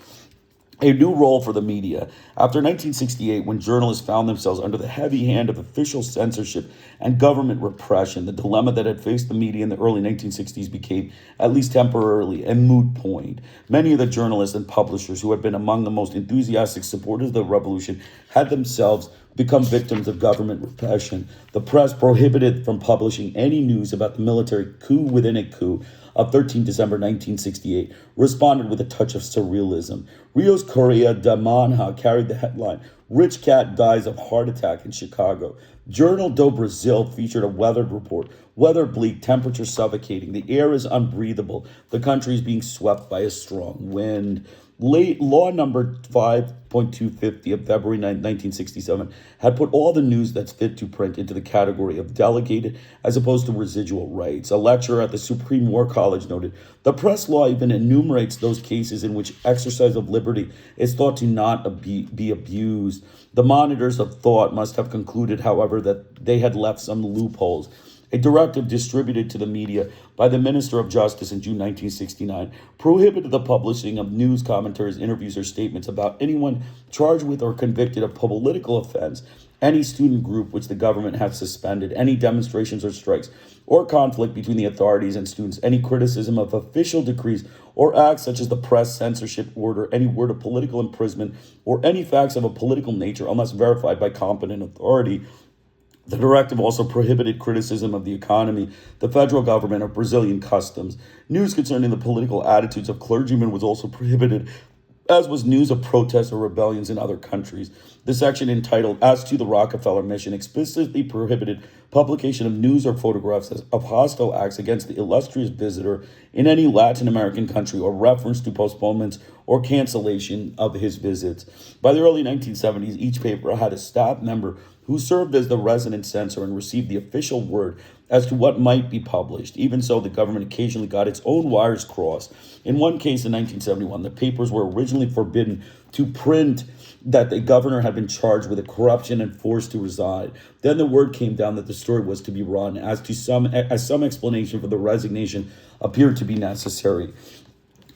A new role for the media. After 1968, when journalists found themselves under the heavy hand of official censorship and government repression, the dilemma that had faced the media in the early 1960s became, at least temporarily, a moot point. Many of the journalists and publishers who had been among the most enthusiastic supporters of the revolution had themselves become victims of government repression. The press, prohibited from publishing any news about the military coup within a coup of 13 December 1968, responded with a touch of surrealism. Rio's Correia da Manhã carried the headline, "Rich Cat Dies of Heart Attack in Chicago." Journal do Brasil featured a weather report. Weather bleak, temperature suffocating. The air is unbreathable. The country is being swept by a strong wind. Law number 5.250 of February 9, 1967 had put all the news that's fit to print into the category of delegated as opposed to residual rights. A lecturer at the Supreme War College noted, the press law even enumerates those cases in which exercise of liberty is thought to not be abused. The monitors of thought must have concluded, however, that they had left some loopholes. A directive distributed to the media by the Minister of Justice in June 1969 prohibited the publishing of news, commentaries, interviews, or statements about anyone charged with or convicted of political offense, any student group which the government had suspended, any demonstrations or strikes, or conflict between the authorities and students, any criticism of official decrees or acts such as the press censorship order, any word of political imprisonment, or any facts of a political nature unless verified by competent authority. The directive also prohibited criticism of the economy, the federal government, or Brazilian customs. News concerning the political attitudes of clergymen was also prohibited, as was news of protests or rebellions in other countries. The section entitled, As to the Rockefeller Mission, explicitly prohibited publication of news or photographs of hostile acts against the illustrious visitor in any Latin American country or reference to postponements or cancellation of his visits. By the early 1970s, each paper had a staff member who served as the resident censor and received the official word as to what might be published. Even so, the government occasionally got its own wires crossed. In one case in 1971, the papers were originally forbidden to print that the governor had been charged with a corruption and forced to resign. Then the word came down that the story was to be run as some explanation for the resignation appeared to be necessary.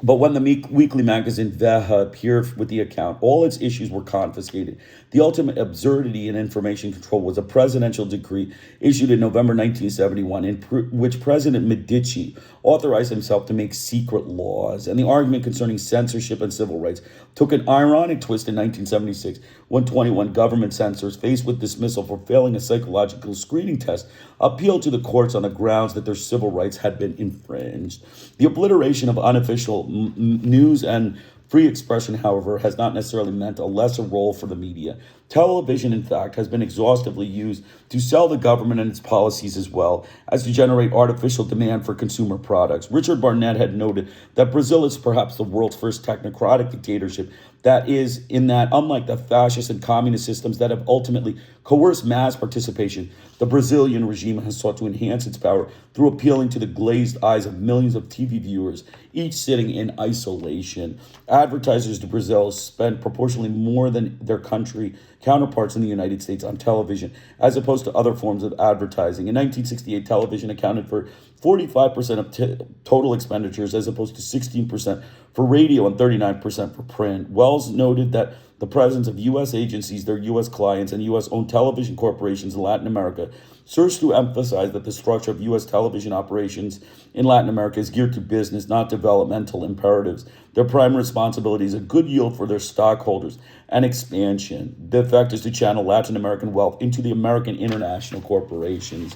But when the weekly magazine Veja appeared with the account, all its issues were confiscated. The ultimate absurdity in information control was a presidential decree issued in November 1971 in which President Medici authorized himself to make secret laws. And the argument concerning censorship and civil rights took an ironic twist in 1976 when 21 government censors, faced with dismissal for failing a psychological screening test, appealed to the courts on the grounds that their civil rights had been infringed. The obliteration of unofficial news and free expression, however, has not necessarily meant a lesser role for the media. Television, in fact, has been exhaustively used to sell the government and its policies as well as to generate artificial demand for consumer products. Richard Barnett had noted that Brazil is perhaps the world's first technocratic dictatorship that is in that, unlike the fascist and communist systems that have ultimately coerced mass participation, the Brazilian regime has sought to enhance its power through appealing to the glazed eyes of millions of TV viewers, each sitting in isolation. Advertisers to Brazil spend proportionally more than their country counterparts in the United States on television, as opposed to other forms of advertising. In 1968, television accounted for 45% of total expenditures, as opposed to 16% for radio and 39% for print. Wells noted that the presence of U.S. agencies, their U.S. clients, and U.S.-owned television corporations in Latin America serves to emphasize that the structure of U.S. television operations in Latin America is geared to business, not developmental imperatives. Their prime responsibility is a good yield for their stockholders and expansion. The effect is to channel Latin American wealth into the American international corporations.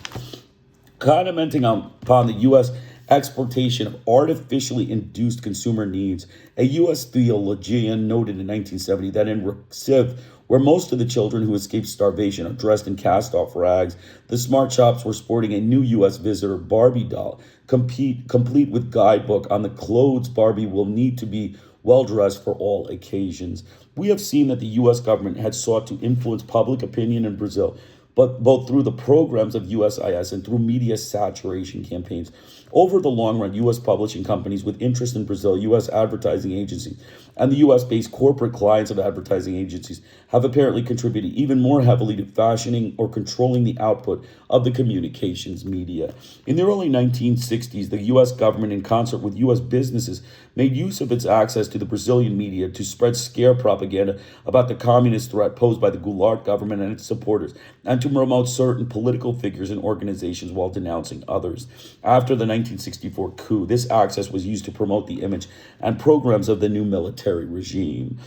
Commenting upon the U.S. exportation of artificially induced consumer needs, a U.S. theologian noted in 1970 that in Recife, where most of the children who escaped starvation are dressed in cast-off rags, the smart shops were sporting a new U.S. visitor Barbie doll, complete with guidebook on the clothes Barbie will need to be well-dressed for all occasions. We have seen that the U.S. government had sought to influence public opinion in Brazil, but both through the programs of USIS and through media saturation campaigns. Over the long run, U.S. publishing companies with interest in Brazil, U.S. advertising agencies, and the U.S.-based corporate clients of advertising agencies have apparently contributed even more heavily to fashioning or controlling the output of the communications media. In the early 1960s, the U.S. government, in concert with U.S. businesses, made use of its access to the Brazilian media to spread scare propaganda about the communist threat posed by the Goulart government and its supporters, and to promote certain political figures and organizations while denouncing others. After the 1964 coup, this access was used to promote the image and programs of the new military regime.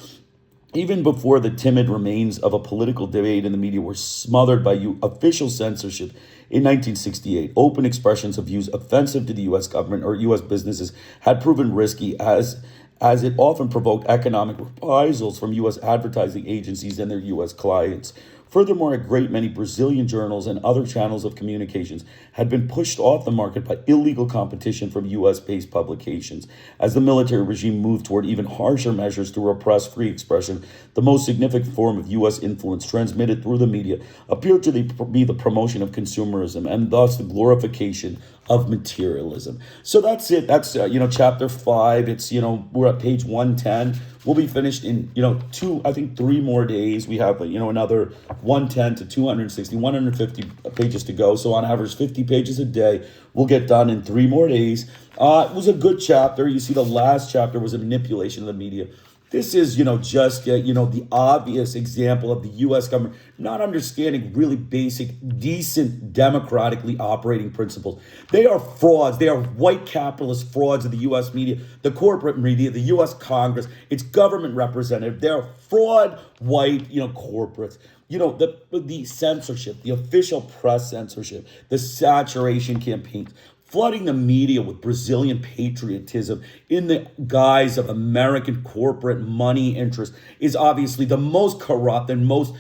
Even before the timid remains of a political debate in the media were smothered by official censorship in 1968, open expressions of views offensive to the U.S. government or U.S. businesses had proven risky as it often provoked economic reprisals from U.S. advertising agencies and their U.S. clients. Furthermore, a great many Brazilian journals and other channels of communications had been pushed off the market by illegal competition from U.S.-based publications. As the military regime moved toward even harsher measures to repress free expression, the most significant form of U.S. influence transmitted through the media appeared to be the promotion of consumerism and thus the glorification of materialism. So that's it. That's, chapter 5. It's, we're at page 110. We'll be finished in, 3 more days. We have, another 110 to 260, 150 pages to go. So on average, 50 pages a day. We'll get done in 3 more days. It was a good chapter. You see, the last chapter was a manipulation of the media. This is, the obvious example of the U.S. government not understanding really basic, decent, democratically operating principles. They are frauds. They are white capitalist frauds of the U.S. media, the corporate media, the U.S. Congress, its government representative. They are fraud, white, corporates. The censorship, the official press censorship, the saturation campaigns, flooding the media with Brazilian patriotism in the guise of American corporate money interest is obviously the most corrupt and most,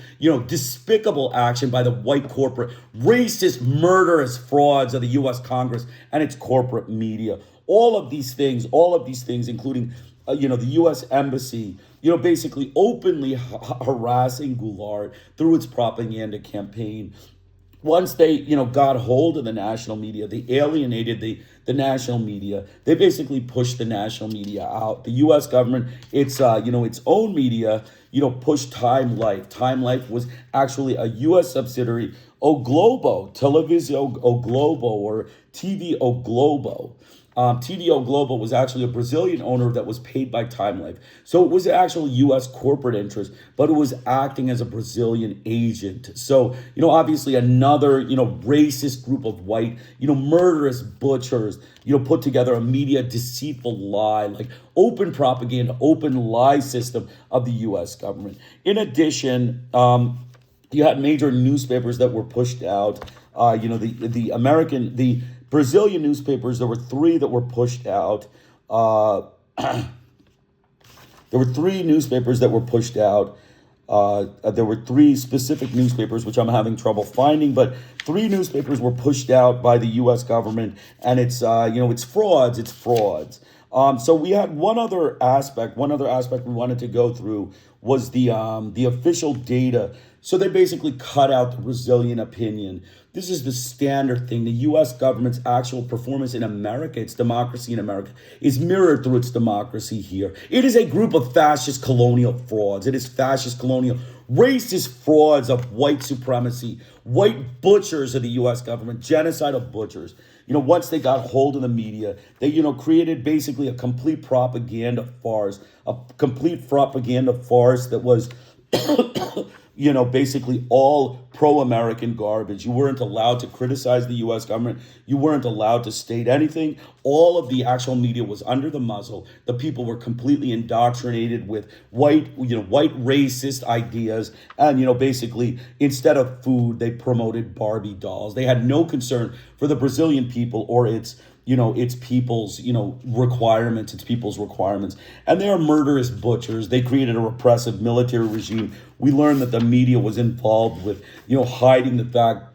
despicable action by the white corporate, racist, murderous frauds of the U.S. Congress and its corporate media. All of these things, including, the U.S. Embassy, basically openly harassing Goulart through its propaganda campaign. Once they, got hold of the national media, they alienated the national media. They basically pushed the national media out. The U.S. government, its own media, pushed Time Life. Time Life was actually a U.S. subsidiary, O Globo, Televisão O Globo, or TV O Globo. TVO Global was actually a Brazilian owner that was paid by Time Life. So it was actually U.S. corporate interest, but it was acting as a Brazilian agent. So, obviously another, racist group of white, murderous butchers, put together a media deceitful lie, like open propaganda, open lie system of the U.S. government. In addition, you had major newspapers that were pushed out. The Brazilian newspapers, there were 3 that were pushed out. There were 3 newspapers that were pushed out. There were three specific newspapers, which I'm having trouble finding, but three newspapers were pushed out by the U.S. government, and it's frauds. It's frauds. So we had one other aspect. One other aspect we wanted to go through was the official data. So they basically cut out the Brazilian opinion. This is the standard thing. The U.S. government's actual performance in America, its democracy in America, is mirrored through its democracy here. It is a group of fascist colonial frauds. It is fascist colonial racist frauds of white supremacy, white butchers of the U.S. government, genocidal butchers. Once they got hold of the media, they, created basically a complete propaganda farce, that was basically all pro-American garbage. You weren't allowed to criticize the U.S. government. You weren't allowed to state anything. All of the actual media was under the muzzle. The people were completely indoctrinated with white racist ideas. And, basically, instead of food, they promoted Barbie dolls. They had no concern for the Brazilian people or its people's, requirements. And they are murderous butchers. They created a repressive military regime. We learned that the media was involved with, hiding the fact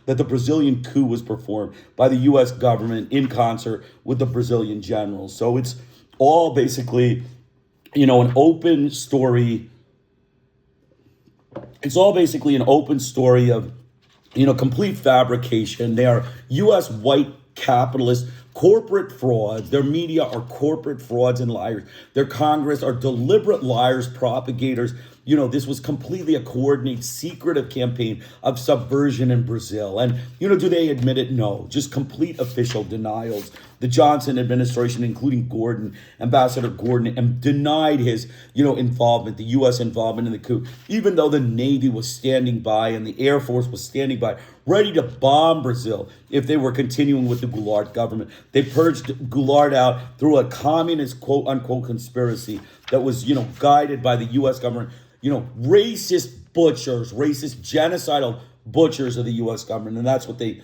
that the Brazilian coup was performed by the U.S. government in concert with the Brazilian generals. So it's all basically, an open story. It's all basically an open story of, complete fabrication. They are U.S. white capitalist corporate frauds. Their media are corporate frauds and liars. Their Congress are deliberate liars, propagators. This was completely a coordinated, secretive campaign of subversion in Brazil. And, do they admit it? No, just complete official denials. The Johnson administration, including Ambassador Gordon, denied his, involvement, the U.S. involvement in the coup, even though the Navy was standing by and the Air Force was standing by, ready to bomb Brazil if they were continuing with the Goulart government. They purged Goulart out through a communist, quote unquote, conspiracy that was, guided by the U.S. government. Racist butchers, racist genocidal butchers of the U.S. government. And that's what they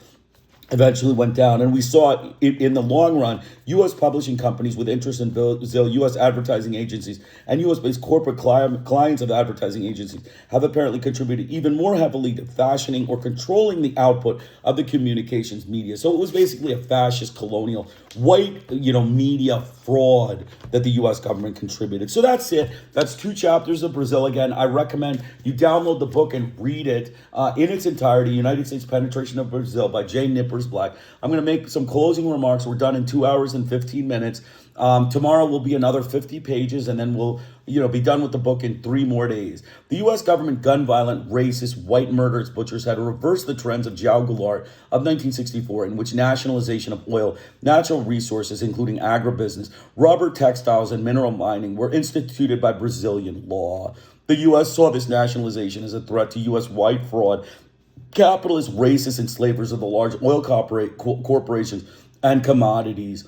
eventually went down. And we saw it in the long run, U.S. publishing companies with interest in Brazil, U.S. advertising agencies, and U.S.-based corporate clients of advertising agencies have apparently contributed even more heavily to fashioning or controlling the output of the communications media. So it was basically a fascist, colonial, white, media fraud that the U.S. government contributed. So that's it. That's 2 chapters of Brazil. Again, I recommend you download the book and read it in its entirety, United States Penetration of Brazil by J. Knippers Black. I'm going to make some closing remarks. We're done in 2 hours and 15 minutes. Tomorrow will be another 50 pages, and then we'll be done with the book in 3 more days. The U.S. government, gun-violent, racist, white murderous butchers had reversed the trends of Jaoa Goulart of 1964, in which nationalization of oil, natural resources, including agribusiness, rubber, textiles, and mineral mining were instituted by Brazilian law. The U.S. saw this nationalization as a threat to U.S. white fraud, capitalist, racist enslavers of the large oil corporations and commodities,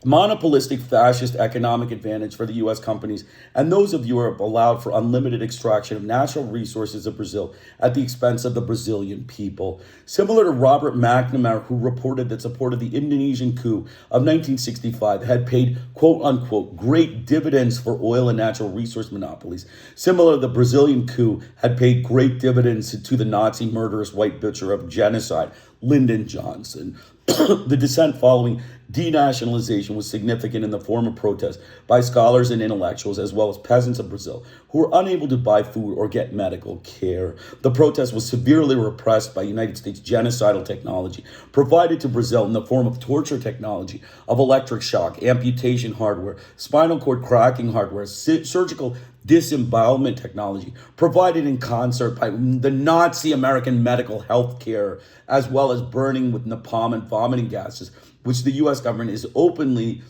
monopolistic fascist economic advantage for the U.S. companies and those of Europe allowed for unlimited extraction of natural resources of Brazil at the expense of the Brazilian people. Similar to Robert Mcnamara, who reported that support of the Indonesian coup of 1965 had paid, quote unquote, great dividends for oil and natural resource monopolies. Similar, the Brazilian coup had paid great dividends to the Nazi murderous white butcher of genocide, Lyndon Johnson. The dissent following denationalization was significant in the form of protest by scholars and intellectuals, as well as peasants of Brazil, who were unable to buy food or get medical care. The protest was severely repressed by United States genocidal technology provided to Brazil in the form of torture technology, of electric shock, amputation hardware, spinal cord cracking hardware, surgical disembowlement technology provided in concert by the Nazi American medical health care, as well as burning with napalm and vomiting gases, which the U.S. government is openly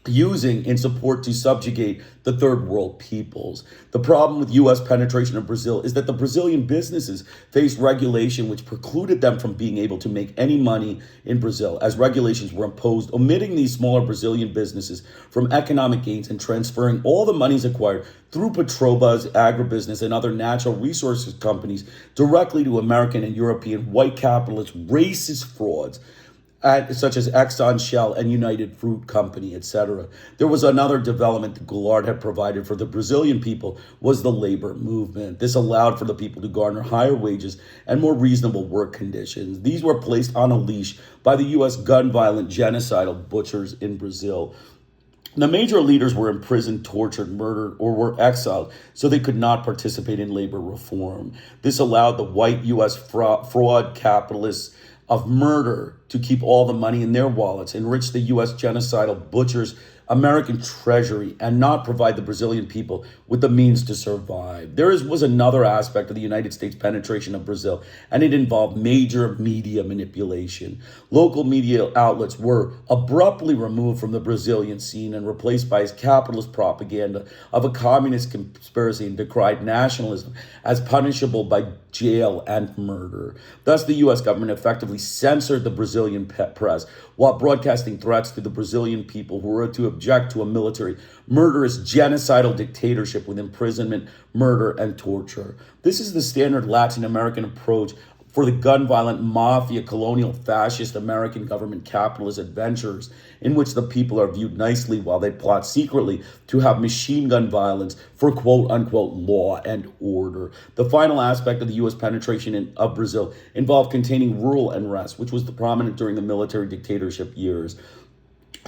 using in support to subjugate the third world peoples. The problem with U.S. penetration of Brazil is that the Brazilian businesses faced regulation which precluded them from being able to make any money in Brazil, as regulations were imposed, omitting these smaller Brazilian businesses from economic gains and transferring all the monies acquired through Petrobras, agribusiness, and other natural resources companies directly to American and European white capitalist racist frauds. such as Exxon, Shell, and United Fruit Company, etc. There was another development that Goulart had provided for the Brazilian people was the labor movement. This allowed for the people to garner higher wages and more reasonable work conditions. These were placed on a leash by the U.S. gun-violent genocidal butchers in Brazil. The major leaders were imprisoned, tortured, murdered, or were exiled so they could not participate in labor reform. This allowed the white U.S. fraud capitalists of murder to keep all the money in their wallets, enrich the U.S. genocidal butchers' American treasury, and not provide the Brazilian people with the means to survive. Was another aspect of the United States penetration of Brazil, and it involved major media manipulation. Local media outlets were abruptly removed from the Brazilian scene and replaced by capitalist propaganda of a communist conspiracy and decried nationalism as punishable by jail and murder. Thus, the U.S. government effectively censored the Brazilian press while broadcasting threats to the Brazilian people who were to object to a military, murderous, genocidal dictatorship with imprisonment, murder, and torture. This is the standard Latin American approach for the gun-violent mafia, colonial, fascist American government capitalist adventures in which the people are viewed nicely while they plot secretly to have machine gun violence for quote-unquote law and order. The final aspect of the U.S. penetration of Brazil involved containing rural unrest, which was prominent during the military dictatorship years.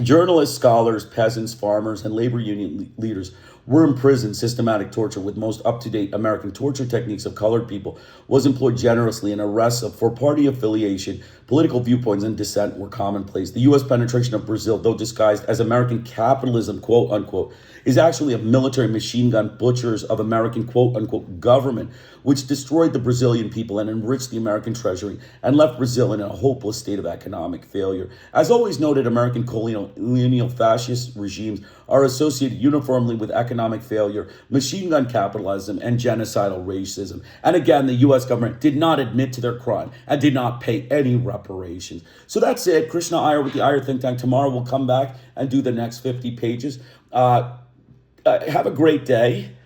Journalists, scholars, peasants, farmers, and labor union leaders were imprisoned. Systematic torture with most up-to-date American torture techniques of colored people was employed generously, and arrests for party affiliation, political viewpoints, and dissent were commonplace. The U.S. penetration of Brazil, though disguised as American capitalism, quote-unquote, is actually a military machine gun butchers of American, quote-unquote, government, which destroyed the Brazilian people and enriched the American treasury and left Brazil in a hopeless state of economic failure. As always noted, American colonial fascist regimes are associated uniformly with economic failure, machine gun capitalism, and genocidal racism. And again, the U.S. government did not admit to their crime and did not pay any reparations. So that's it. Krishna Iyer with the Iyer Think Tank. Tomorrow we'll come back and do the next 50 pages. Have a great day.